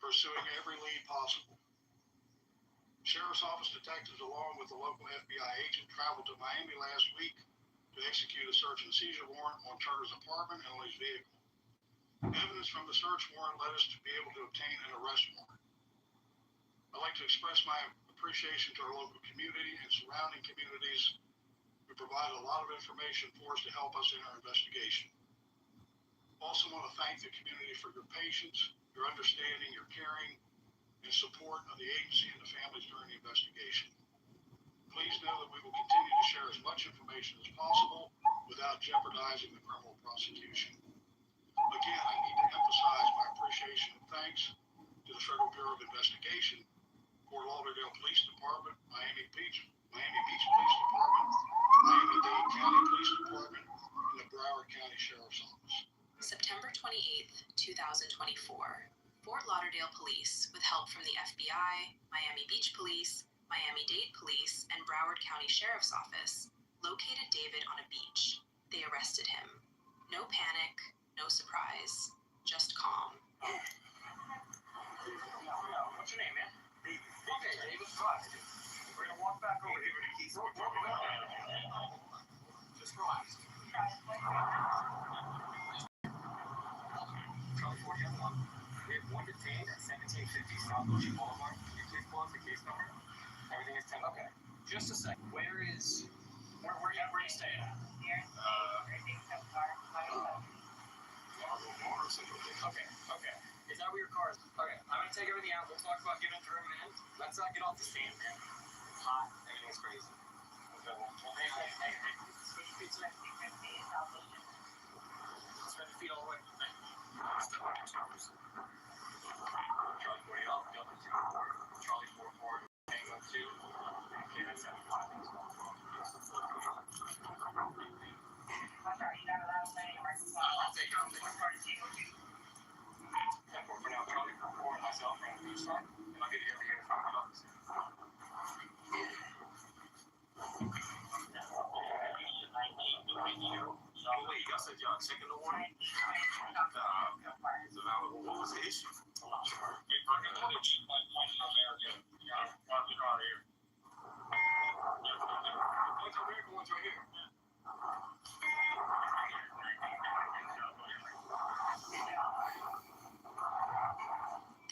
pursuing every lead possible. Sheriff's Office detectives, along with a local FBI agent, traveled to Miami last week to execute a search and seizure warrant on Turner's apartment and on his vehicle. Evidence from the search warrant led us to be able to obtain an arrest warrant. I'd like to express my appreciation to our local community and surrounding communities who provide a lot of information for us to help us in our investigation. Also want to thank the community for your patience, your understanding, your caring, and support of the agency and the families during the investigation. Please know that we will continue to share as much information as possible without jeopardizing the criminal prosecution. Again, I need to emphasize my appreciation and thanks to the Federal Bureau of Investigation, Fort Lauderdale Police Department, Miami Beach Police Department, Miami-Dade County Police Department, and the Broward County Sheriff's Office. September 28, 2024. Fort Lauderdale Police, with help from the FBI, Miami Beach Police, Miami-Dade Police, and Broward County Sheriff's Office, located David on a beach. They arrested him. No panic, no surprise, just calm. What's your name, man? David. Okay, David. Fine. We're gonna walk back over here to the keys. Just relax. Charlie 41. We have one detained at 1750 South Gussy Moto. Can you please pull up the case number? Everything is 10. Okay. Just a second. Where are you staying at? Okay. Is that where your car is? Okay. I'm gonna take everything out. We'll talk about giving it to him, man. Let's not get off the stand, man. It's hot. Everything's crazy. Okay. Well, hey. Switch pizza. 7 feet all the way. Charlie 40 off. Delta 2-4. Charlie 4-4. Tango 2. Okay, that's 7-5. I'll take it. For now, Charlie 4-4 and myself are going to start, and I'll get you over here to find my office. Oh, wait, y'all said y'all checking the warrant? So now, what was the issue?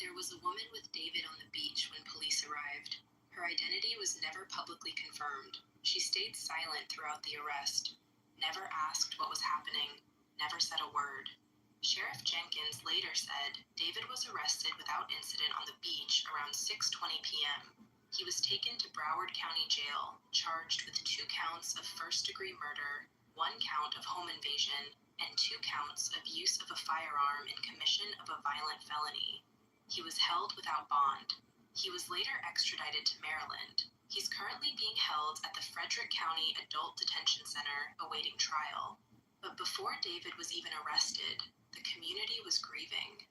There was a woman with David on the beach when police arrived. Her identity was never publicly confirmed. She stayed silent throughout the arrest, never asked what was happening, never said a word. Sheriff Jenkins later said David was arrested without incident on the beach around 6:20 p.m. He was taken to Broward County Jail, charged with 2 counts of first-degree murder, 1 count of home invasion, and 2 counts of use of a firearm in commission of a violent felony. He was held without bond. He was later extradited to Maryland. He's currently being held at the Frederick County Adult Detention Center awaiting trial. But before David was even arrested, the community was grieving.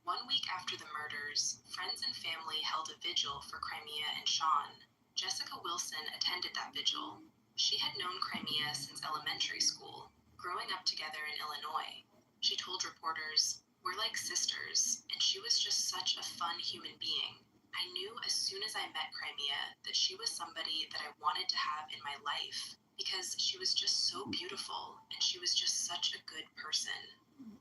1 week after the murders, friends and family held a vigil for Crimea and Sean. Jessica Wilson attended that vigil. She had known Crimea since elementary school, growing up together in Illinois. She told reporters, "We're like sisters, and she was just such a fun human being. I knew as soon as I met Crimea that she was somebody that I wanted to have in my life because she was just so beautiful and she was just such a good person."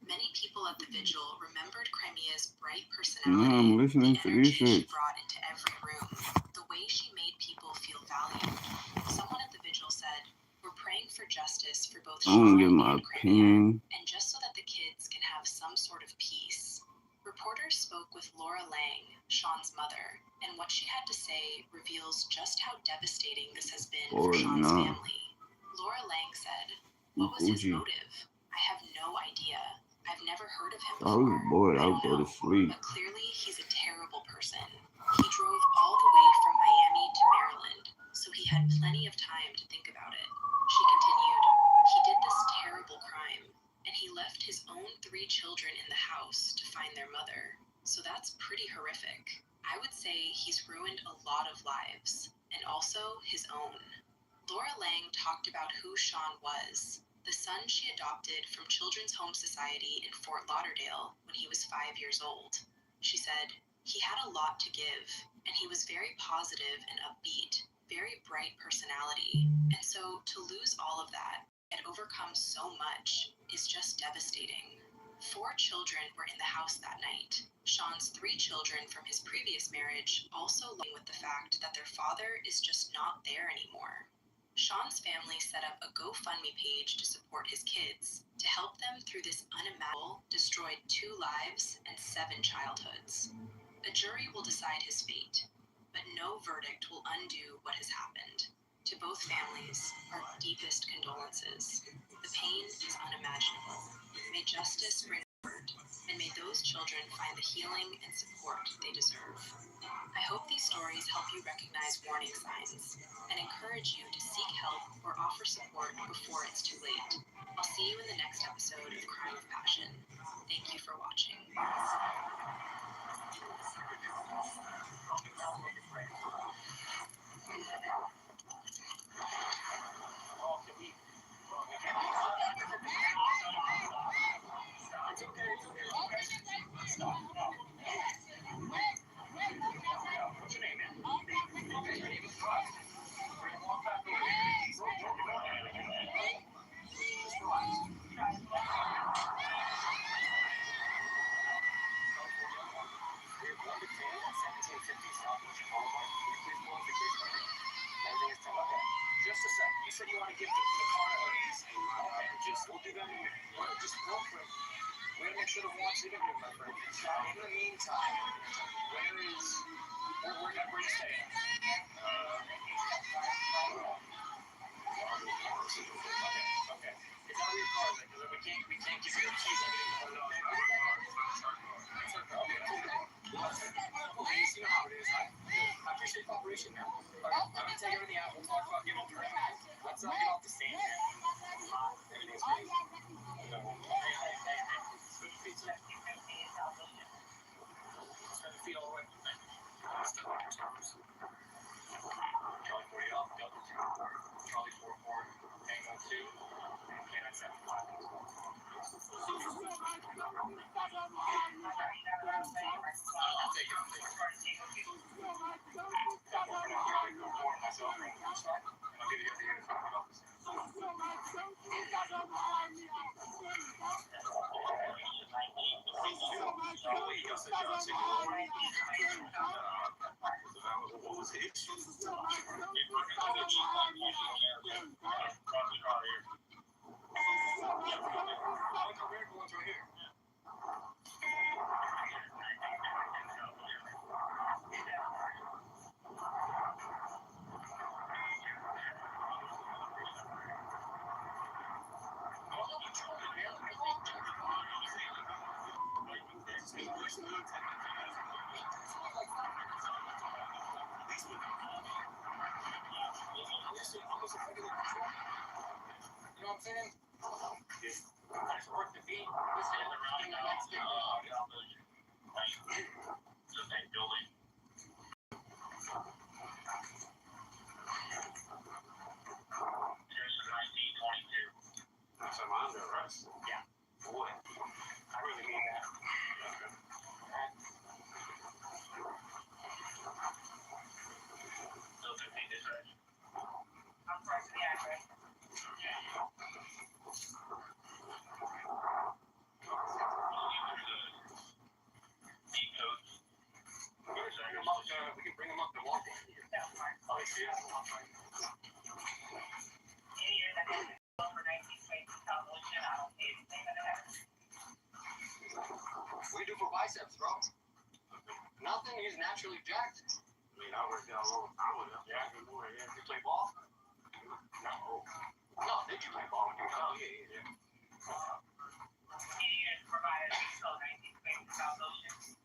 Many people at the vigil remembered Crimea's bright personality, I'm listening the to energy these she shit. brought into every room, the way she made people feel valued. Someone at the vigil said, "We're praying for for justice for both I'm gonna Sean give my and Crimea, opinion. and just so that the kids can have some sort of peace. Reporters spoke with Laura Lang, Sean's mother, and what she had to say reveals just how devastating this has been for Sean's family. Laura Lang said, "What was his motive? I have no idea. I've never heard of him before. I was bored. I would go to sleep. But clearly, he's a terrible person. He drove all the way from Miami to Maryland, so he had plenty of time to think about it." She continued, "He did this terrible crime, and he left his own 3 children in the house to find their mother. So that's pretty horrific. I would say he's ruined a lot of lives, and also his own." Laura Lang talked about who Sean was, the son she adopted from Children's Home Society in Fort Lauderdale when he was 5 years old. She said, "He had a lot to give, and he was very positive and upbeat, very bright personality. And so to lose all of that and overcome so much is just devastating." 4 children were in the house that night. Sean's 3 children from his previous marriage also living with the fact that their father is just not there anymore. Sean's family set up a GoFundMe page to support his kids, to help them through this unimaginable, destroyed 2 lives and 7 childhoods. A jury will decide his fate, but no verdict will undo what has happened. To both families, our deepest condolences. The pain is unimaginable. May justice bring comfort, and may those children find the healing and support they deserve. I hope these stories help you recognize warning signs and encourage you to seek help or offer support before it's too late. I'll see you in the next episode of Crime of Passion. Thank you for watching. Just a sec. You said you want to give the car to Elise. Okay, we'll do that in a minute. Just real quick. We gotta make sure the warrant's even good, my friend. In the meantime, where you staying? Okay. Is that where your car is? Because we can't give you the keys. Everything. No, it's our car. Police, you know how it is, right? I appreciate cooperation now. I'm gonna take everything out. We'll talk about getting off the ground. Let's not get off the stand here. Everything's crazy. Hey. Switch feet today. 7 feet all the way. Step on your toes. Charlie 40 off, Delta 2. Charlie 44, Tango 2. And that's 75. I'll take it. What was the issue? You know what I'm saying? It's worth the beat. So I'm under arrest? Yeah. For what? I really mean that. Okay. So 15 dispatch. I'm sorry for the address. We can bring them up to walk. Oh, do for biceps, bro? Nothing. He's naturally jacked. I mean, I worked out a long time with him. Yeah, good morning. Yeah, you play ball? No. No, did you play ball? Oh, yeah. He provided so 19 foundation.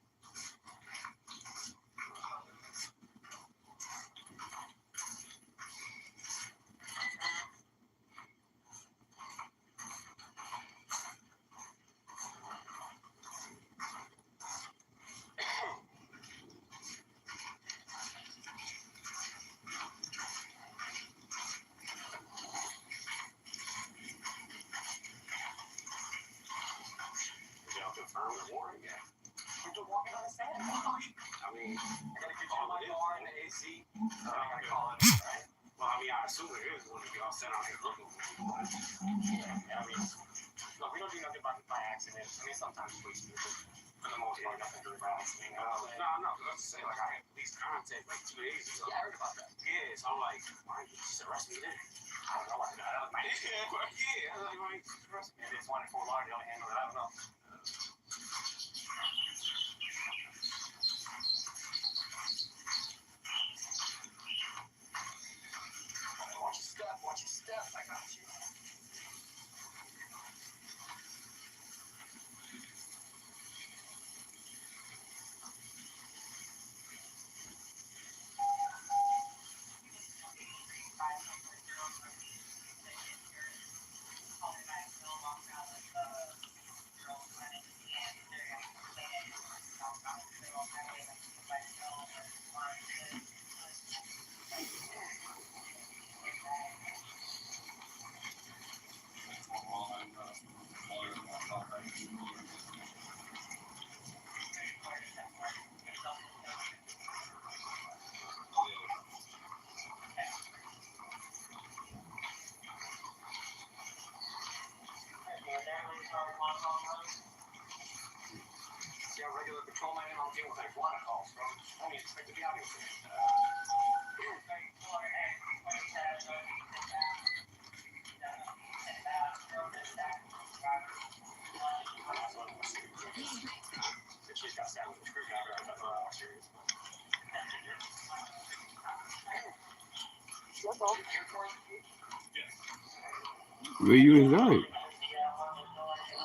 I mean, I gotta get you on my bar in the AC. So I gotta call it, right? Well, I mean, I assume it is going to be all set out here looking. Yeah, I mean, no, we don't do nothing by accident. I mean, sometimes we do, but for the most part, nothing really by accident. No, let's just say, like, I had police contact like 2 days ago. Yeah, I heard about that. Yeah, so I'm like, why did you just arrest me then? I don't know. That was my yeah, I was like, why did you just arrest me? Maybe it's 1 in Fort Lauderdale handle it. I don't know. Watch your step. I got you. Yeah, regular patrolman, I'm dealing with iguana calls, bro. I don't expect to be out here for She's got stabbed with a screwdriver. I don't know how serious. Where you was at?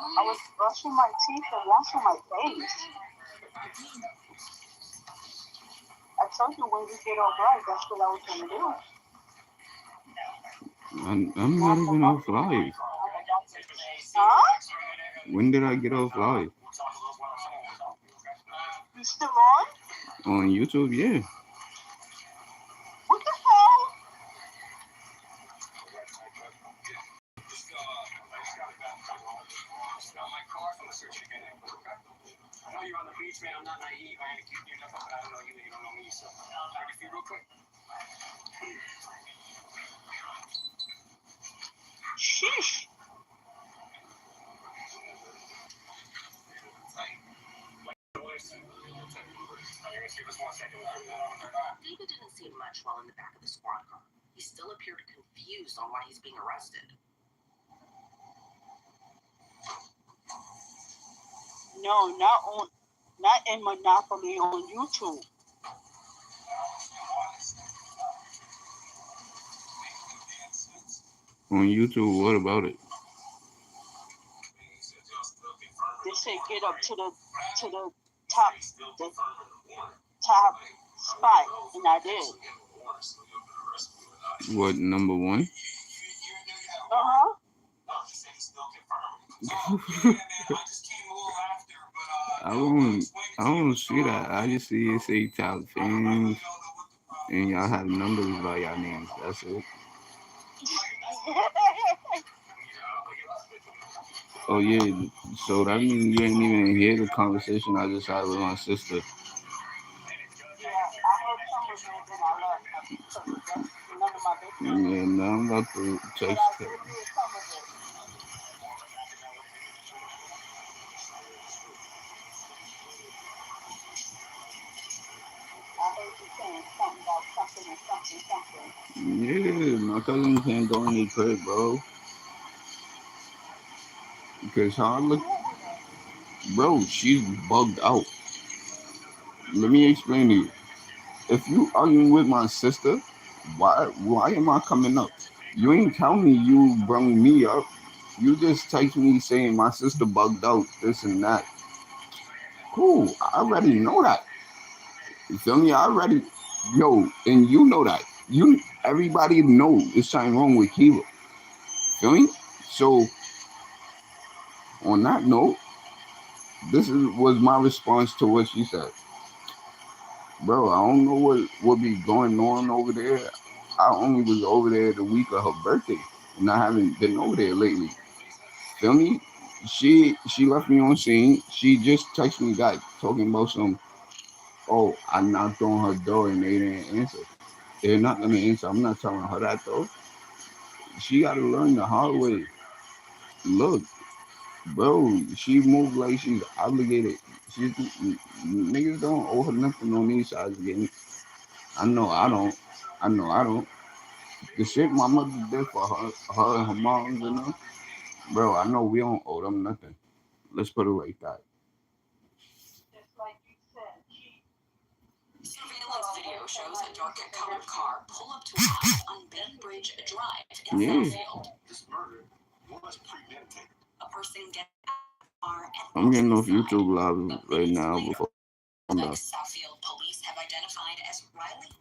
I was brushing my teeth and washing my face. I told you when you get off right, that's what I was going to do. I'm not even off live. Huh? When did I get off live? You still on? On YouTube, yeah. What the hell? I know you're on the beach, man. I'm not naive. I ain't keeping you enough, but I don't know you and you don't know me, so I'll get you real quick. Sheesh. David didn't say much while in the back of the squad car. He still appeared confused on why he's being arrested. No, not in Monopoly on YouTube. On YouTube, what about it? They say get up to the top spot, and I did. What, number one? Uh-huh. I don't see that. I just see it say top fans, and y'all have numbers by y'all names. That's it. Oh yeah, so that means you ain't even hear the conversation I just had with my sister. Yeah, I heard some of it and I left because that's none of my business. Yeah, now I'm about to text her. Yeah, my cousin can't go in his crib, bro. Because how I look, Bro, she's bugged out. Let me explain to you. If you arguing with my sister, why am I coming up? You ain't tell me you bring me up. You just text me saying my sister bugged out, this and that. Cool, I already know that. You feel me? I already, yo, and you know that. Everybody know there's something wrong with Kiva. Feel me? So on that note, was my response to what she said. Bro, I don't know what be going on over there. I only was over there the week of her birthday, and I haven't been over there lately. Feel me? She left me on scene. She just texted me back talking about some. Oh, I knocked on her door and they didn't answer. They're not gonna answer. I'm not telling her that though. She got to learn the hard way. Look, bro, she moved like she's obligated. She's niggas don't owe her nothing on these sides of the game. I know I don't. I know I don't. The shit my mother did for her and her moms and them, bro. I know we don't owe them nothing. Let's put it like that. Surveillance video shows a dark colored car pull up to a house on Bainbridge Drive in Yeah. Southfield. This murder was premeditated. A person gets out of the car and I'm walks getting off inside. YouTube live But right minutes now later, before I'm done. Southfield police have identified as Riley